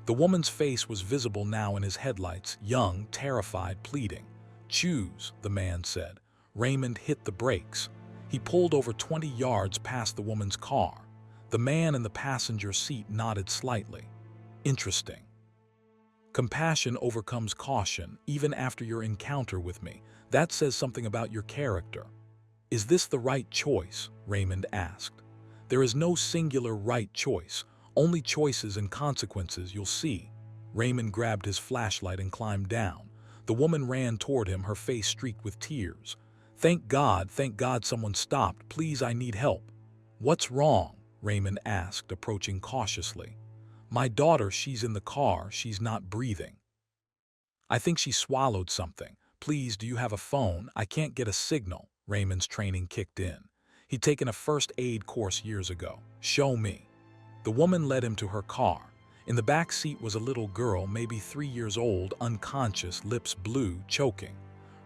The woman's face was visible now in his headlights, young, terrified, pleading. Choose, the man said. Raymond hit the brakes. He pulled over 20 yards past the woman's car. The man in the passenger seat nodded slightly. Interesting. Compassion overcomes caution, even after your encounter with me. That says something about your character. Is this the right choice? Raymond asked. There is no singular right choice, only choices and consequences you'll see. Raymond grabbed his flashlight and climbed down. The woman ran toward him, her face streaked with tears. Thank God someone stopped. Please, I need help. What's wrong? Raymond asked, approaching cautiously. My daughter, she's in the car, she's not breathing. I think she swallowed something. Please, do you have a phone? I can't get a signal. Raymond's training kicked in. He'd taken a first aid course years ago. Show me. The woman led him to her car. In the back seat was a little girl, maybe 3 years old, unconscious, lips blue, choking.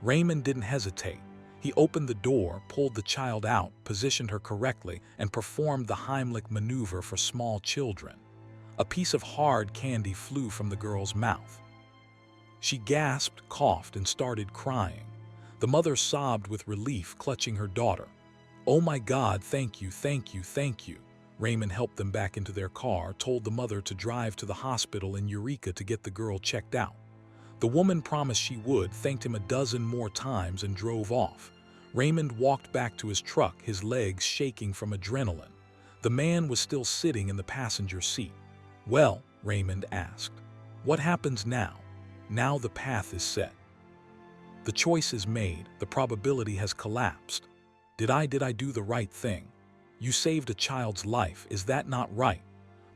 Raymond didn't hesitate. He opened the door, pulled the child out, positioned her correctly, and performed the Heimlich maneuver for small children. A piece of hard candy flew from the girl's mouth. She gasped, coughed, and started crying. The mother sobbed with relief, clutching her daughter. "Oh my God, thank you, thank you, thank you." Raymond helped them back into their car, told the mother to drive to the hospital in Eureka to get the girl checked out. The woman promised she would, thanked him a dozen more times, and drove off. Raymond walked back to his truck, his legs shaking from adrenaline. The man was still sitting in the passenger seat. "Well," Raymond asked, "what happens now? Now the path is set. The choice is made, the probability has collapsed. Did I do the right thing? You saved a child's life, is that not right?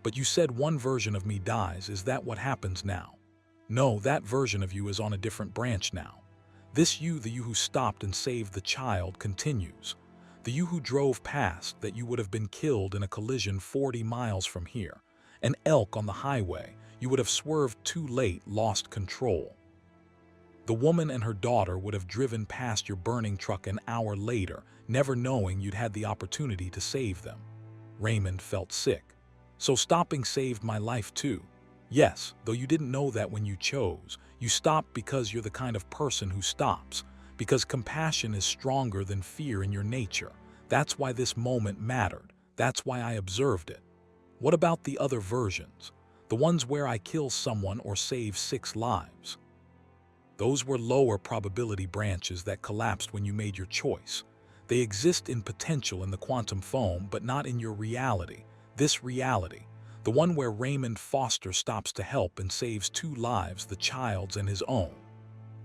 But you said one version of me dies, is that what happens now? No, that version of you is on a different branch now. This you, the you who stopped and saved the child, continues. The you who drove past, that you would have been killed in a collision 40 miles from here. An elk on the highway, you would have swerved too late, lost control. The woman and her daughter would have driven past your burning truck an hour later, never knowing you'd had the opportunity to save them." Raymond felt sick. "So stopping saved my life too?" "Yes, though you didn't know that when you chose. You stopped because you're the kind of person who stops, because compassion is stronger than fear in your nature. That's why this moment mattered. That's why I observed it. What about the other versions? The ones where I kill someone or save 6 lives?" Those were lower probability branches that collapsed when you made your choice. They exist in potential in the quantum foam, but not in your reality. This reality, the one where Raymond Foster stops to help and saves 2 lives, the child's and his own.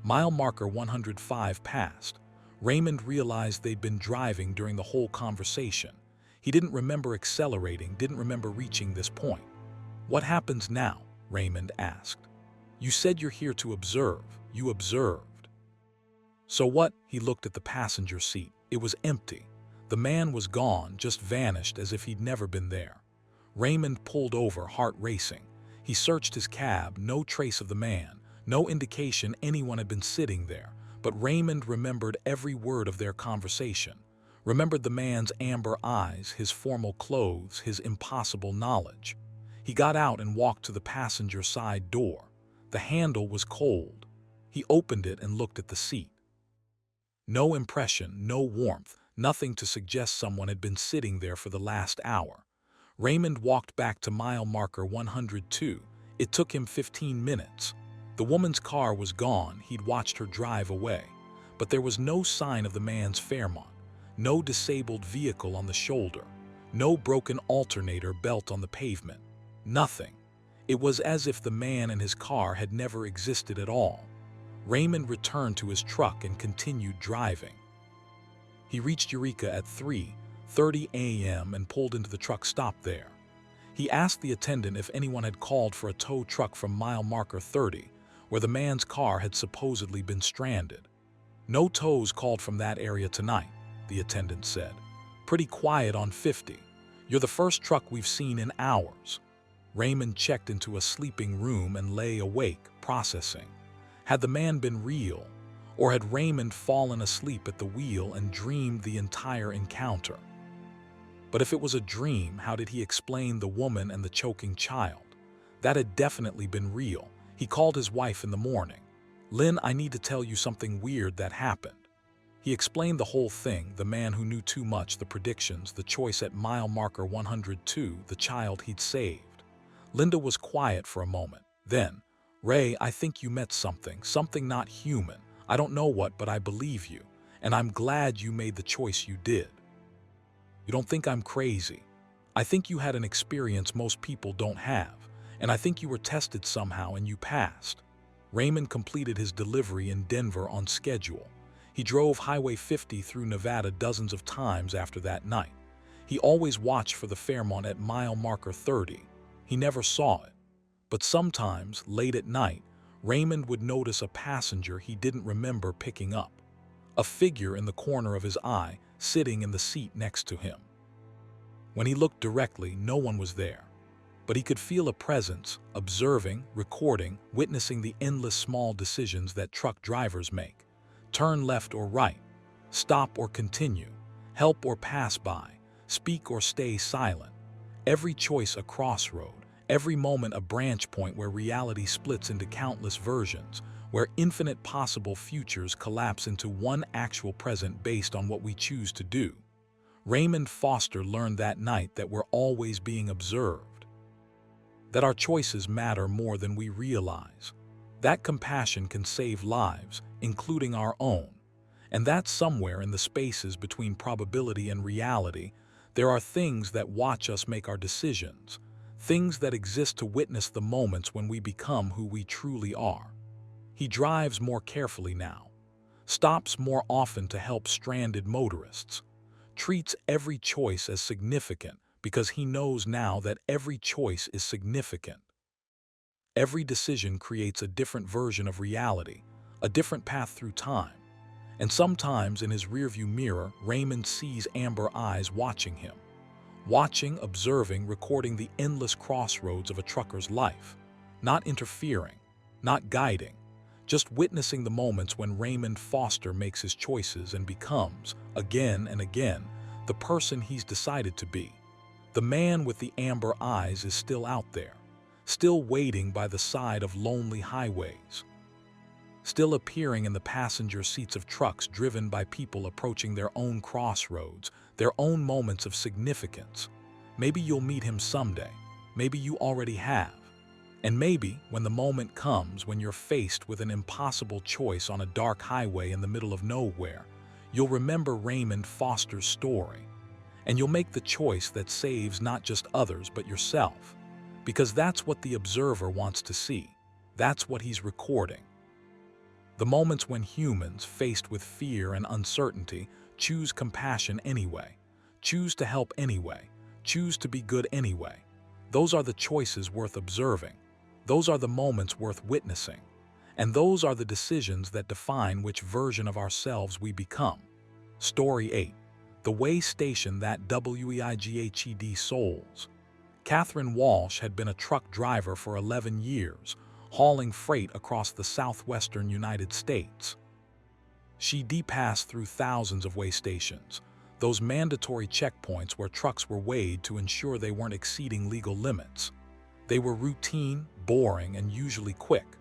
Mile marker 105 passed. Raymond realized they'd been driving during the whole conversation. He didn't remember accelerating, didn't remember reaching this point. "What happens now?" Raymond asked. "You said you're here to observe. You observed." "So what?" He looked at the passenger seat. It was empty. The man was gone, just vanished as if he'd never been there. Raymond pulled over, heart racing. He searched his cab, no trace of the man, no indication anyone had been sitting there. But Raymond remembered every word of their conversation, remembered the man's amber eyes, his formal clothes, his impossible knowledge. He got out and walked to the passenger side door. The handle was cold. He opened it and looked at the seat. No impression, no warmth, nothing to suggest someone had been sitting there for the last hour. Raymond walked back to mile marker 102. It took him 15 minutes. The woman's car was gone. He'd watched her drive away. But there was no sign of the man's Fairmont, no disabled vehicle on the shoulder, no broken alternator belt on the pavement. Nothing. It was as if the man and his car had never existed at all. Raymond returned to his truck and continued driving. He reached Eureka at 3:30 a.m. and pulled into the truck stop there. He asked the attendant if anyone had called for a tow truck from mile marker 30, where the man's car had supposedly been stranded. "No tows called from that area tonight," the attendant said. "Pretty quiet on 50. You're the first truck we've seen in hours." Raymond checked into a sleeping room and lay awake, processing. Had the man been real, or had Raymond fallen asleep at the wheel and dreamed the entire encounter? But if it was a dream, how did he explain the woman and the choking child? That had definitely been real. He called his wife in the morning. "Lynn, I need to tell you something weird that happened." He explained the whole thing, the man who knew too much, the predictions, the choice at mile marker 102, the child he'd saved. Linda was quiet for a moment. Then, "Ray, I think you met something not human. I don't know what, but I believe you. And I'm glad you made the choice you did. You don't think I'm crazy. I think you had an experience most people don't have. And I think you were tested somehow and you passed." Raymond completed his delivery in Denver on schedule. He drove Highway 50 through Nevada dozens of times after that night. He always watched for the Fairmont at mile marker 30. He never saw it. But sometimes, late at night, Raymond would notice a passenger he didn't remember picking up. A figure in the corner of his eye, sitting in the seat next to him. When he looked directly, no one was there. But he could feel a presence, observing, recording, witnessing the endless small decisions that truck drivers make. Turn left or right. Stop or continue. Help or pass by. Speak or stay silent. Every choice a crossroad. Every moment a branch point where reality splits into countless versions, where infinite possible futures collapse into one actual present based on what we choose to do. Raymond Foster learned that night that we're always being observed, that our choices matter more than we realize, that compassion can save lives, including our own, and that somewhere in the spaces between probability and reality, there are things that watch us make our decisions, things that exist to witness the moments when we become who we truly are. He drives more carefully now, stops more often to help stranded motorists, treats every choice as significant because he knows now that every choice is significant. Every decision creates a different version of reality, a different path through time. And sometimes in his rearview mirror, Raymond sees amber eyes watching him. Watching, observing, recording the endless crossroads of a trucker's life. Not interfering, not guiding, just witnessing the moments when Raymond Foster makes his choices and becomes, again and again, the person he's decided to be. The man with the amber eyes is still out there, still waiting by the side of lonely highways, still appearing in the passenger seats of trucks driven by people approaching their own crossroads, their own moments of significance. Maybe you'll meet him someday. Maybe you already have. And maybe when the moment comes when you're faced with an impossible choice on a dark highway in the middle of nowhere, you'll remember Raymond Foster's story. And you'll make the choice that saves not just others but yourself. Because that's what the observer wants to see. That's what he's recording. The moments when humans, faced with fear and uncertainty, choose compassion anyway, choose to help anyway, choose to be good anyway. Those are the choices worth observing. Those are the moments worth witnessing. And those are the decisions that define which version of ourselves we become. Story 8. The Way Station That WEIGHED Souls. Catherine Walsh had been a truck driver for 11 years, hauling freight across the southwestern United States. She passed through thousands of way stations, those mandatory checkpoints where trucks were weighed to ensure they weren't exceeding legal limits. They were routine, boring, and usually quick.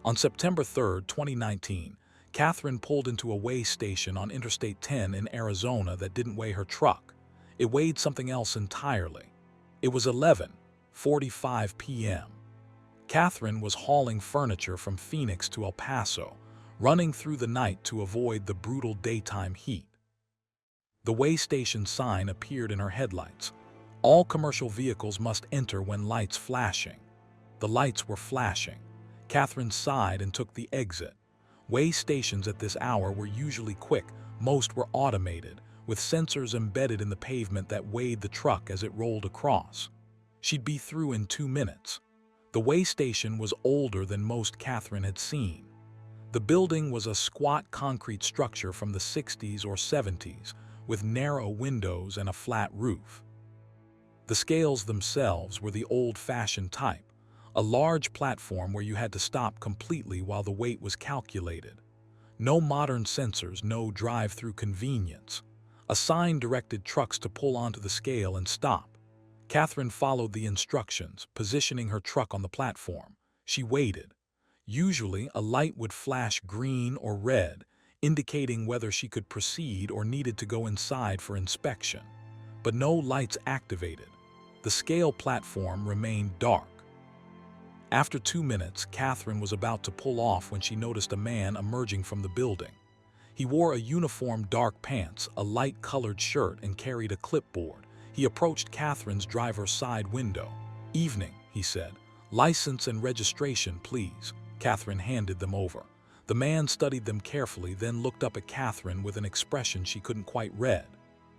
On September 3, 2019, Catherine pulled into a weigh station on Interstate 10 in Arizona that didn't weigh her truck. It weighed something else entirely. It was 11:45 p.m. Catherine was hauling furniture from Phoenix to El Paso, running through the night to avoid the brutal daytime heat. The weigh station sign appeared in her headlights. All commercial vehicles must enter when lights flashing. The lights were flashing. Catherine sighed and took the exit. Weigh stations at this hour were usually quick. Most were automated, with sensors embedded in the pavement that weighed the truck as it rolled across. She'd be through in 2 minutes. The weigh station was older than most Catherine had seen. The building was a squat concrete structure from the 60s or 70s, with narrow windows and a flat roof. The scales themselves were the old-fashioned type, a large platform where you had to stop completely while the weight was calculated. No modern sensors, no drive-through convenience. A sign directed trucks to pull onto the scale and stop. Catherine followed the instructions, positioning her truck on the platform. She waited. Usually, a light would flash green or red, indicating whether she could proceed or needed to go inside for inspection. But no lights activated. The scale platform remained dark. After 2 minutes, Catherine was about to pull off when she noticed a man emerging from the building. He wore a uniform dark pants, a light-colored shirt, and carried a clipboard. He approached Catherine's driver's side window. "Evening," he said. "License and registration, please." Catherine handed them over. The man studied them carefully, then looked up at Catherine with an expression she couldn't quite read.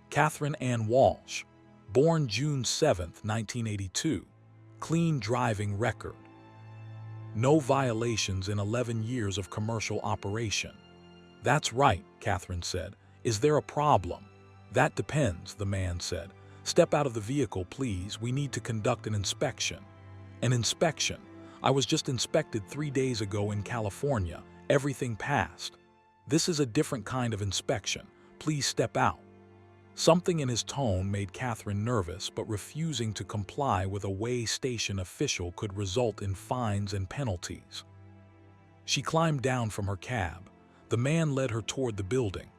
Catherine Ann Walsh, born June 7, 1982. Clean driving record. No violations in 11 years of commercial operation. "That's right," Catherine said. "Is there a problem?" "That depends," the man said. "Step out of the vehicle, please. We need to conduct an inspection." "An inspection? I was just inspected 3 days ago in California. Everything passed." "This is a different kind of inspection. Please step out." Something in his tone made Catherine nervous, but refusing to comply with a way station official could result in fines and penalties. She climbed down from her cab. The man led her toward the building.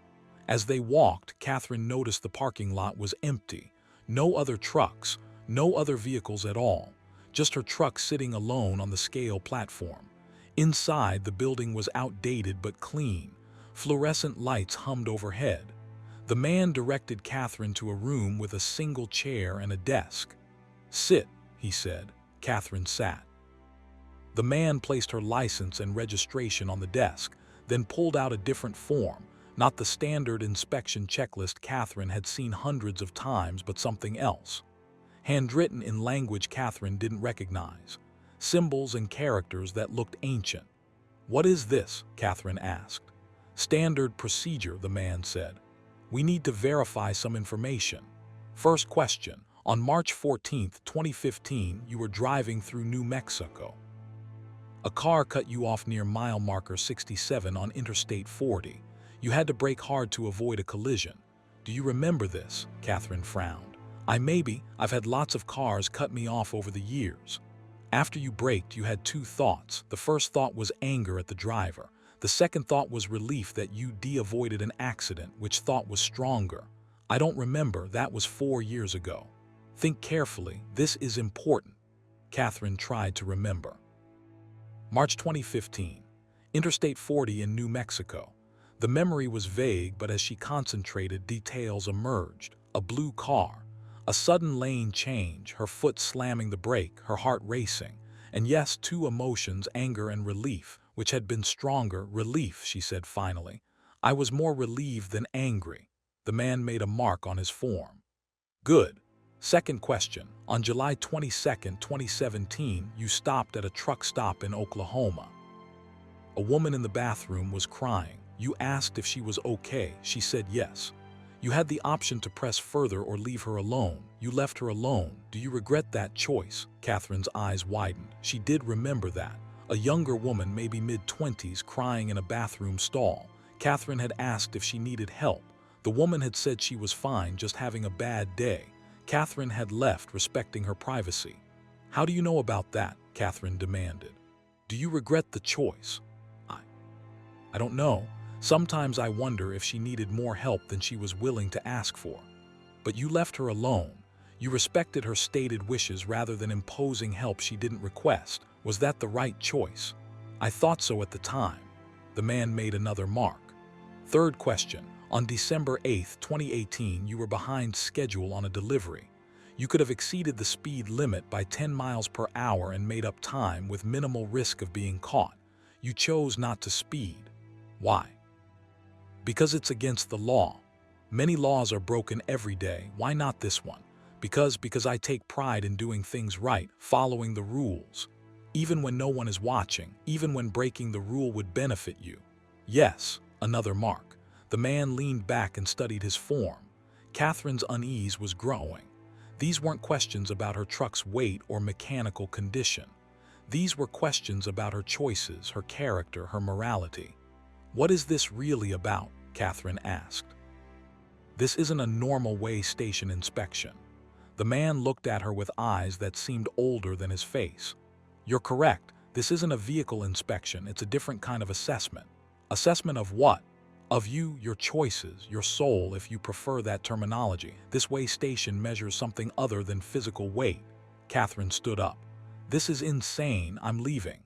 As they walked, Catherine noticed the parking lot was empty. No other trucks, no other vehicles at all, just her truck sitting alone on the scale platform. Inside, the building was outdated but clean. Fluorescent lights hummed overhead. The man directed Catherine to a room with a single chair and a desk. "Sit," he said. Catherine sat. The man placed her license and registration on the desk, then pulled out a different form, not the standard inspection checklist Catherine had seen hundreds of times, but something else. Handwritten in language Catherine didn't recognize. Symbols and characters that looked ancient. "What is this?" Catherine asked. "Standard procedure," the man said. "We need to verify some information. First question. On March 14, 2015, you were driving through New Mexico. A car cut you off near mile marker 67 on Interstate 40. You had to brake hard to avoid a collision. Do you remember this?" Catherine frowned. I've had lots of cars cut me off over the years." After you braked, you had two thoughts. The first thought was anger at the driver. The second thought was relief that you avoided an accident. Which thought was stronger? "I don't remember. That was 4 years ago." "Think carefully. This is important." Catherine tried to remember. March 2015. Interstate 40 in New Mexico. The memory was vague, but as she concentrated, details emerged. A blue car. A sudden lane change, her foot slamming the brake, her heart racing. And yes, two emotions, anger and relief, which had been stronger. "Relief," she said finally. "I was more relieved than angry." The man made a mark on his form. "Good." Second question. On July 22, 2017, you stopped at a truck stop in Oklahoma. A woman in the bathroom was crying. You asked if she was okay. She said yes. You had the option to press further or leave her alone. You left her alone. Do you regret that choice? Catherine's eyes widened. She did remember that. A younger woman, maybe mid-20s, crying in a bathroom stall. Catherine had asked if she needed help. The woman had said she was fine, just having a bad day. Catherine had left, respecting her privacy. How do you know about that? Catherine demanded. Do you regret the choice? I don't know. Sometimes I wonder if she needed more help than she was willing to ask for. But you left her alone. You respected her stated wishes rather than imposing help she didn't request. Was that the right choice? I thought so at the time. The man made another mark. Third question. On December 8, 2018, you were behind schedule on a delivery. You could have exceeded the speed limit by 10 miles per hour and made up time with minimal risk of being caught. You chose not to speed. Why? Because it's against the law. Many laws are broken every day. Why not this one? Because I take pride in doing things right, following the rules. Even when no one is watching, even when breaking the rule would benefit you. Yes, another mark. The man leaned back and studied his form. Catherine's unease was growing. These weren't questions about her truck's weight or mechanical condition. These were questions about her choices, her character, her morality. What is this really about? Catherine asked. This isn't a normal way station inspection. The man looked at her with eyes that seemed older than his face. You're correct. This isn't a vehicle inspection. It's a different kind of assessment. Assessment of what? Of you, your choices, your soul, if you prefer that terminology. This way station measures something other than physical weight. Catherine stood up. This is insane. I'm leaving.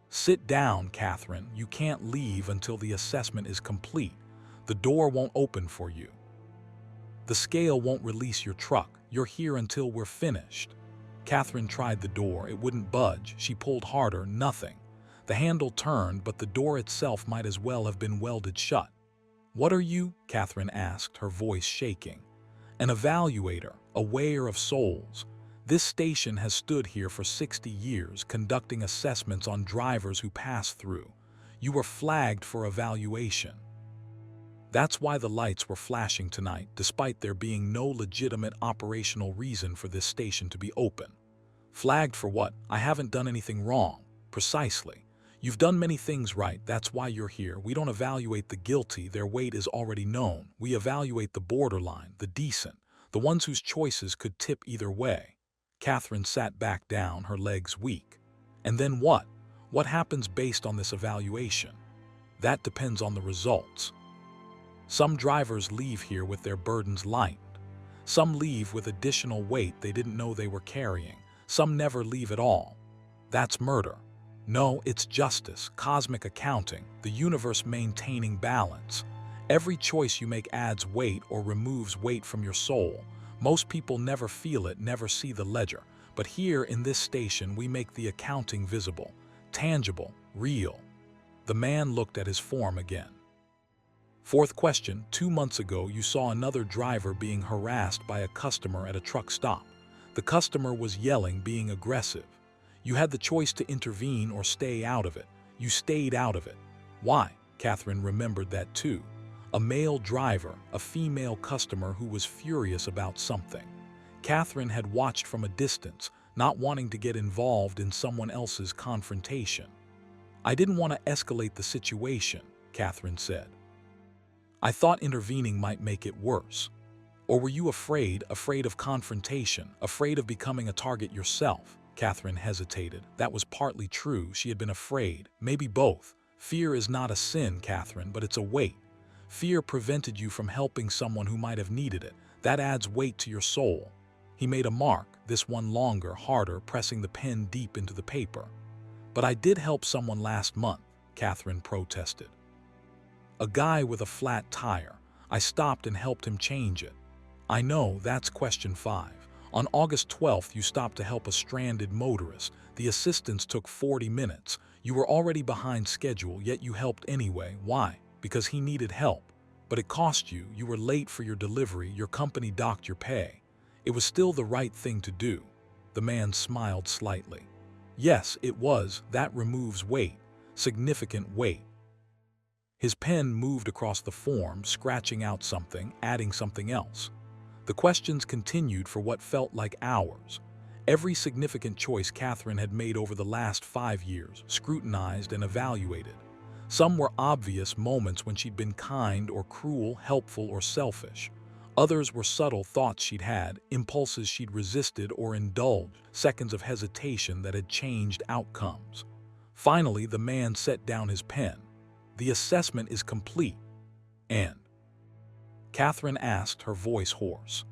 Sit down, Catherine. You can't leave until the assessment is complete. The door won't open for you. The scale won't release your truck. You're here until we're finished. Catherine tried the door. It wouldn't budge. She pulled harder. Nothing. The handle turned, but the door itself might as well have been welded shut. What are you? Catherine asked, her voice shaking. An evaluator, a weigher of souls. This station has stood here for 60 years, conducting assessments on drivers who pass through. You were flagged for evaluation. That's why the lights were flashing tonight, despite there being no legitimate operational reason for this station to be open. Flagged for what? I haven't done anything wrong. Precisely. You've done many things right, that's why you're here. We don't evaluate the guilty, their weight is already known. We evaluate the borderline, the decent, the ones whose choices could tip either way. Catherine sat back down, her legs weak. And then what? What happens based on this evaluation? That depends on the results. Some drivers leave here with their burdens lightened. Some leave with additional weight they didn't know they were carrying. Some never leave at all. That's murder. No, it's justice, cosmic accounting, the universe maintaining balance. Every choice you make adds weight or removes weight from your soul. Most people never feel it, never see the ledger. But here in this station, we make the accounting visible, tangible, real. The man looked at his form again. Fourth question, 2 months ago, you saw another driver being harassed by a customer at a truck stop. The customer was yelling, being aggressive. You had the choice to intervene or stay out of it. You stayed out of it. Why? Catherine remembered that too. A male driver, a female customer who was furious about something. Catherine had watched from a distance, not wanting to get involved in someone else's confrontation. I didn't want to escalate the situation, Catherine said. I thought intervening might make it worse. Or were you afraid of confrontation, afraid of becoming a target yourself? Catherine hesitated. That was partly true. She had been afraid. Maybe both. Fear is not a sin, Catherine, but it's a weight. Fear prevented you from helping someone who might have needed it. That adds weight to your soul. He made a mark, this one longer, harder, pressing the pen deep into the paper. But I did help someone last month, Catherine protested. A guy with a flat tire. I stopped and helped him change it. I know, that's question 5. On August 12th, you stopped to help a stranded motorist. The assistance took 40 minutes. You were already behind schedule, yet you helped anyway. Why? Because he needed help. But it cost you. You were late for your delivery. Your company docked your pay. It was still the right thing to do. The man smiled slightly. Yes, it was. That removes weight. Significant weight. His pen moved across the form, scratching out something, adding something else. The questions continued for what felt like hours. Every significant choice Catherine had made over the last 5 years, scrutinized and evaluated. Some were obvious moments when she'd been kind or cruel, helpful or selfish. Others were subtle thoughts she'd had, impulses she'd resisted or indulged, seconds of hesitation that had changed outcomes. Finally, the man set down his pen. The assessment is complete. And Catherine asked, her voice hoarse.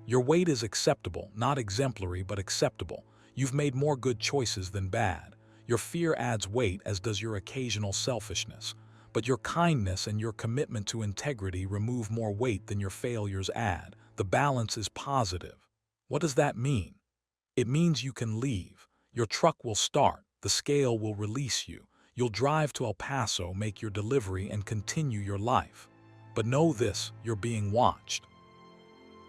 Your weight is acceptable, not exemplary, but acceptable. You've made more good choices than bad. Your fear adds weight, as does your occasional selfishness. But your kindness and your commitment to integrity remove more weight than your failures add. The balance is positive. What does that mean? It means you can leave. Your truck will start. The scale will release you. You'll drive to El Paso, make your delivery, and continue your life. But know this, you're being watched.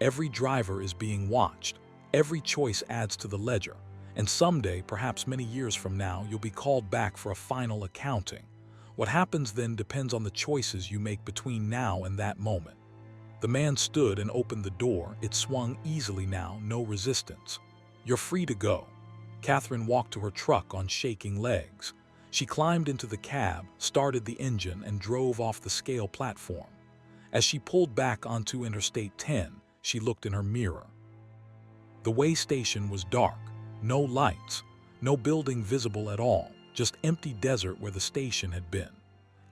Every driver is being watched. Every choice adds to the ledger. And someday, perhaps many years from now, you'll be called back for a final accounting. What happens then depends on the choices you make between now and that moment. The man stood and opened the door. It swung easily now, no resistance. You're free to go. Catherine walked to her truck on shaking legs. She climbed into the cab, started the engine, and drove off the scale platform. As she pulled back onto Interstate 10, she looked in her mirror. The way station was dark. No lights, no building visible at all, just empty desert where the station had been.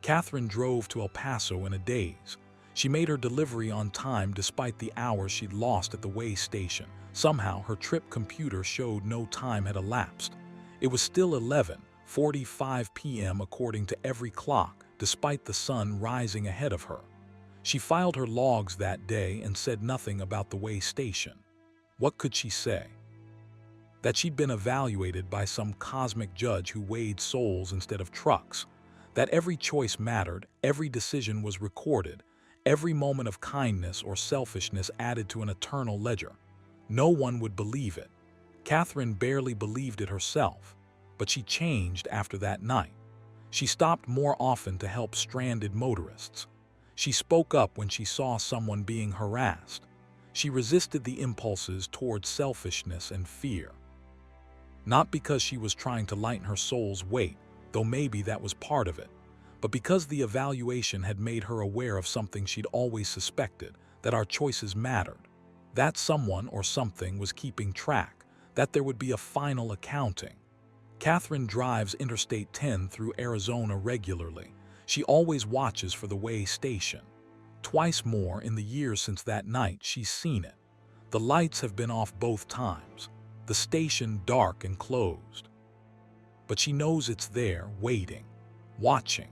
Catherine drove to El Paso in a daze. She made her delivery on time despite the hours she'd lost at the way station. Somehow, her trip computer showed no time had elapsed. It was still 11:45 p.m. according to every clock, despite the sun rising ahead of her. She filed her logs that day and said nothing about the way station. What could she say? That she'd been evaluated by some cosmic judge who weighed souls instead of trucks. That every choice mattered, every decision was recorded, every moment of kindness or selfishness added to an eternal ledger. No one would believe it. Catherine barely believed it herself. But she changed after that night. She stopped more often to help stranded motorists. She spoke up when she saw someone being harassed. She resisted the impulses toward selfishness and fear. Not because she was trying to lighten her soul's weight, though maybe that was part of it, but because the evaluation had made her aware of something she'd always suspected, that our choices mattered. That someone or something was keeping track, that there would be a final accounting. Catherine drives Interstate 10 through Arizona regularly. She always watches for the way station. Twice more in the years since that night she's seen it. The lights have been off both times, the station dark and closed. But she knows it's there, waiting, watching,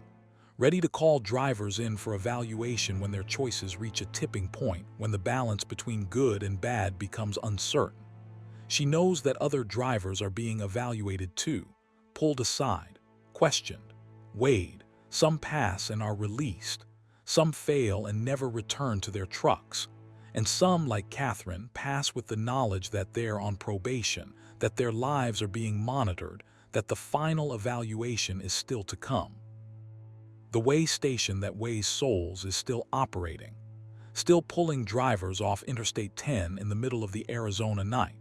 ready to call drivers in for evaluation when their choices reach a tipping point, when the balance between good and bad becomes uncertain. She knows that other drivers are being evaluated too, pulled aside, questioned, weighed. Some pass and are released. Some fail and never return to their trucks. And some, like Catherine, pass with the knowledge that they're on probation, that their lives are being monitored, that the final evaluation is still to come. The weigh station that weighs souls is still operating, still pulling drivers off Interstate 10 in the middle of the Arizona night,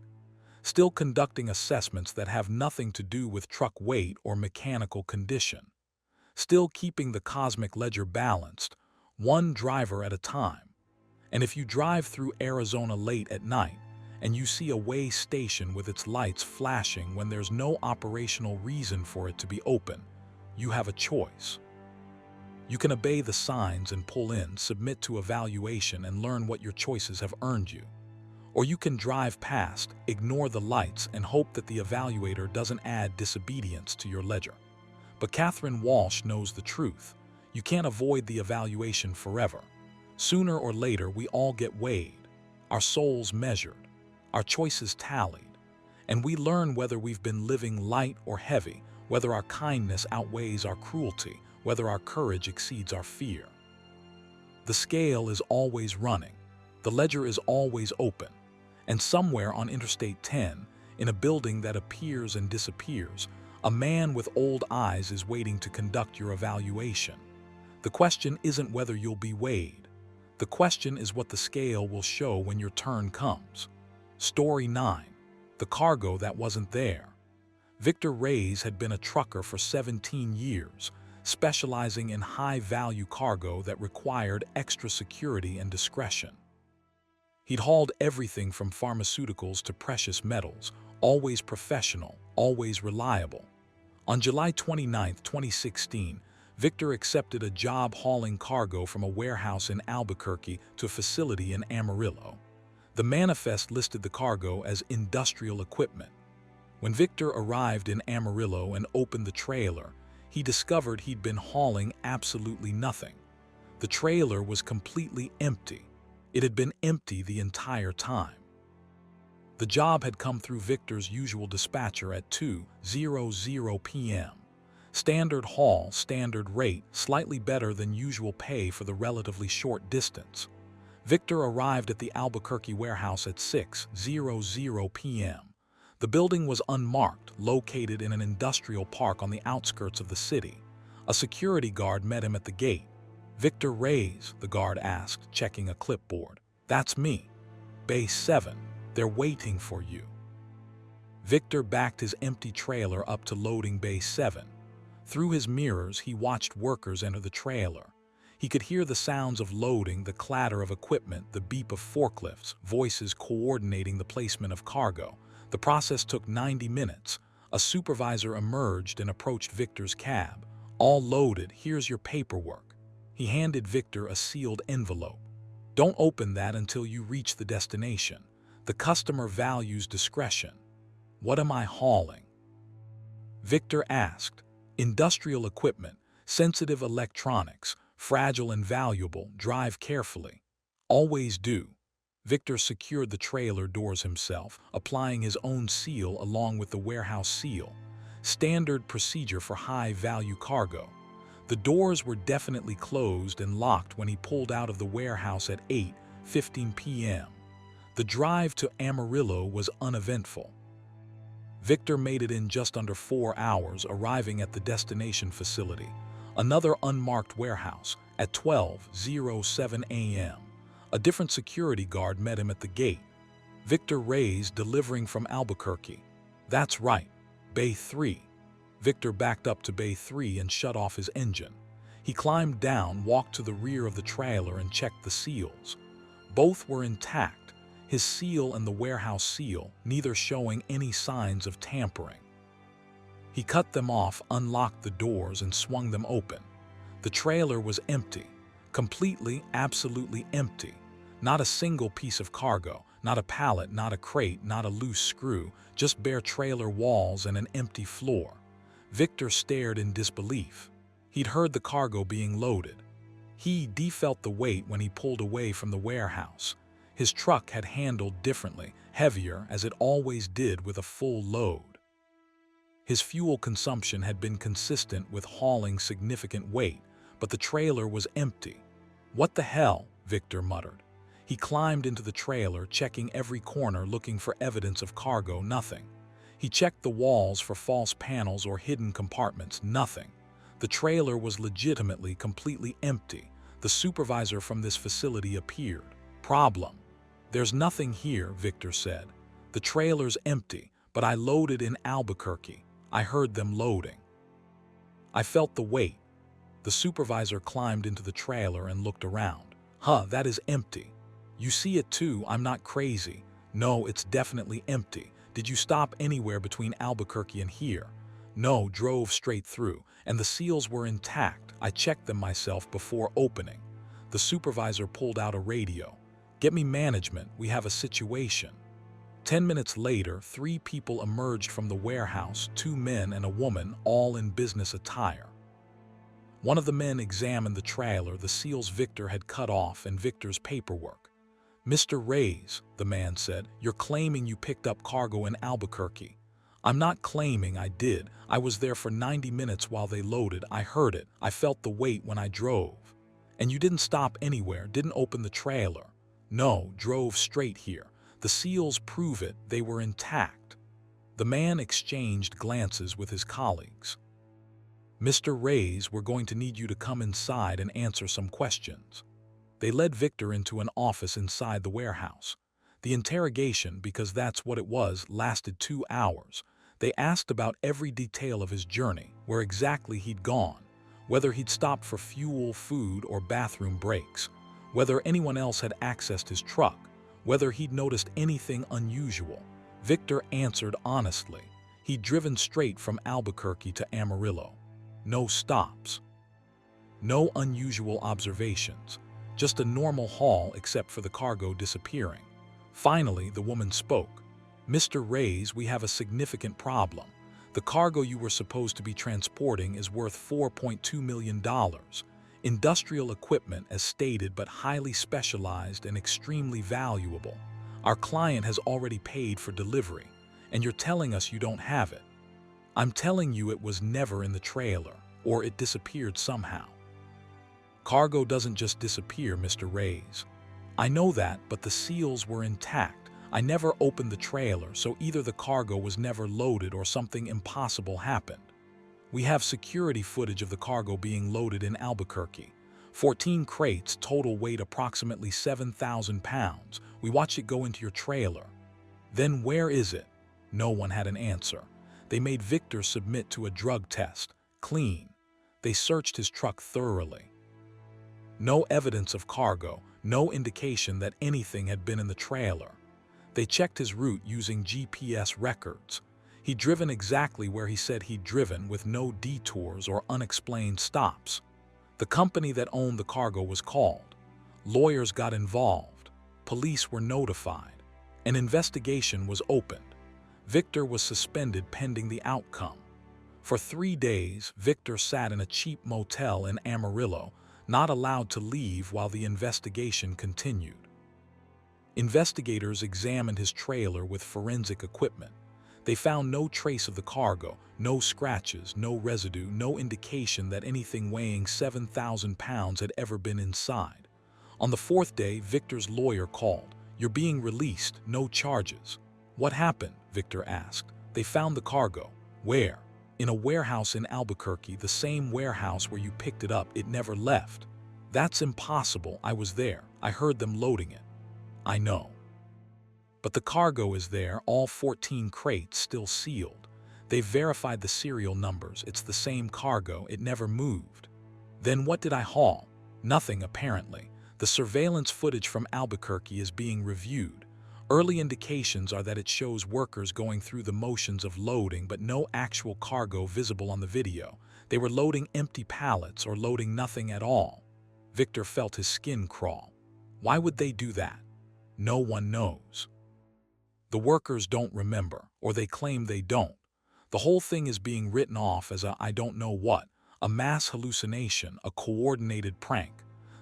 still conducting assessments that have nothing to do with truck weight or mechanical condition, still keeping the cosmic ledger balanced, one driver at a time. And if you drive through Arizona late at night and you see a weigh station with its lights flashing when there's no operational reason for it to be open, you have a choice. You can obey the signs and pull in, submit to evaluation, and learn what your choices have earned you. Or you can drive past, ignore the lights, and hope that the evaluator doesn't add disobedience to your ledger. But Catherine Walsh knows the truth. You can't avoid the evaluation forever. Sooner or later, we all get weighed, our souls measured, our choices tallied, and we learn whether we've been living light or heavy, whether our kindness outweighs our cruelty, whether our courage exceeds our fear. The scale is always running. The ledger is always open. And somewhere on Interstate 10, in a building that appears and disappears, a man with old eyes is waiting to conduct your evaluation. The question isn't whether you'll be weighed. The question is what the scale will show when your turn comes. Story 9. The cargo that wasn't there. Victor Reyes had been a trucker for 17 years, specializing in high-value cargo that required extra security and discretion. He'd hauled everything from pharmaceuticals to precious metals, always professional, always reliable. On July 29, 2016, Victor accepted a job hauling cargo from a warehouse in Albuquerque to a facility in Amarillo. The manifest listed the cargo as industrial equipment. When Victor arrived in Amarillo and opened the trailer, he discovered he'd been hauling absolutely nothing. The trailer was completely empty. It had been empty the entire time. The job had come through Victor's usual dispatcher at 2:00 p.m. Standard haul, standard rate, slightly better than usual pay for the relatively short distance. Victor arrived at the Albuquerque warehouse at 6:00 p.m. The building was unmarked, located in an industrial park on the outskirts of the city. A security guard met him at the gate. "Victor Reyes," the guard asked, checking a clipboard. "That's me. Bay 7. They're waiting for you." Victor backed his empty trailer up to loading Bay 7. Through his mirrors, he watched workers enter the trailer. He could hear the sounds of loading, the clatter of equipment, the beep of forklifts, voices coordinating the placement of cargo. The process took 90 minutes. A supervisor emerged and approached Victor's cab. "All loaded, here's your paperwork." He handed Victor a sealed envelope. "Don't open that until you reach the destination. The customer values discretion." "What am I hauling?" Victor asked. "Industrial equipment, sensitive electronics, fragile and valuable, drive carefully." "Always do." Victor secured the trailer doors himself, applying his own seal along with the warehouse seal. Standard procedure for high-value cargo. The doors were definitely closed and locked when he pulled out of the warehouse at 8:15 p.m. The drive to Amarillo was uneventful. Victor made it in just under 4 hours, arriving at the destination facility, another unmarked warehouse, at 12:07 a.m. A different security guard met him at the gate. "Victor Reyes delivering from Albuquerque." "That's right. Bay 3. Victor backed up to Bay 3 and shut off his engine. He climbed down, walked to the rear of the trailer and checked the seals. Both were intact, his seal and the warehouse seal, neither showing any signs of tampering. He cut them off, unlocked the doors, and swung them open. The trailer was empty, completely, absolutely empty. Not a single piece of cargo, not a pallet, not a crate, not a loose screw, just bare trailer walls and an empty floor. Victor stared in disbelief. He'd heard the cargo being loaded. He felt the weight when he pulled away from the warehouse. His truck had handled differently, heavier, as it always did with a full load. His fuel consumption had been consistent with hauling significant weight, but the trailer was empty. "What the hell?" Victor muttered. He climbed into the trailer, checking every corner, looking for evidence of cargo. Nothing. He checked the walls for false panels or hidden compartments. Nothing. The trailer was legitimately completely empty. The supervisor from this facility appeared. "Problem. There's nothing here," Victor said. "The trailer's empty, but I loaded in Albuquerque. I heard them loading. I felt the weight." The supervisor climbed into the trailer and looked around. That is empty." "You see it too? I'm not crazy." "No, it's definitely empty. Did you stop anywhere between Albuquerque and here?" "No, drove straight through, and the seals were intact. I checked them myself before opening." The supervisor pulled out a radio. "Get me management, we have a situation." 10 minutes later, 3 people emerged from the warehouse, 2 men and a woman, all in business attire. One of the men examined the trailer, the seals Victor had cut off, and Victor's paperwork. "Mr. Reyes," the man said, "you're claiming you picked up cargo in Albuquerque." "I'm not claiming I did. I was there for 90 minutes while they loaded. I heard it. I felt the weight when I drove." "And you didn't stop anywhere, didn't open the trailer?" "No, drove straight here. The seals prove it. They were intact." The man exchanged glances with his colleagues. "Mr. Reyes, we're going to need you to come inside and answer some questions." They led Victor into an office inside the warehouse. The interrogation, because that's what it was, lasted 2 hours. They asked about every detail of his journey, where exactly he'd gone, whether he'd stopped for fuel, food, or bathroom breaks, whether anyone else had accessed his truck, whether he'd noticed anything unusual. Victor answered honestly. He'd driven straight from Albuquerque to Amarillo. No stops. No unusual observations. Just a normal haul except for the cargo disappearing. Finally, the woman spoke. "Mr. Reyes, we have a significant problem. The cargo you were supposed to be transporting is worth $4.2 million. Industrial equipment as stated, but highly specialized and extremely valuable. Our client has already paid for delivery, and you're telling us you don't have it." "I'm telling you it was never in the trailer, or it disappeared somehow." "Cargo doesn't just disappear, Mr. Reyes." "I know that, but the seals were intact. I never opened the trailer, so either the cargo was never loaded or something impossible happened. We have security footage of the cargo being loaded in Albuquerque. 14 crates, total weight approximately 7,000 pounds. We watched it go into your trailer." "Then where is it?" No one had an answer. They made Victor submit to a drug test. Clean. They searched his truck thoroughly. No evidence of cargo, no indication that anything had been in the trailer. They checked his route using GPS records. He'd driven exactly where he said he'd driven, with no detours or unexplained stops. The company that owned the cargo was called. Lawyers got involved. Police were notified. An investigation was opened. Victor was suspended pending the outcome. For 3 days, Victor sat in a cheap motel in Amarillo, not allowed to leave while the investigation continued. Investigators examined his trailer with forensic equipment. They found no trace of the cargo, no scratches, no residue, no indication that anything weighing 7,000 pounds had ever been inside. On the 4th day, Victor's lawyer called. "You're being released, no charges." "What happened?" Victor asked. "They found the cargo." "Where?" "In a warehouse in Albuquerque, the same warehouse where you picked it up. It never left." "That's impossible. I was there. I heard them loading it." "I know. But the cargo is there, all 14 crates still sealed. They verified the serial numbers. It's the same cargo. It never moved. Then what did I haul? Nothing, apparently. The surveillance footage from Albuquerque is being reviewed. Early indications are that it shows workers going through the motions of loading, but no actual cargo visible on the video. They were loading empty pallets or loading nothing at all. Victor felt his skin crawl. Why would they do that? No one knows. The workers don't remember, or they claim they don't. The whole thing is being written off as a I don't know what, a mass hallucination, a coordinated prank.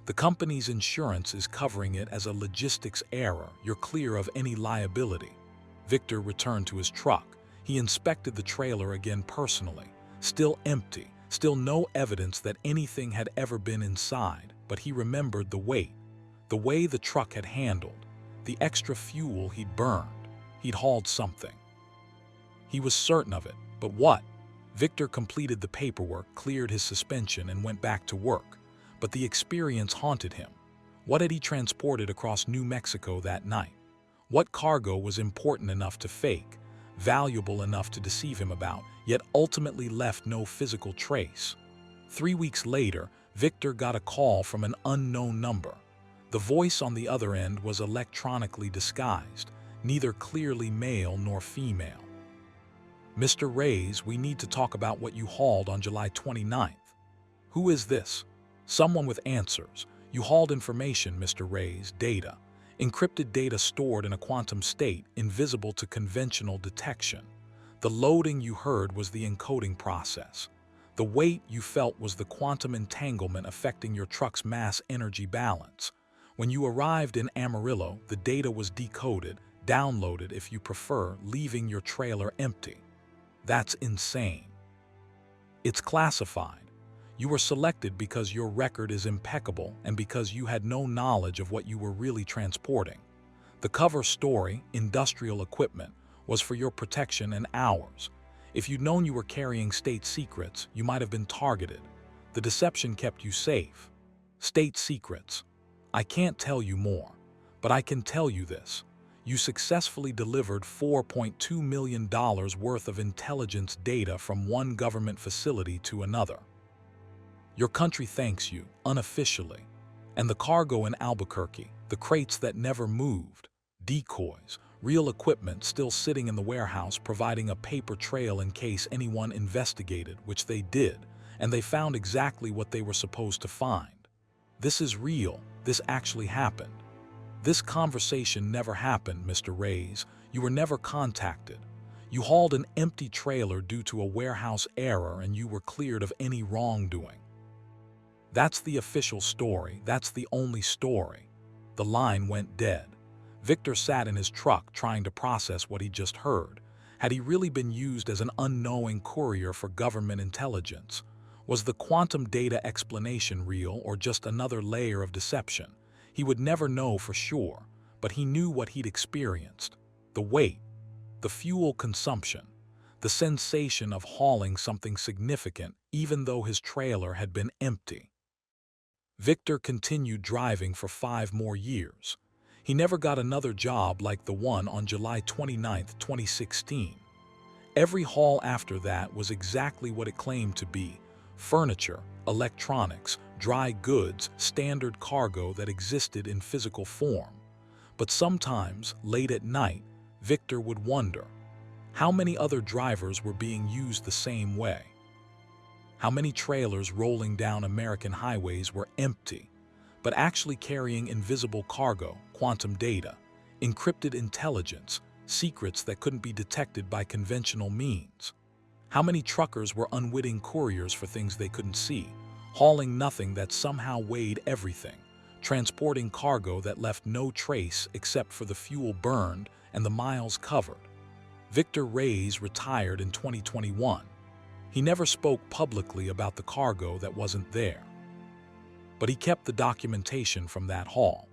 The company's insurance is covering it as a logistics error. You're clear of any liability. Victor returned to his truck. He inspected the trailer again personally. Still empty, still no evidence that anything had ever been inside, but he remembered the weight, the way the truck had handled, the extra fuel he'd burned. He'd hauled something. He was certain of it, but what? Victor completed the paperwork, cleared his suspension, and went back to work. But the experience haunted him. What had he transported across New Mexico that night? What cargo was important enough to fake, valuable enough to deceive him about, yet ultimately left no physical trace? 3 weeks later, Victor got a call from an unknown number. The voice on the other end was electronically disguised, neither clearly male nor female. "Mr. Reyes, we need to talk about what you hauled on July 29th. "Who is this?" "Someone with answers. You hauled information, Mr. Reyes, data. Encrypted data stored in a quantum state, invisible to conventional detection. The loading you heard was the encoding process. The weight you felt was the quantum entanglement affecting your truck's mass-energy balance. When you arrived in Amarillo, the data was decoded, downloaded if you prefer, leaving your trailer empty. That's insane. It's classified. You were selected because your record is impeccable and because you had no knowledge of what you were really transporting. The cover story, industrial equipment, was for your protection and ours. If you'd known you were carrying state secrets, you might have been targeted. The deception kept you safe. State secrets. I can't tell you more, but I can tell you this. You successfully delivered $4.2 million worth of intelligence data from one government facility to another. Your country thanks you, unofficially. And the cargo in Albuquerque, the crates that never moved, decoys, real equipment still sitting in the warehouse providing a paper trail in case anyone investigated, which they did, and they found exactly what they were supposed to find. This is real. This actually happened. This conversation never happened, Mr. Reyes. You were never contacted. You hauled an empty trailer due to a warehouse error and you were cleared of any wrongdoing. That's the official story. That's the only story. The line went dead. Victor sat in his truck trying to process what he just heard. Had he really been used as an unknowing courier for government intelligence? Was the quantum data explanation real or just another layer of deception? He would never know for sure, but he knew what he'd experienced. The weight, the fuel consumption, the sensation of hauling something significant even though his trailer had been empty. Victor continued driving for 5 more years. He never got another job like the one on July 29, 2016. Every haul after that was exactly what it claimed to be: furniture, electronics, dry goods, standard cargo that existed in physical form. But sometimes, late at night, Victor would wonder, how many other drivers were being used the same way? How many trailers rolling down American highways were empty, but actually carrying invisible cargo, quantum data, encrypted intelligence, secrets that couldn't be detected by conventional means? How many truckers were unwitting couriers for things they couldn't see, hauling nothing that somehow weighed everything, transporting cargo that left no trace except for the fuel burned and the miles covered? Victor Reyes retired in 2021. He never spoke publicly about the cargo that wasn't there. But he kept the documentation from that haul,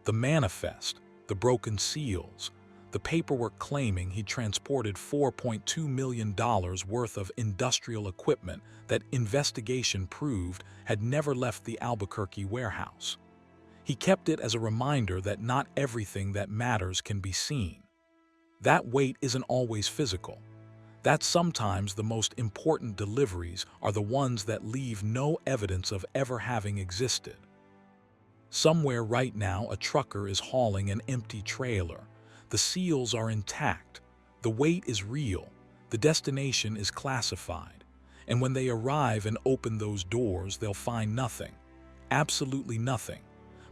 the manifest, the broken seals, the paperwork claiming he'd transported $4.2 million worth of industrial equipment that investigation proved had never left the Albuquerque warehouse. He kept it as a reminder that not everything that matters can be seen. That weight isn't always physical. That sometimes the most important deliveries are the ones that leave no evidence of ever having existed. Somewhere right now, a trucker is hauling an empty trailer. The seals are intact. The weight is real. The destination is classified. And when they arrive and open those doors, they'll find nothing. Absolutely nothing.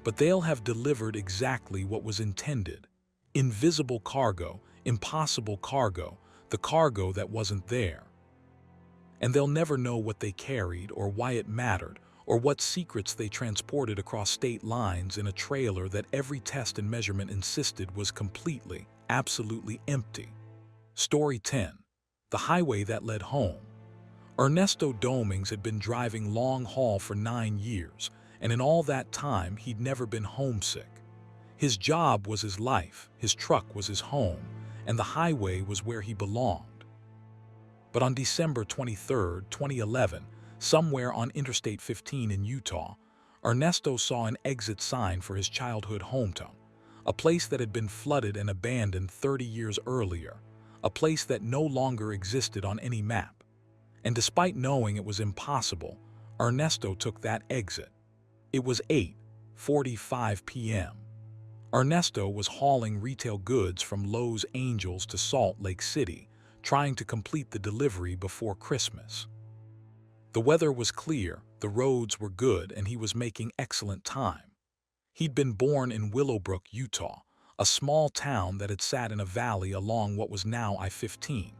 But they'll have delivered exactly what was intended. Invisible cargo, impossible cargo, the cargo that wasn't there. And they'll never know what they carried or why it mattered, or what secrets they transported across state lines in a trailer that every test and measurement insisted was completely, absolutely empty. Story 10. The highway that led home. Ernesto Domings had been driving long haul for 9 years, and in all that time he'd never been homesick. His job was his life, his truck was his home, and the highway was where he belonged. But on December 23, 2011, somewhere on Interstate 15 in Utah, Ernesto saw an exit sign for his childhood hometown, a place that had been flooded and abandoned 30 years earlier, a place that no longer existed on any map. And despite knowing it was impossible, Ernesto took that exit. It was 8:45 p.m. Ernesto was hauling retail goods from Los Angeles to Salt Lake City, trying to complete the delivery before Christmas. The weather was clear, the roads were good, and he was making excellent time. He'd been born in Willowbrook, Utah, a small town that had sat in a valley along what was now I-15.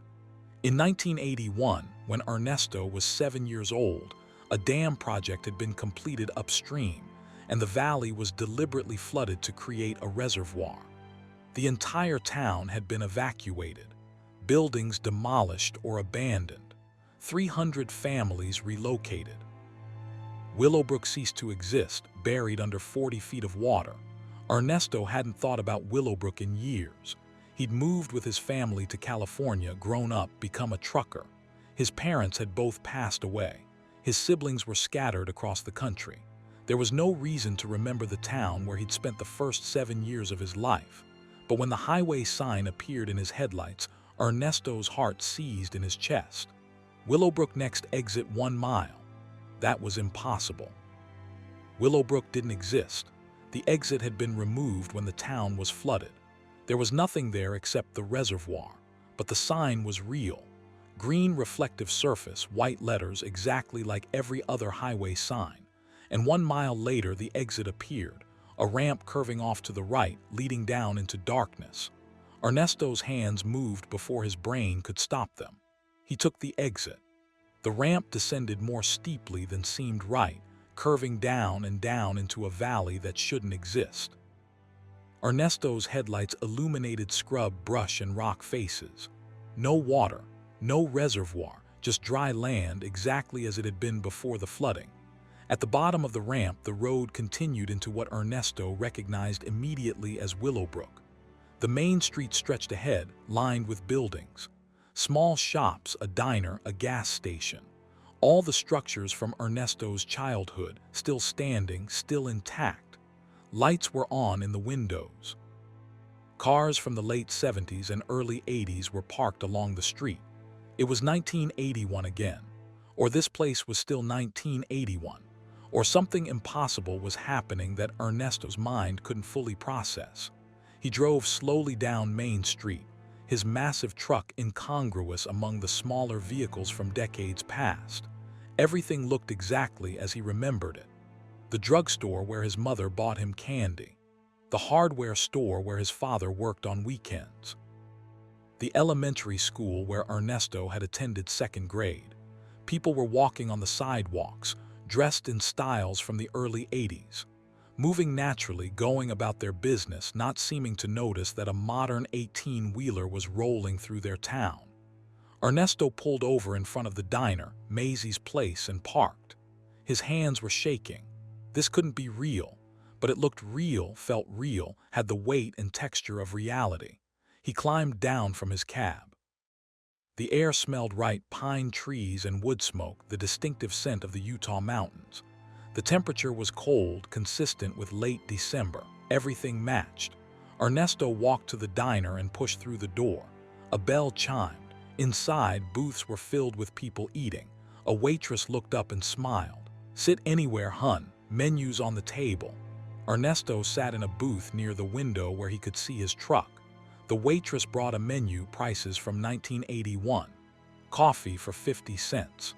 In 1981, when Ernesto was 7 years old, a dam project had been completed upstream, and the valley was deliberately flooded to create a reservoir. The entire town had been evacuated, buildings demolished or abandoned, 300 families relocated. Willowbrook ceased to exist, buried under 40 feet of water. Ernesto hadn't thought about Willowbrook in years. He'd moved with his family to California, grown up, become a trucker. His parents had both passed away. His siblings were scattered across the country. There was no reason to remember the town where he'd spent the first 7 years of his life. But when the highway sign appeared in his headlights, Ernesto's heart seized in his chest. Willowbrook next exit 1 mile. That was impossible. Willowbrook didn't exist. The exit had been removed when the town was flooded. There was nothing there except the reservoir, but the sign was real. Green reflective surface, white letters exactly like every other highway sign. And 1 mile later the exit appeared, a ramp curving off to the right, leading down into darkness. Ernesto's hands moved before his brain could stop them. He took the exit. The ramp descended more steeply than seemed right, curving down and down into a valley that shouldn't exist. Ernesto's headlights illuminated scrub, brush, and rock faces. No water, no reservoir, just dry land exactly as it had been before the flooding. At the bottom of the ramp, the road continued into what Ernesto recognized immediately as Willowbrook. The main street stretched ahead, lined with buildings. Small shops, a diner, a gas station. All the structures from Ernesto's childhood, still standing, still intact. Lights were on in the windows. Cars from the late 70s and early 80s were parked along the street. It was 1981 again. Or this place was still 1981. Or something impossible was happening that Ernesto's mind couldn't fully process. He drove slowly down Main Street, his massive truck incongruous among the smaller vehicles from decades past. Everything looked exactly as he remembered it. The drugstore where his mother bought him candy. The hardware store where his father worked on weekends. The elementary school where Ernesto had attended 2nd grade. People were walking on the sidewalks, dressed in styles from the early 80s. Moving naturally, going about their business, not seeming to notice that a modern 18-wheeler was rolling through their town. Ernesto pulled over in front of the diner, Maisie's Place, and parked. His hands were shaking. This couldn't be real, but it looked real, felt real, had the weight and texture of reality. He climbed down from his cab. The air smelled right, pine trees and wood smoke, the distinctive scent of the Utah mountains. The temperature was cold, consistent with late December. Everything matched. Ernesto walked to the diner and pushed through the door. A bell chimed. Inside, booths were filled with people eating. A waitress looked up and smiled. "Sit anywhere, hun. Menus on the table." Ernesto sat in a booth near the window where he could see his truck. The waitress brought a menu, prices from 1981. Coffee for 50 cents.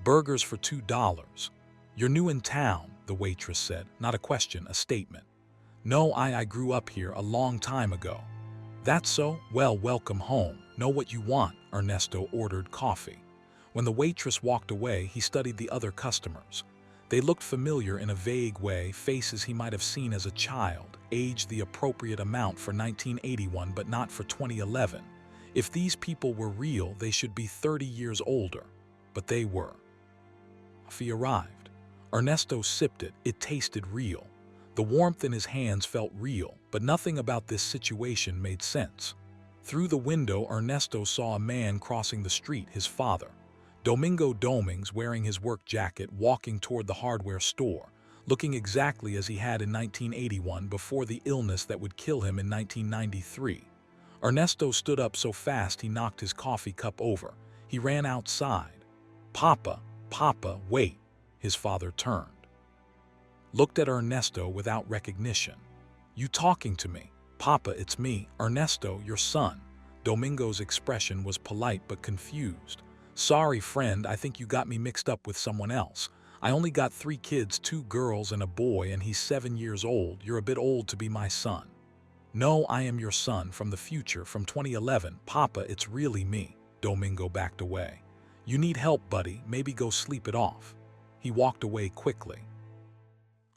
Burgers for $2. "You're new in town," the waitress said. Not a question, a statement. "No, I grew up here a long time ago." "That's so? Well, welcome home. Know what you want?" Ernesto ordered coffee. When the waitress walked away, he studied the other customers. They looked familiar in a vague way, faces he might have seen as a child, aged the appropriate amount for 1981 but not for 2011. If these people were real, they should be 30 years older. But they were. Coffee arrived. Ernesto sipped it. It tasted real. The warmth in his hands felt real, but nothing about this situation made sense. Through the window, Ernesto saw a man crossing the street, his father. Domingo Domings, wearing his work jacket, walking toward the hardware store, looking exactly as he had in 1981 before the illness that would kill him in 1993. Ernesto stood up so fast he knocked his coffee cup over. He ran outside. "Papa, Papa, wait." His father turned. Looked at Ernesto without recognition. "You talking to me?" "Papa, it's me, Ernesto, your son." Domingo's expression was polite but confused. "Sorry, friend, I think you got me mixed up with someone else. I only got 3 kids, 2 girls and a boy, and he's 7 years old. You're a bit old to be my son." "No, I am your son from the future, from 2011. Papa, it's really me." Domingo backed away. "You need help, buddy. Maybe go sleep it off." He walked away quickly.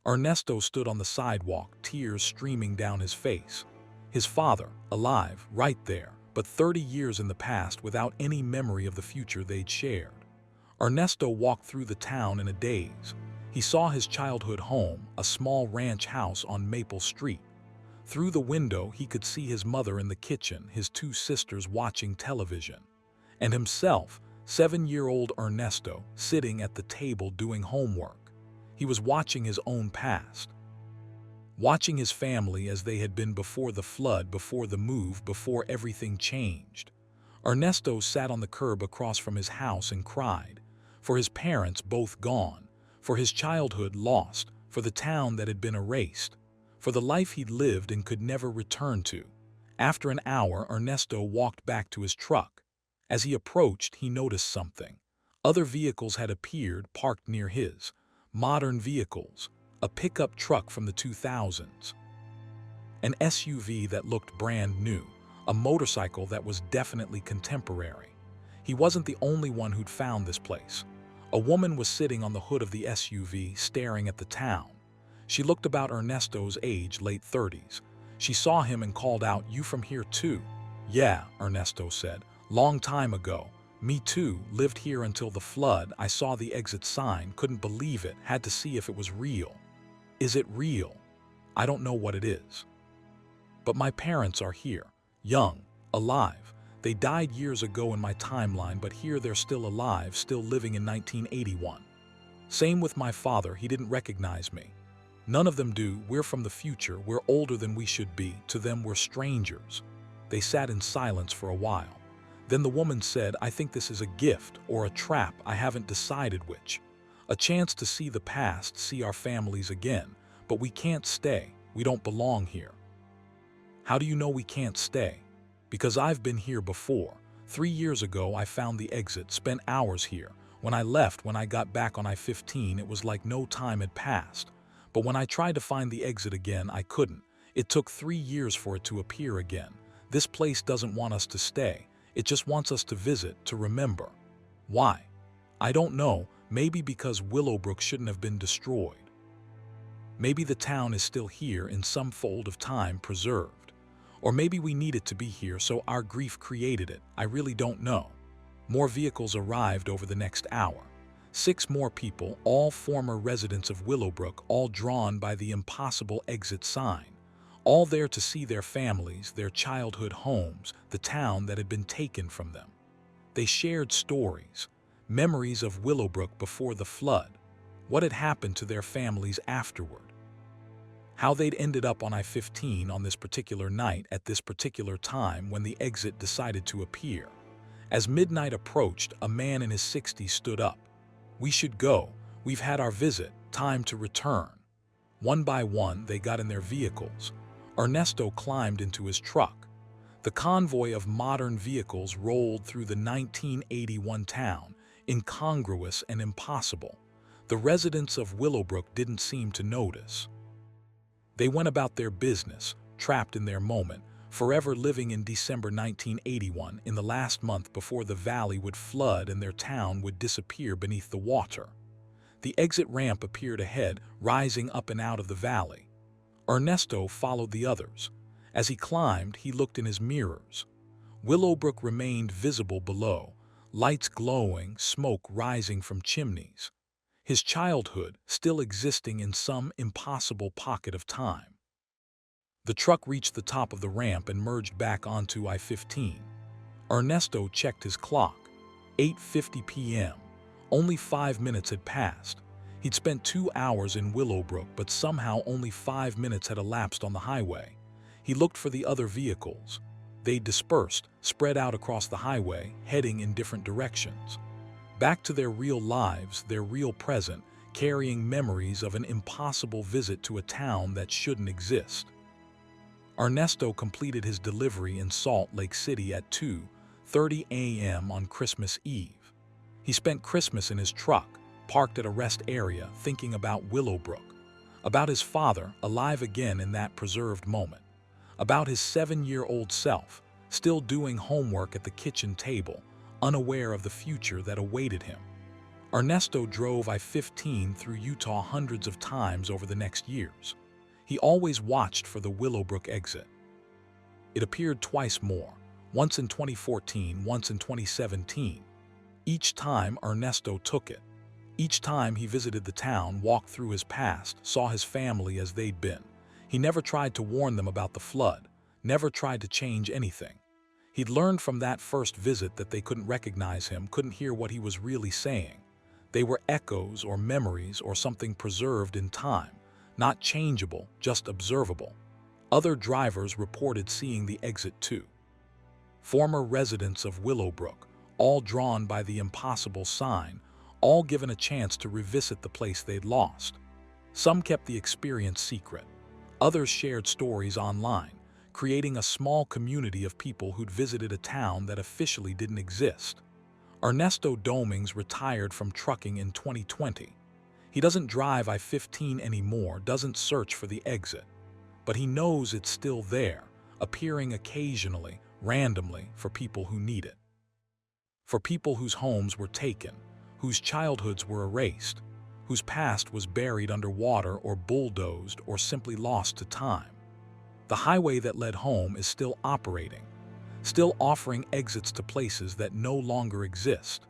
Ernesto stood on the sidewalk, tears streaming down his face. His father, alive, right there, but 30 years in the past without any memory of the future they'd shared. Ernesto walked through the town in a daze. He saw his childhood home, a small ranch house on Maple Street. Through the window, he could see his mother in the kitchen, his 2 sisters watching television, and himself, 7-year-old Ernesto, sitting at the table doing homework. He was watching his own past, watching his family as they had been before the flood, before the move, before everything changed. Ernesto sat on the curb across from his house and cried, for his parents both gone, for his childhood lost, for the town that had been erased, for the life he'd lived and could never return to. After an hour, Ernesto walked back to his truck. As he approached, he noticed something. Other vehicles had appeared, parked near his. Modern vehicles, a pickup truck from the 2000s, an SUV that looked brand new, a motorcycle that was definitely contemporary. He wasn't the only one who'd found this place. A woman was sitting on the hood of the SUV, staring at the town. She looked about Ernesto's age, late 30s. She saw him and called out, "You from here too?" "Yeah," Ernesto said. "Long time ago. Me too, lived here until the flood. I saw the exit sign, couldn't believe it, had to see if it was real." "Is it real?" "I don't know what it is. But my parents are here, young, alive. They died years ago in my timeline, but here they're still alive, still living in 1981. Same with my father, he didn't recognize me. None of them do. We're from the future, we're older than we should be. To them, we're strangers." They sat in silence for a while. Then the woman said, "I think this is a gift or a trap, I haven't decided which. A chance to see the past, see our families again. But we can't stay, we don't belong here." "How do you know we can't stay?" "Because I've been here before. 3 years ago I found the exit, spent hours here. When I left, when I got back on I-15, it was like no time had passed. But when I tried to find the exit again, I couldn't. It took 3 years for it to appear again. This place doesn't want us to stay. It just wants us to visit, to remember." "Why?" "I don't know. Maybe because Willowbrook shouldn't have been destroyed. Maybe the town is still here in some fold of time, preserved. Or maybe we need it to be here, so our grief created it. I really don't know." More vehicles arrived over the next hour. 6 more people, all former residents of Willowbrook, all drawn by the impossible exit sign. All there to see their families, their childhood homes, the town that had been taken from them. They shared stories, memories of Willowbrook before the flood, what had happened to their families afterward, how they'd ended up on I-15 on this particular night at this particular time when the exit decided to appear. As midnight approached, a man in his 60s stood up. "We should go. We've had our visit. Time to return." One by one, they got in their vehicles. Ernesto climbed into his truck. The convoy of modern vehicles rolled through the 1981 town, incongruous and impossible. The residents of Willowbrook didn't seem to notice. They went about their business, trapped in their moment, forever living in December 1981, in the last month before the valley would flood and their town would disappear beneath the water. The exit ramp appeared ahead, rising up and out of the valley. Ernesto followed the others. As he climbed, he looked in his mirrors. Willowbrook remained visible below, lights glowing, smoke rising from chimneys. His childhood still existing in some impossible pocket of time. The truck reached the top of the ramp and merged back onto I-15. Ernesto checked his clock. 8:50 p.m. Only 5 minutes had passed. He'd spent 2 hours in Willowbrook, but somehow only 5 minutes had elapsed on the highway. He looked for the other vehicles. They dispersed, spread out across the highway, heading in different directions. Back to their real lives, their real present, carrying memories of an impossible visit to a town that shouldn't exist. Ernesto completed his delivery in Salt Lake City at 2:30 a.m. on Christmas Eve. He spent Christmas in his truck, parked at a rest area, thinking about Willowbrook, about his father, alive again in that preserved moment, about his 7-year-old self, still doing homework at the kitchen table, unaware of the future that awaited him. Ernesto drove I-15 through Utah hundreds of times over the next years. He always watched for the Willowbrook exit. It appeared twice more, once in 2014, once in 2017. Each time Ernesto took it. Each time he visited the town, walked through his past, saw his family as they'd been. He never tried to warn them about the flood, never tried to change anything. He'd learned from that first visit that they couldn't recognize him, couldn't hear what he was really saying. They were echoes or memories or something preserved in time, not changeable, just observable. Other drivers reported seeing the exit too. Former residents of Willowbrook, all drawn by the impossible sign, all given a chance to revisit the place they'd lost. Some kept the experience secret. Others shared stories online, creating a small community of people who'd visited a town that officially didn't exist. Ernesto Domings retired from trucking in 2020. He doesn't drive I-15 anymore, doesn't search for the exit. But he knows it's still there, appearing occasionally, randomly, for people who need it. For people whose homes were taken, whose childhoods were erased, whose past was buried under water or bulldozed or simply lost to time. The highway that led home is still operating, still offering exits to places that no longer exist,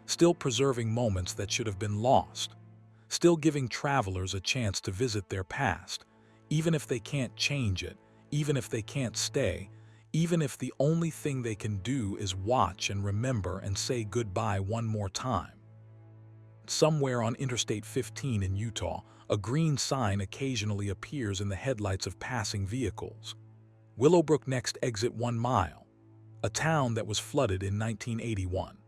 still preserving moments that should have been lost, still giving travelers a chance to visit their past, even if they can't change it, even if they can't stay, even if the only thing they can do is watch and remember and say goodbye one more time. Somewhere on Interstate 15 in Utah, a green sign occasionally appears in the headlights of passing vehicles. Willowbrook next exit 1 mile. A town that was flooded in 1981.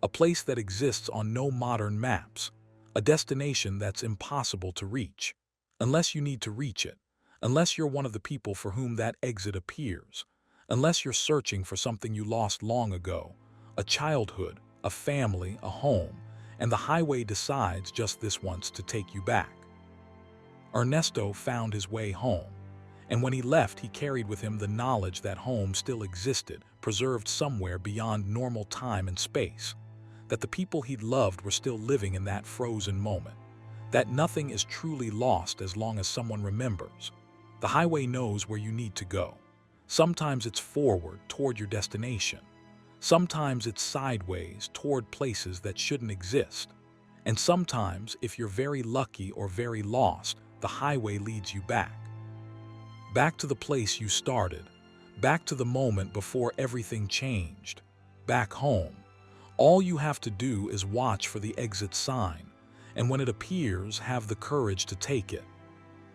A place that exists on no modern maps. A destination that's impossible to reach. Unless you need to reach it. Unless you're one of the people for whom that exit appears. Unless you're searching for something you lost long ago. A childhood, a family, a home. And the highway decides just this once to take you back. Ernesto found his way home, and when he left, he carried with him the knowledge that home still existed, preserved somewhere beyond normal time and space, that the people he'd loved were still living in that frozen moment, that nothing is truly lost as long as someone remembers. The highway knows where you need to go. Sometimes it's forward toward your destination. Sometimes it's sideways toward places that shouldn't exist. And sometimes, if you're very lucky or very lost, the highway leads you back. Back to the place you started. Back to the moment before everything changed. Back home. All you have to do is watch for the exit sign, and when it appears, have the courage to take it.